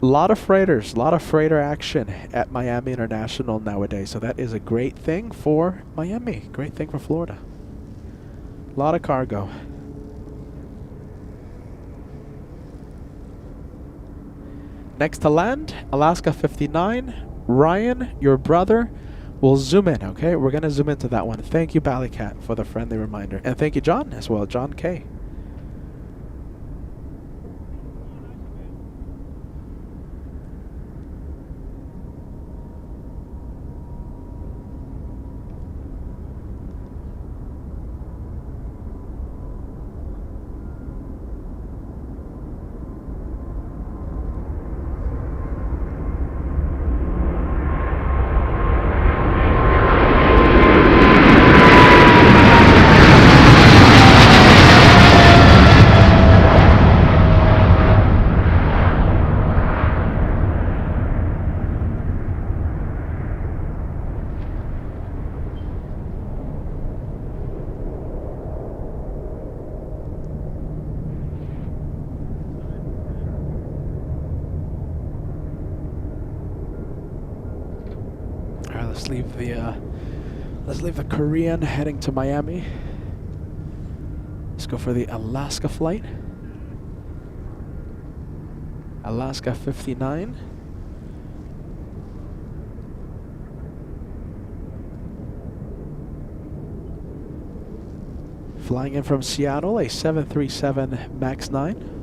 A lot of freighters, a lot of freighter action at Miami International nowadays. So that is a great thing for Miami, great thing for Florida. A lot of cargo. Next to land, Alaska 59. Ryan, your brother, will zoom in, okay? We're going to zoom into that one. Thank you, Ballycat, for the friendly reminder. And thank you, John, as well. John K. Let's leave the Korean heading to Miami. Let's go for the Alaska flight. Alaska 59. Flying in from Seattle, a 737 MAX 9.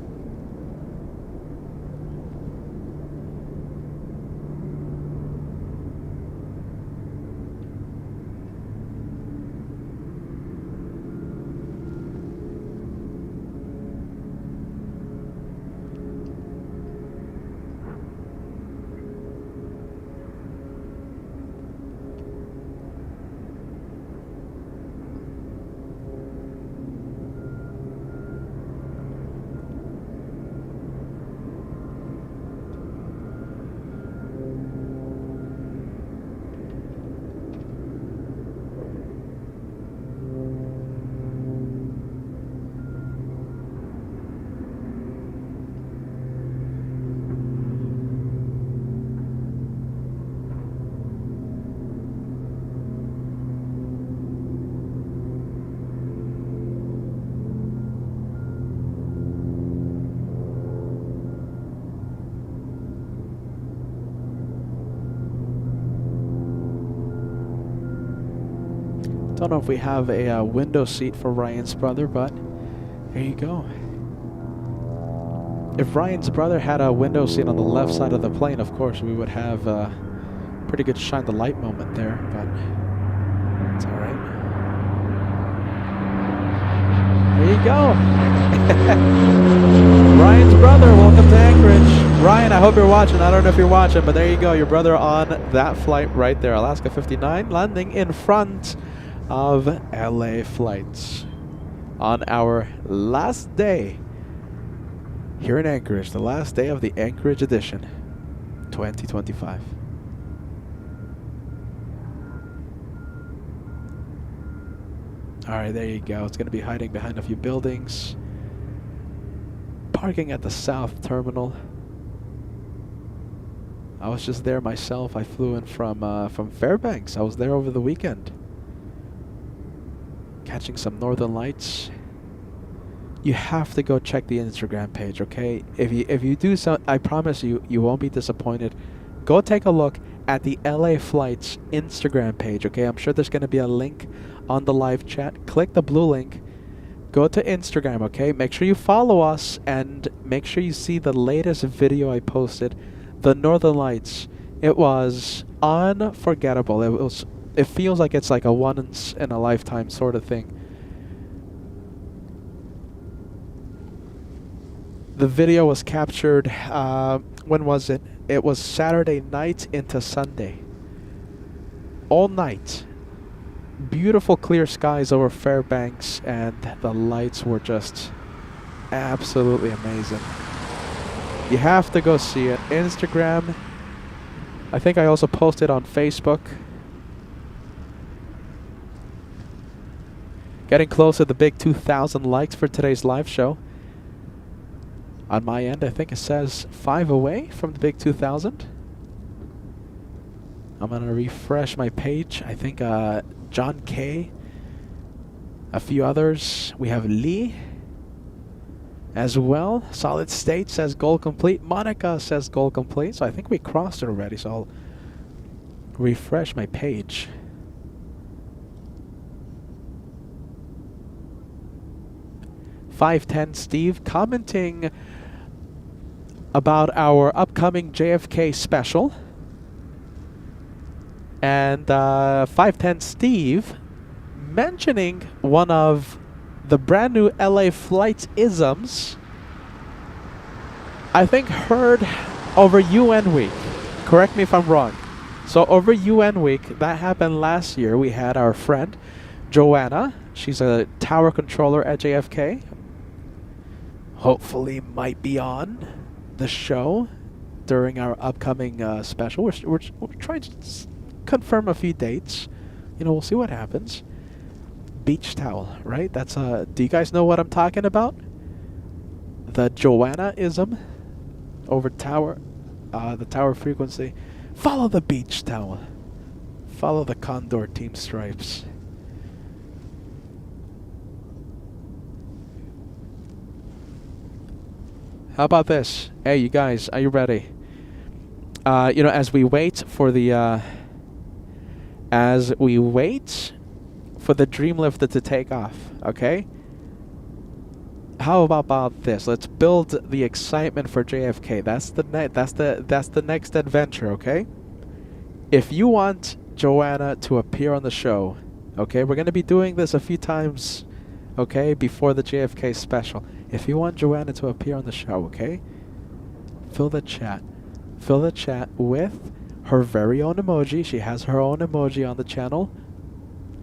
Don't know if we have a window seat for Ryan's brother, but there you go. If Ryan's brother had a window seat on the left side of the plane, of course, we would have a pretty good shine the light moment there, but it's all right. There you go. Ryan's brother, welcome to Anchorage. Ryan, I hope you're watching. I don't know if you're watching, but there you go. Your brother on that flight right there. Alaska 59 landing in front of LA flights on our last day here in Anchorage, the last day of the Anchorage edition 2025. Alright, there you go. It's going to be hiding behind a few buildings. Parking at the South Terminal. I was just there myself. I flew in from Fairbanks. I was there over the weekend. Catching some northern lights. You have to go check the Instagram page, okay? If you do so, I promise you, you won't be disappointed. Go take a look at the LA Flights Instagram page, okay? I'm sure there's going to be a link on the live chat. Click the blue link. Go to Instagram, okay? Make sure you follow us and make sure you see the latest video I posted. The Northern Lights. It was unforgettable. It feels like it's like a once in a lifetime sort of thing. The video was captured, when was it? It was Saturday night into Sunday. All night. Beautiful clear skies over Fairbanks, and the lights were just absolutely amazing. You have to go see it. Instagram. I think I also posted on Facebook. Getting close to the big 2,000 likes for today's live show. On my end, I think it says 5 away from the big 2,000. I'm going to refresh my page. I think John K, a few others. We have Lee as well. Solid State says goal complete. Monica says goal complete. So I think we crossed it already. So I'll refresh my page. .510 Steve commenting about our upcoming JFK special. And .510 Steve mentioning one of the brand new LA Flights isms, I think heard over UN Week. Correct me if I'm wrong. So over UN Week, that happened last year, we had our friend Joanna. She's a tower controller at JFK. Hopefully might be on the show during our upcoming special. We're trying to confirm a few dates. You know, we'll see what happens. Beach towel, right? That's do you guys know what I'm talking about? The Joanna-ism over tower, the tower frequency. Follow the beach towel. Follow the Condor team stripes. How about this? Hey, you guys, are you ready? You know, as we wait for the dream lifter to take off, okay? How about this? Let's build the excitement for JFK. That's the next adventure, okay? If you want Joanna to appear on the show, okay, we're gonna be doing this a few times, okay, before the JFK special. If you want Joanna to appear on the show, okay, fill the chat with her very own emoji. She has her own emoji on the channel.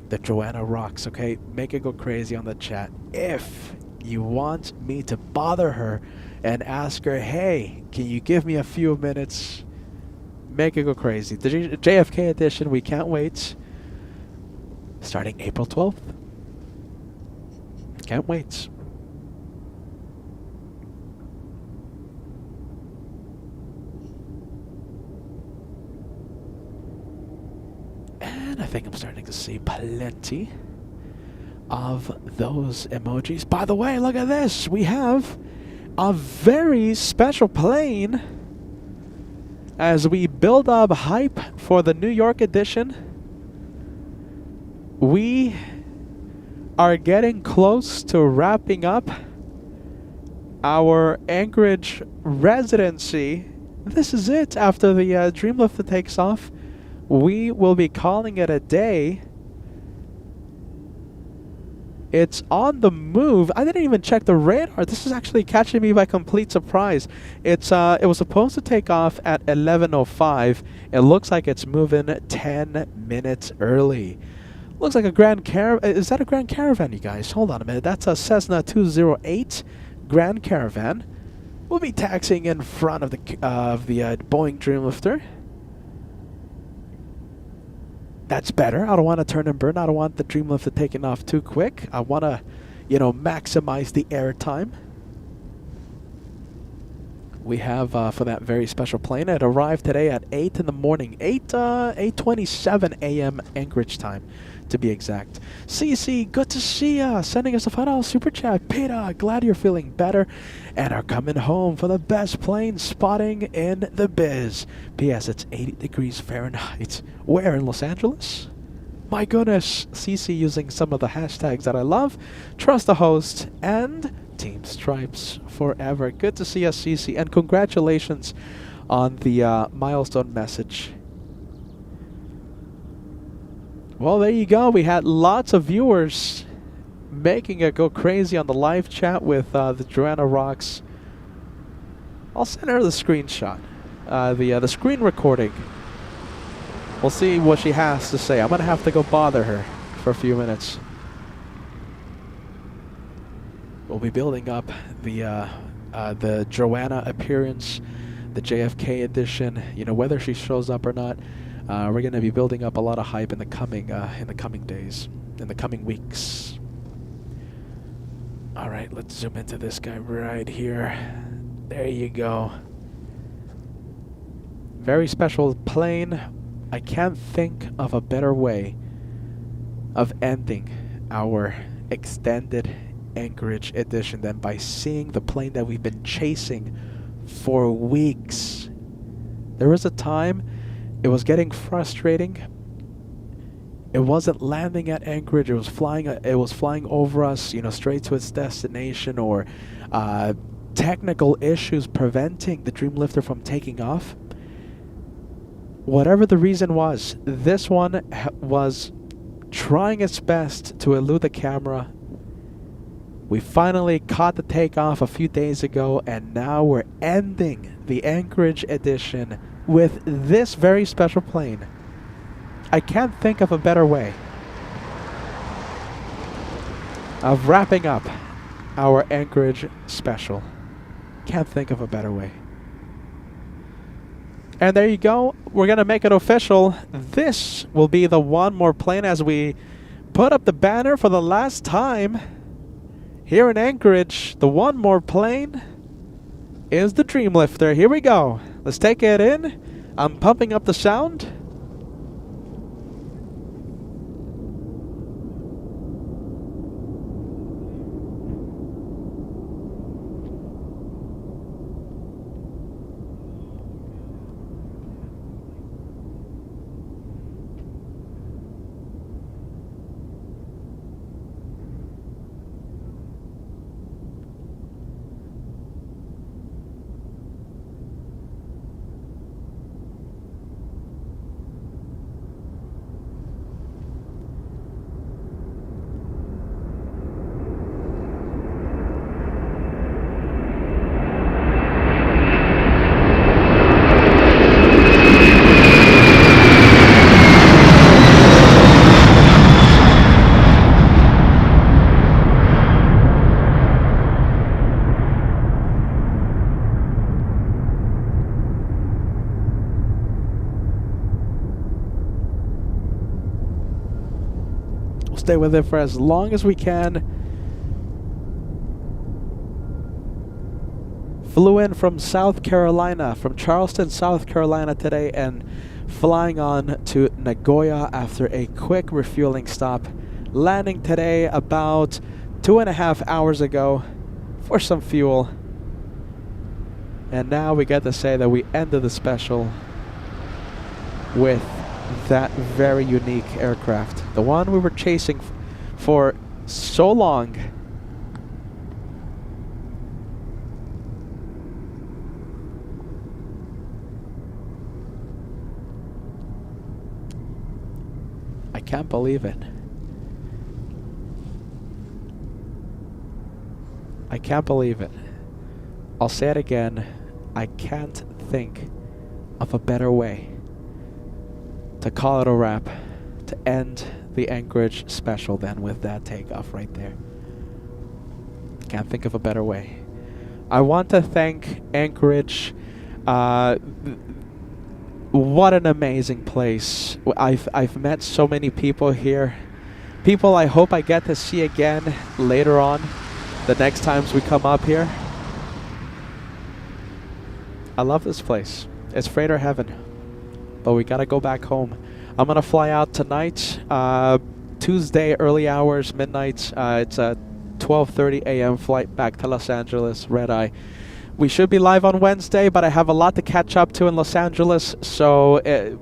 The Joanna rocks, okay? Make it go crazy on the chat. If you want me to bother her and ask her, hey, can you give me a few minutes? Make it go crazy. The JFK edition, we can't wait. Starting April 12th. Can't wait. And I think I'm starting to see plenty of those emojis. By the way, look at this. We have a very special plane as we build up hype for the New York edition. we are getting close to wrapping up our Anchorage residency. This is it. After the Dreamlifter takes off, we will be calling it a day. It's on the move. I didn't even check the radar. This is actually catching me by complete surprise. It was supposed to take off at 11:05. It looks like it's moving 10 minutes early. Looks like a Grand Caravan. Is that a Grand Caravan, you guys? Hold on a minute. That's a Cessna 208 Grand Caravan. We'll be taxiing in front of the Boeing Dreamlifter. That's better. I don't want to turn and burn. I don't want the Dreamlifter taking off too quick. I want to, maximize the air time we have for that very special plane. It arrived today at 8 in the morning, 8:27 a.m. Anchorage time, to be exact. CC, good to see ya. Sending us a $5 super chat. Peter, glad you're feeling better and are coming home for the best plane spotting in the biz. P.S. It's 80 degrees Fahrenheit. Where, in Los Angeles? My goodness. CC using some of the hashtags that I love. Trust the host and Team Stripes forever. Good to see us, CC, and congratulations on the milestone message. Well, there you go. We had lots of viewers making it go crazy on the live chat with the Joanna Rocks. I'll send her the screenshot, the screen recording. We'll see what she has to say. I'm gonna have to go bother her for a few minutes. We'll be building up the Joanna appearance, the JFK edition. Whether she shows up or not, we're going to be building up a lot of hype in the coming days, in the coming weeks. All right, let's zoom into this guy right here. There you go. Very special plane. I can't think of a better way of ending our extended Anchorage edition than by seeing the plane that we've been chasing for weeks. There was a time it was getting frustrating. It wasn't landing at Anchorage. It was flying over us, straight to its destination, or technical issues preventing the Dreamlifter from taking off. Whatever the reason was, this one was trying its best to elude the camera. We finally caught the takeoff a few days ago, and now we're ending the Anchorage edition with this very special plane. I can't think of a better way of wrapping up our Anchorage special. Can't think of a better way. And there you go. We're going to make it official. This will be the one more plane as we put up the banner for the last time. Here in Anchorage, the one more plane is the Dreamlifter. Here we go. Let's take it in. I'm pumping up the sound. Stay with it for as long as we can. Flew in from South Carolina, from Charleston, South Carolina today, and flying on to Nagoya after a quick refueling stop. Landing today about 2.5 hours ago for some fuel. And now we get to say that we ended the special with that very unique aircraft. The one we were chasing for so long. I can't believe it. I can't believe it. I'll say it again. I can't think of a better way to call it a wrap, to end the Anchorage special than with that takeoff right there. Can't think of a better way. I want to thank Anchorage. What an amazing place. I've met so many people here. People I hope I get to see again later on, the next times we come up here. I love this place. It's freighter heaven. But we gotta go back home. I'm gonna fly out tonight, Tuesday, early hours, midnight. It's a 12:30 a.m. flight back to Los Angeles, red eye. We should be live on Wednesday, but I have a lot to catch up to in Los Angeles. So if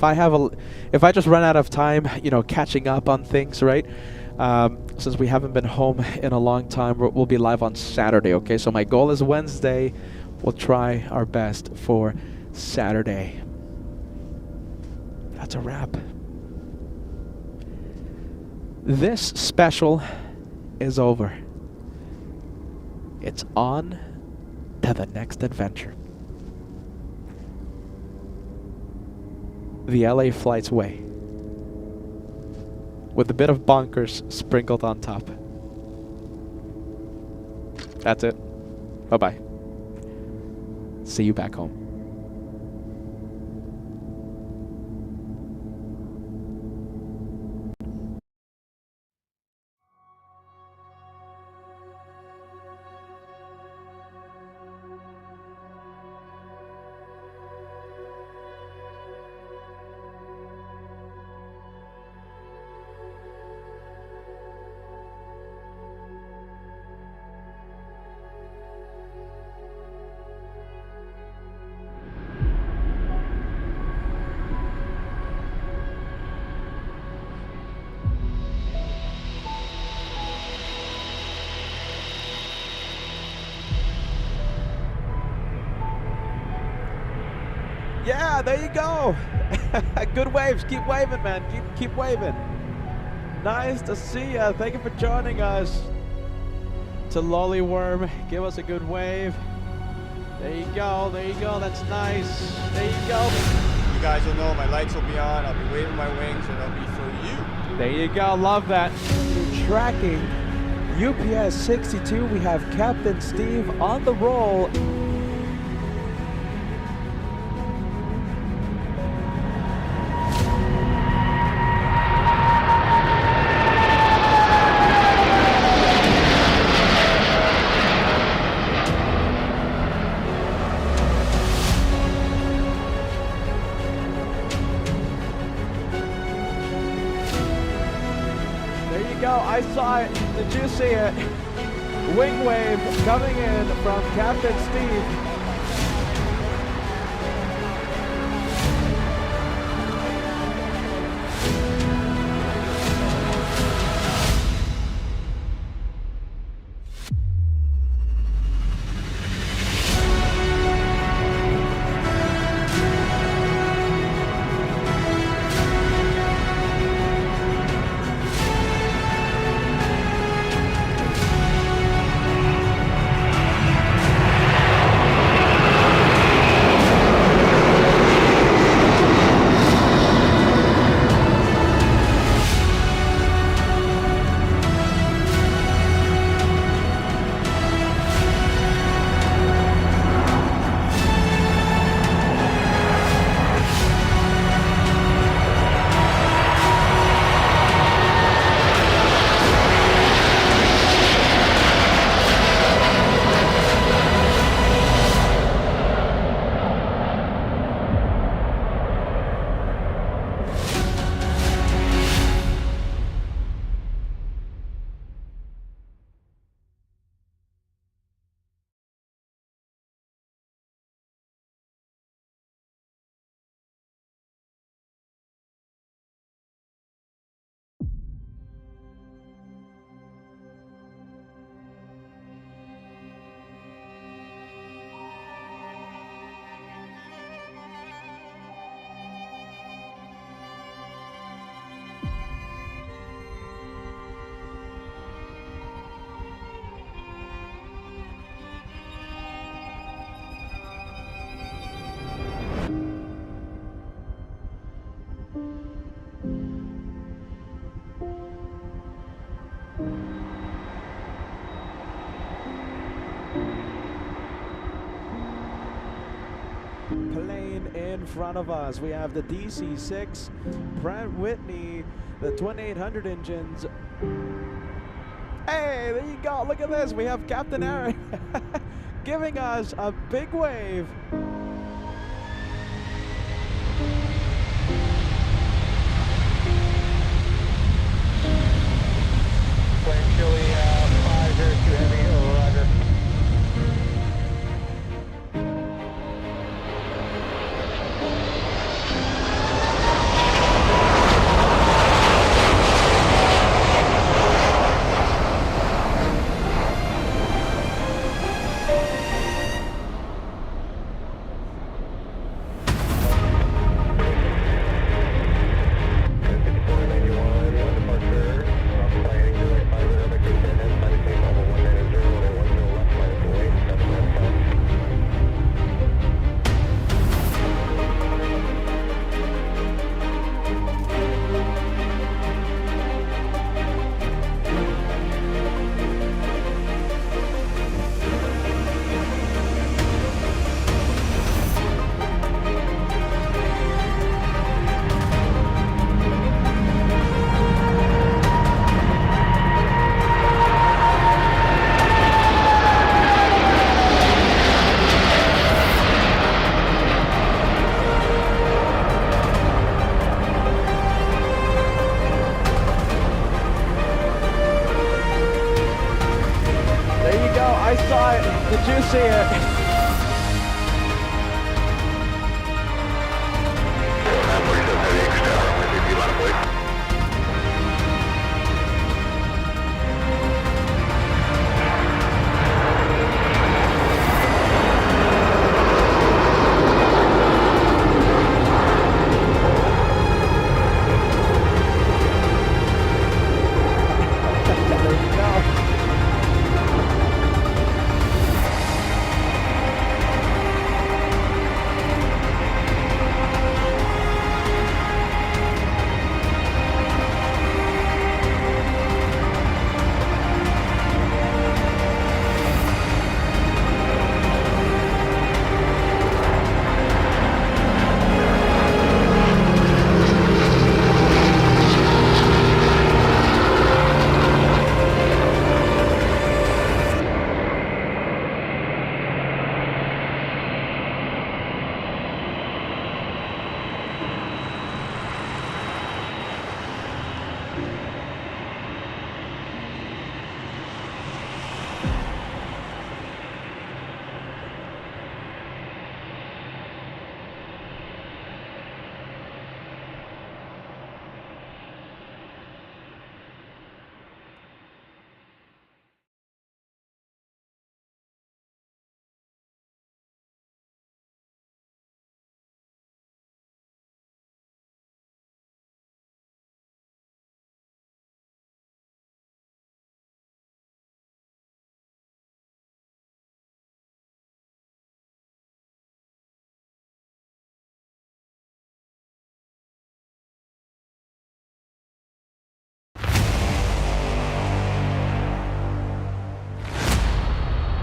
I just run out of time, you know, catching up on things, right? Since we haven't been home in a long time, we'll be live on Saturday. Okay, so my goal is Wednesday. We'll try our best for Saturday. That's a wrap. This special is over. It's on to the next adventure. The LA flight's way, with a bit of bonkers sprinkled on top. That's it. Bye-bye. See you back home. Yeah, there you go. Good waves. Keep waving, man. Keep waving. Nice to see you. Thank you for joining us. To Lollyworm, give us a good wave. There you go. There you go. That's nice. There you go. You guys will know my lights will be on. I'll be waving my wings, and it'll be for you. There you go. Love that. Tracking UPS 62. We have Captain Steve on the roll. I saw it. Did you see it? Wing wave coming in from Captain Steve. in front of us. We have the DC-6, Pratt Whitney, the twin 800 engines. Hey, there you go. Look at this. We have Captain Aaron giving us a big wave. Plane Chili 502 Heavy, roger. Did you see it?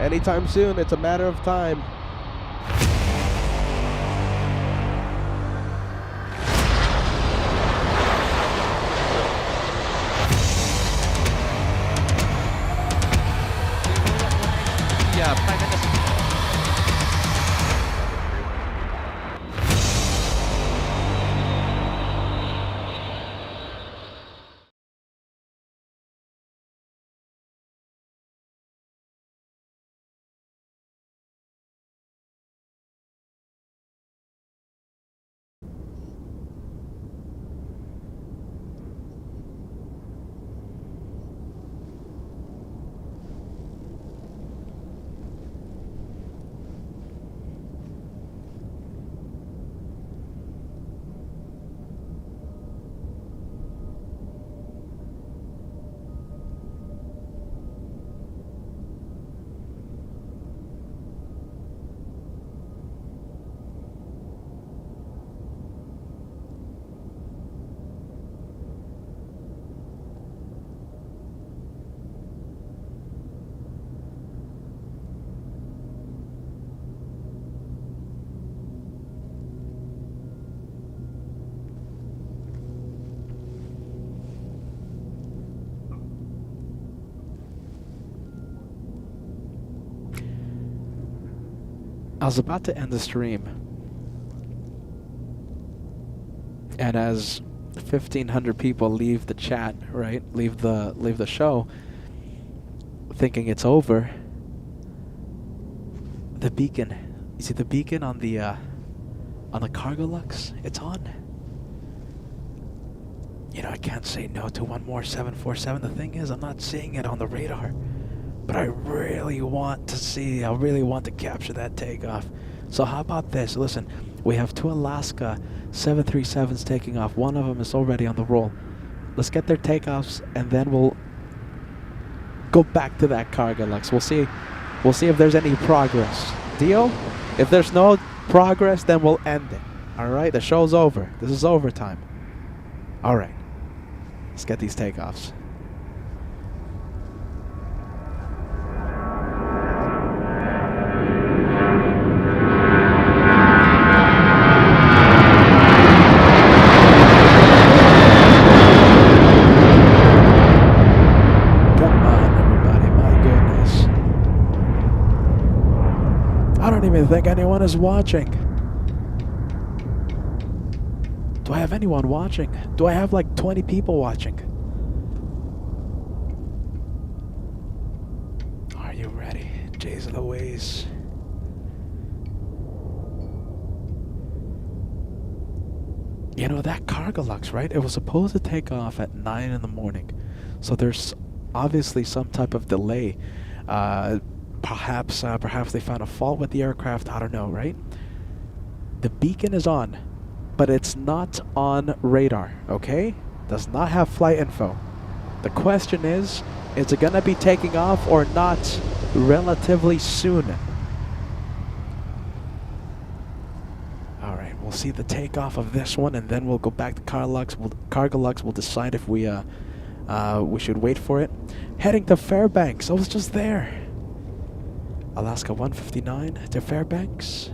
Anytime soon, it's a matter of time. Yeah, 5 minutes. I was about to end the stream, and as 1,500 people leave the chat, right, leave the show, thinking it's over, the beacon. You see the beacon on the cargo lux? It's on. You know, I can't say no to one more 747. The thing is, I'm not seeing it on the radar, but I really want to capture that takeoff. So how about this? Listen, we have 2 Alaska 737s taking off. One of them is already on the roll. Let's get their takeoffs, and then we'll go back to that cargo lux. We'll see if there's any progress. Deal? If there's no progress, then we'll end it. All right, the show's over. This is overtime. All right, let's get these takeoffs. Come on, everybody, my goodness. I don't even think anyone is watching. Do I have anyone watching? Do I have like 20 people watching? Are you ready? Jays Louise. You know, that cargo lux, right? It was supposed to take off at 9 in the morning. So there's obviously some type of delay. Perhaps they found a fault with the aircraft. I don't know, right? The beacon is on, but it's not on radar, okay? Does not have flight info. The question is it going to be taking off or not relatively soon? All right, we'll see the takeoff of this one, and then we'll go back to cargo lux. We'll decide if we should wait for it. Heading to Fairbanks. I was just there. Alaska 159 to Fairbanks.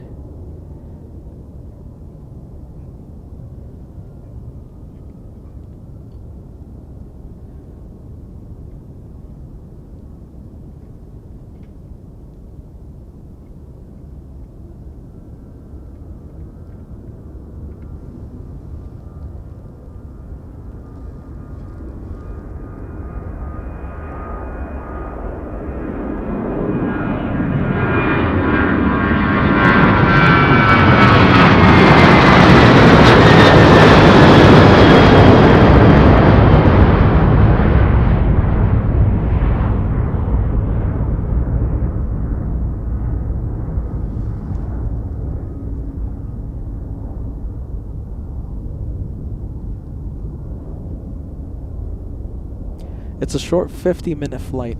It's a short 50-minute flight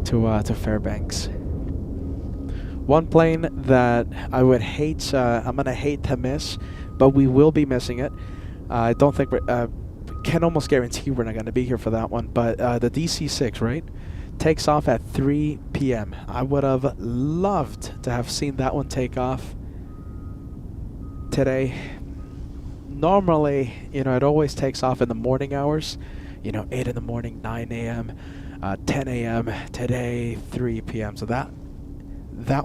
to Fairbanks. One plane that I would hate, I'm gonna hate to miss, but we will be missing it. I don't think can almost guarantee we're not gonna be here for that one. But the DC-6, right, takes off at 3 p.m. I would have loved to have seen that one take off today. Normally, you know, it always takes off in the morning hours. You know, 8 in the morning, 9 a.m., 10 a.m., today, 3 p.m. So that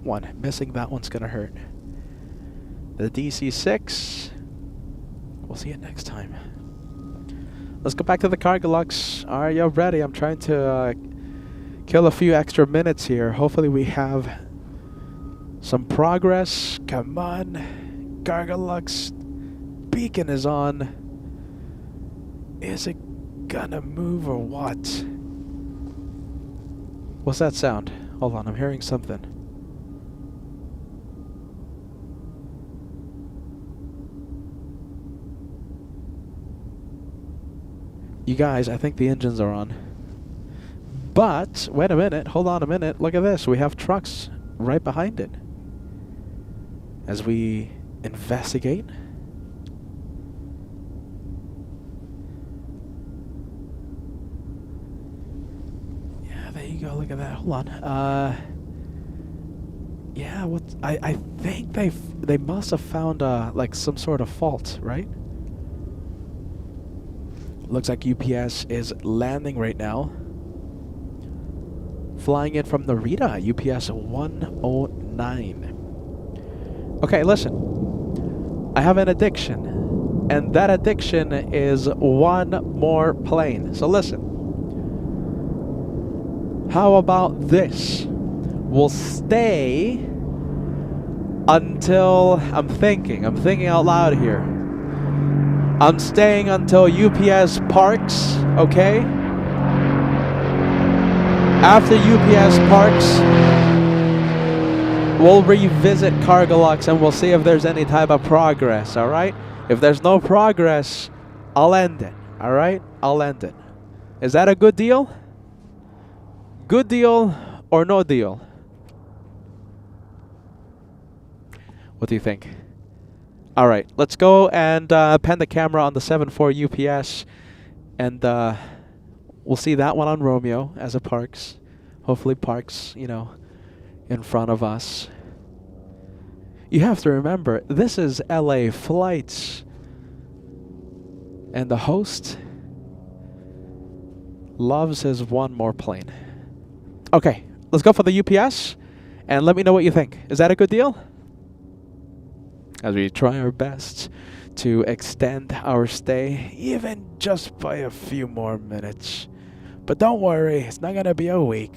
one, missing that one's going to hurt. The DC-6, we'll see it next time. Let's go back to the cargo lux. Are you ready? I'm trying to kill a few extra minutes here. Hopefully we have some progress. Come on. Cargo lux. Beacon is on. Is it gonna move or what? What's that sound? Hold on, I'm hearing something. You guys, I think the engines are on. But, wait a minute, hold on a minute, look at this. We have trucks right behind it. As we investigate. There you go, look at that. Hold on. Yeah, what I think they must have found like some sort of fault, right? Looks like UPS is landing right now. Flying in from Narita, UPS 109. Okay, listen. I have an addiction, and that addiction is one more plane. So listen. How about this? We'll stay until I'm thinking out loud here. I'm staying until UPS parks, okay? After UPS parks, we'll revisit Cargolux and we'll see if there's any type of progress, alright? If there's no progress, I'll end it, alright? I'll end it. Is that a good deal? Good deal or no deal? What do you think? Alright, let's go and pan the camera on the 7-4 UPS and we'll see that one on Romeo as it parks. Hopefully parks, you know, in front of us. You have to remember, this is LA flights. And the host loves his one more plane. Okay, let's go for the UPS and let me know what you think. Is that a good deal? As we try our best to extend our stay, even just by a few more minutes. But don't worry, it's not gonna be a week.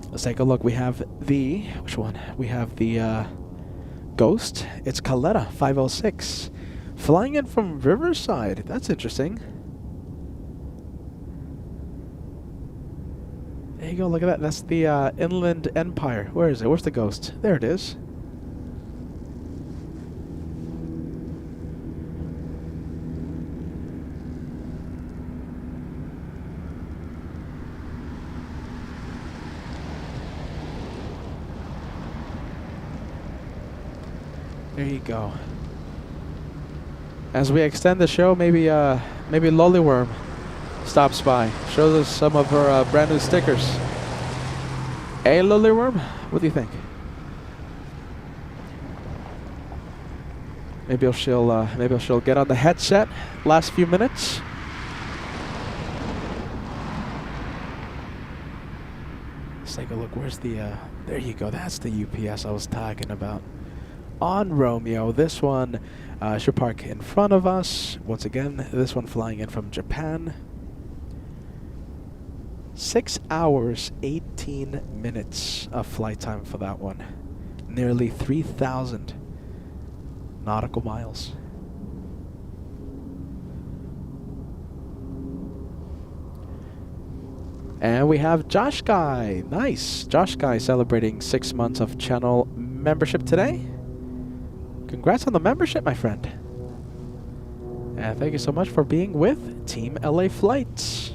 Let's take a look. We have the, which one? We have the Ghost. It's Caletta 506. Flying in from Riverside. That's interesting. There you go, look at that. That's the Inland Empire. Where is it? Where's the Ghost? There it is. There you go. As we extend the show, maybe Lollyworm stops by, shows us some of her brand new stickers. Hey, Lollyworm, what do you think? Maybe she'll get on the headset last few minutes. Let's take a look. Where's the? There you go. That's the UPS I was talking about. On Romeo, this one should park in front of us. Once again, this one flying in from Japan. 6 hours, 18 minutes of flight time for that one. Nearly 3,000 nautical miles. And we have Josh Guy. Nice. Josh Guy celebrating 6 months of channel membership today. Congrats on the membership, my friend. And thank you so much for being with Team LA Flights.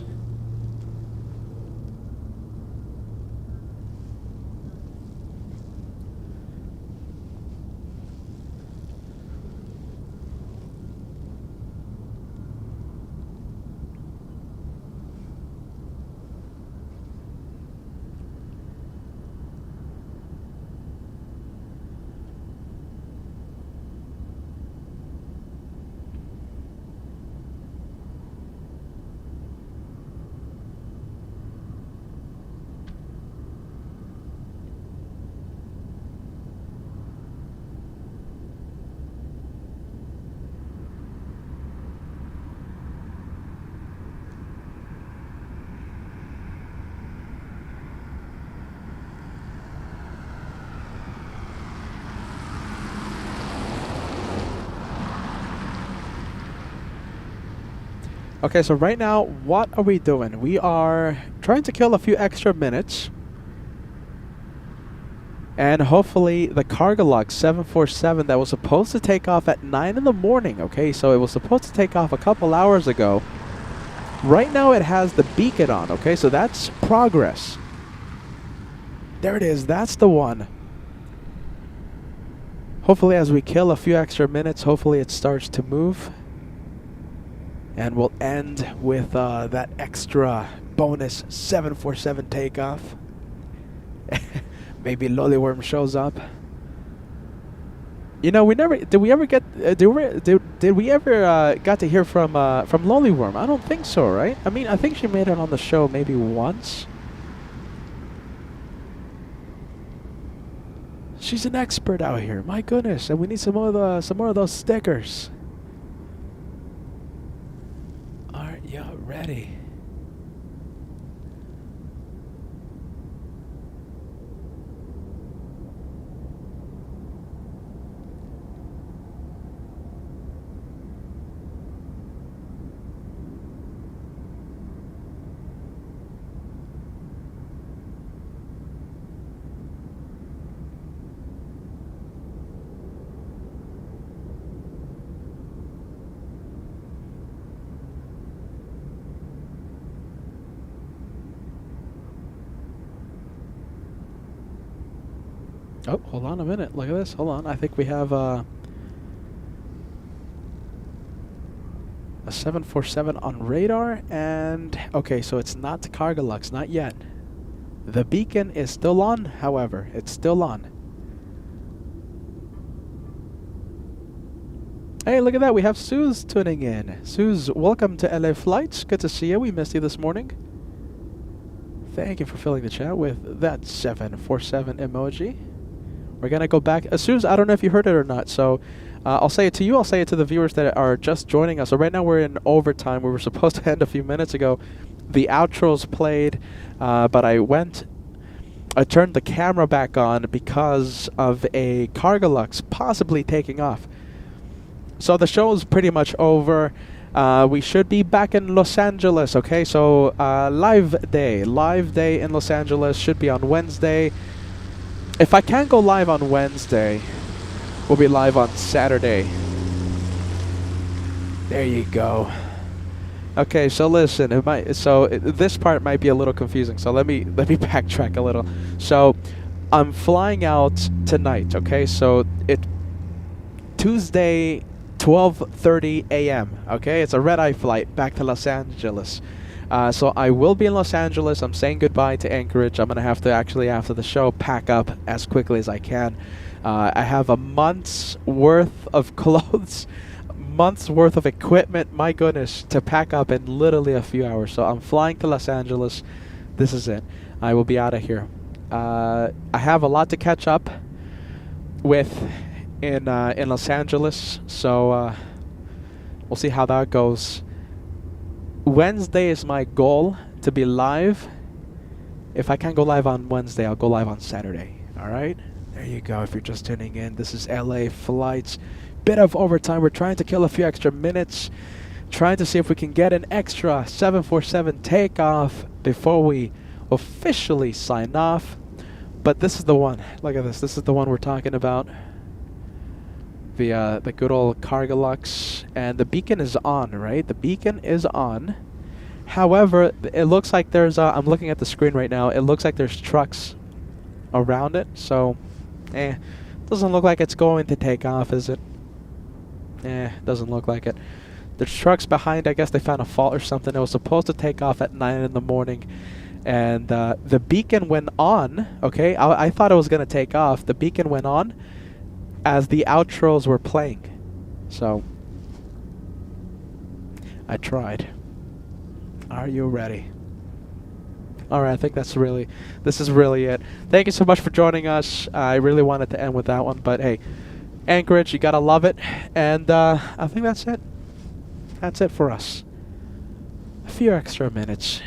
Okay, so right now, what are we doing? We are trying to kill a few extra minutes. And hopefully the Cargolux 747 that was supposed to take off at 9 in the morning, okay? So it was supposed to take off a couple hours ago. Right now it has the beacon on, okay? So that's progress. There it is, that's the one. Hopefully as we kill a few extra minutes, hopefully it starts to move. And we'll end with that extra bonus 747 takeoff. Maybe Lollyworm shows up. You know, we never did. We ever get? Did we ever got to hear from Lolly Worm? I don't think so, right? I mean, I think she made it on the show maybe once. She's an expert out here. My goodness, and we need some more of those stickers. Are you ready? Oh, hold on a minute. Look at this. Hold on. I think we have a 747 on radar. And, okay, so it's not Cargolux. Not yet. The beacon is still on, however. It's still on. Hey, look at that. We have Suze tuning in. Suze, welcome to LA Flights. Good to see you. We missed you this morning. Thank you for filling the chat with that 747 emoji. We're going to go back. Suze, I don't know if you heard it or not, so I'll say it to you. I'll say it to the viewers that are just joining us. So right now we're in overtime. We were supposed to end a few minutes ago. The outros played, but I turned the camera back on because of a Cargolux possibly taking off. So the show is pretty much over. We should be back in Los Angeles, okay? So live day in Los Angeles should be on Wednesday. If I can't go live on Wednesday, we'll be live on Saturday. There you go. Okay, so listen, this part might be a little confusing. So let me backtrack a little. So I'm flying out tonight, okay? So Tuesday 12:30 a.m. Okay, it's a red-eye flight back to Los Angeles. So I will be in Los Angeles. I'm saying goodbye to Anchorage. I'm gonna have to actually, after the show, pack up as quickly as I can. I have a month's worth of clothes, month's worth of equipment, my goodness, to pack up in literally a few hours. So I'm flying to Los Angeles. This is it. I will be out of here. I have a lot to catch up with in Los Angeles, so we'll see how that goes. Wednesday is my goal to be live. If I can't go live on Wednesday, I'll go live on Saturday. All right? There you go. If you're just tuning in, this is LA Flights. Bit of overtime. We're trying to kill a few extra minutes. Trying to see if we can get an extra 747 takeoff before we officially sign off. But this is the one. Look at this. This is the one we're talking about. The good old Cargolux, and the beacon is on, right? The beacon is on. However, it looks like there's I'm looking at the screen right now. It looks like there's trucks around it, so doesn't look like it's going to take off, is it? Doesn't look like it. There's trucks behind. I guess they found a fault or something. It was supposed to take off at 9 in the morning, and the beacon went on. Okay, I thought it was gonna take off. The beacon went on as the outros were playing. So I tried. Are you ready? Alright, I think this is really it. Thank you so much for joining us. I really wanted to end with that one, but hey, Anchorage, you gotta love it. And I think that's it. That's it for us. A few extra minutes.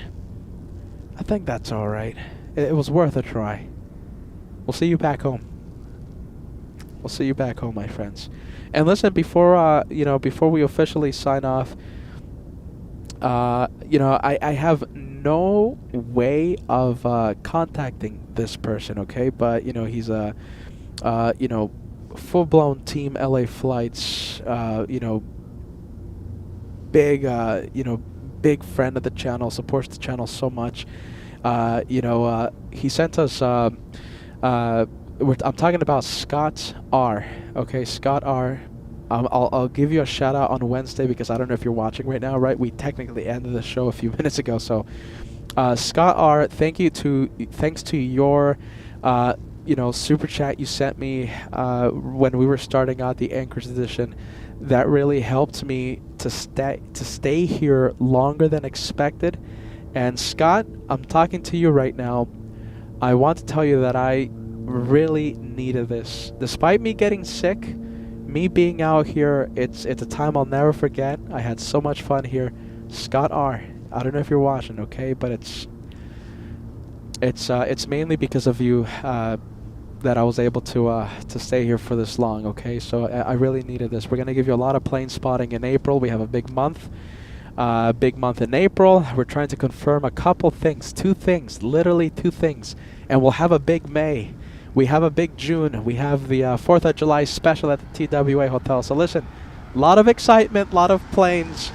I think that's alright. It was worth a try. We'll see you back home. We'll see you back home, my friends. And listen, before we officially sign off, I have no way of contacting this person, okay? But he's a full-blown Team LA Flights, big friend of the channel, supports the channel so much. He sent us. I'm talking about Scott R. Okay, Scott R. I'll give you a shout out on Wednesday because I don't know if you're watching right now, right? We technically ended the show a few minutes ago. So, Scott R. Thanks to your, super chat you sent me when we were starting out the Anchorage edition. That really helped me to stay here longer than expected. And Scott, I'm talking to you right now. I want to tell you that I really needed this. Despite me getting sick, me being out here, it's a time I'll never forget. I had so much fun here. Scott R, I don't know if you're watching, okay, but it's mainly because of you that I was able to stay here for this long, okay? So I really needed this. We're gonna give you a lot of plane spotting in April. We have a big month in April. We're trying to confirm a couple things, 2 things, literally 2 things, and we'll have a big May. We have a big June. We have the 4th of July special at the TWA Hotel. So listen, a lot of excitement, a lot of planes.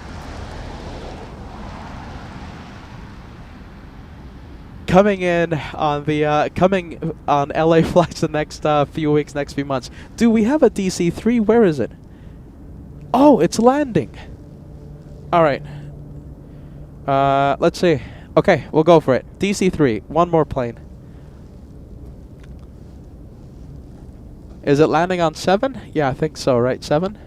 Coming in on the coming on LA flights the next few weeks, next few months. Do we have a DC-3? Where is it? Oh, it's landing. All right. Let's see. Okay, we'll go for it. DC-3. One more plane. Is it landing on 7? Yeah, I think so, right? 7?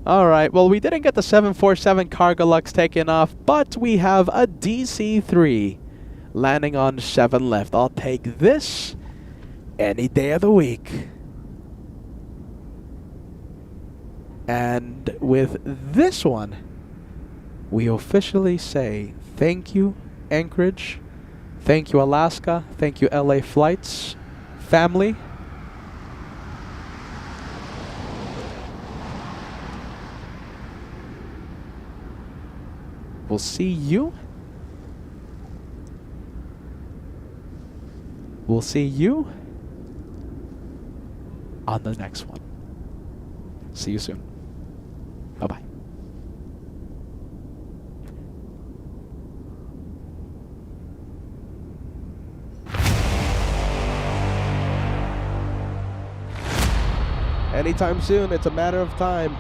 Alright, well, we didn't get the 747 Cargo Lux taken off, but we have a DC-3 landing on 7 left. I'll take this any day of the week. And with this one, we officially say thank you, Anchorage. Thank you, Alaska. Thank you, LA Flights family. We'll see you. We'll see you on the next one. See you soon. Bye-bye. Anytime soon, it's a matter of time.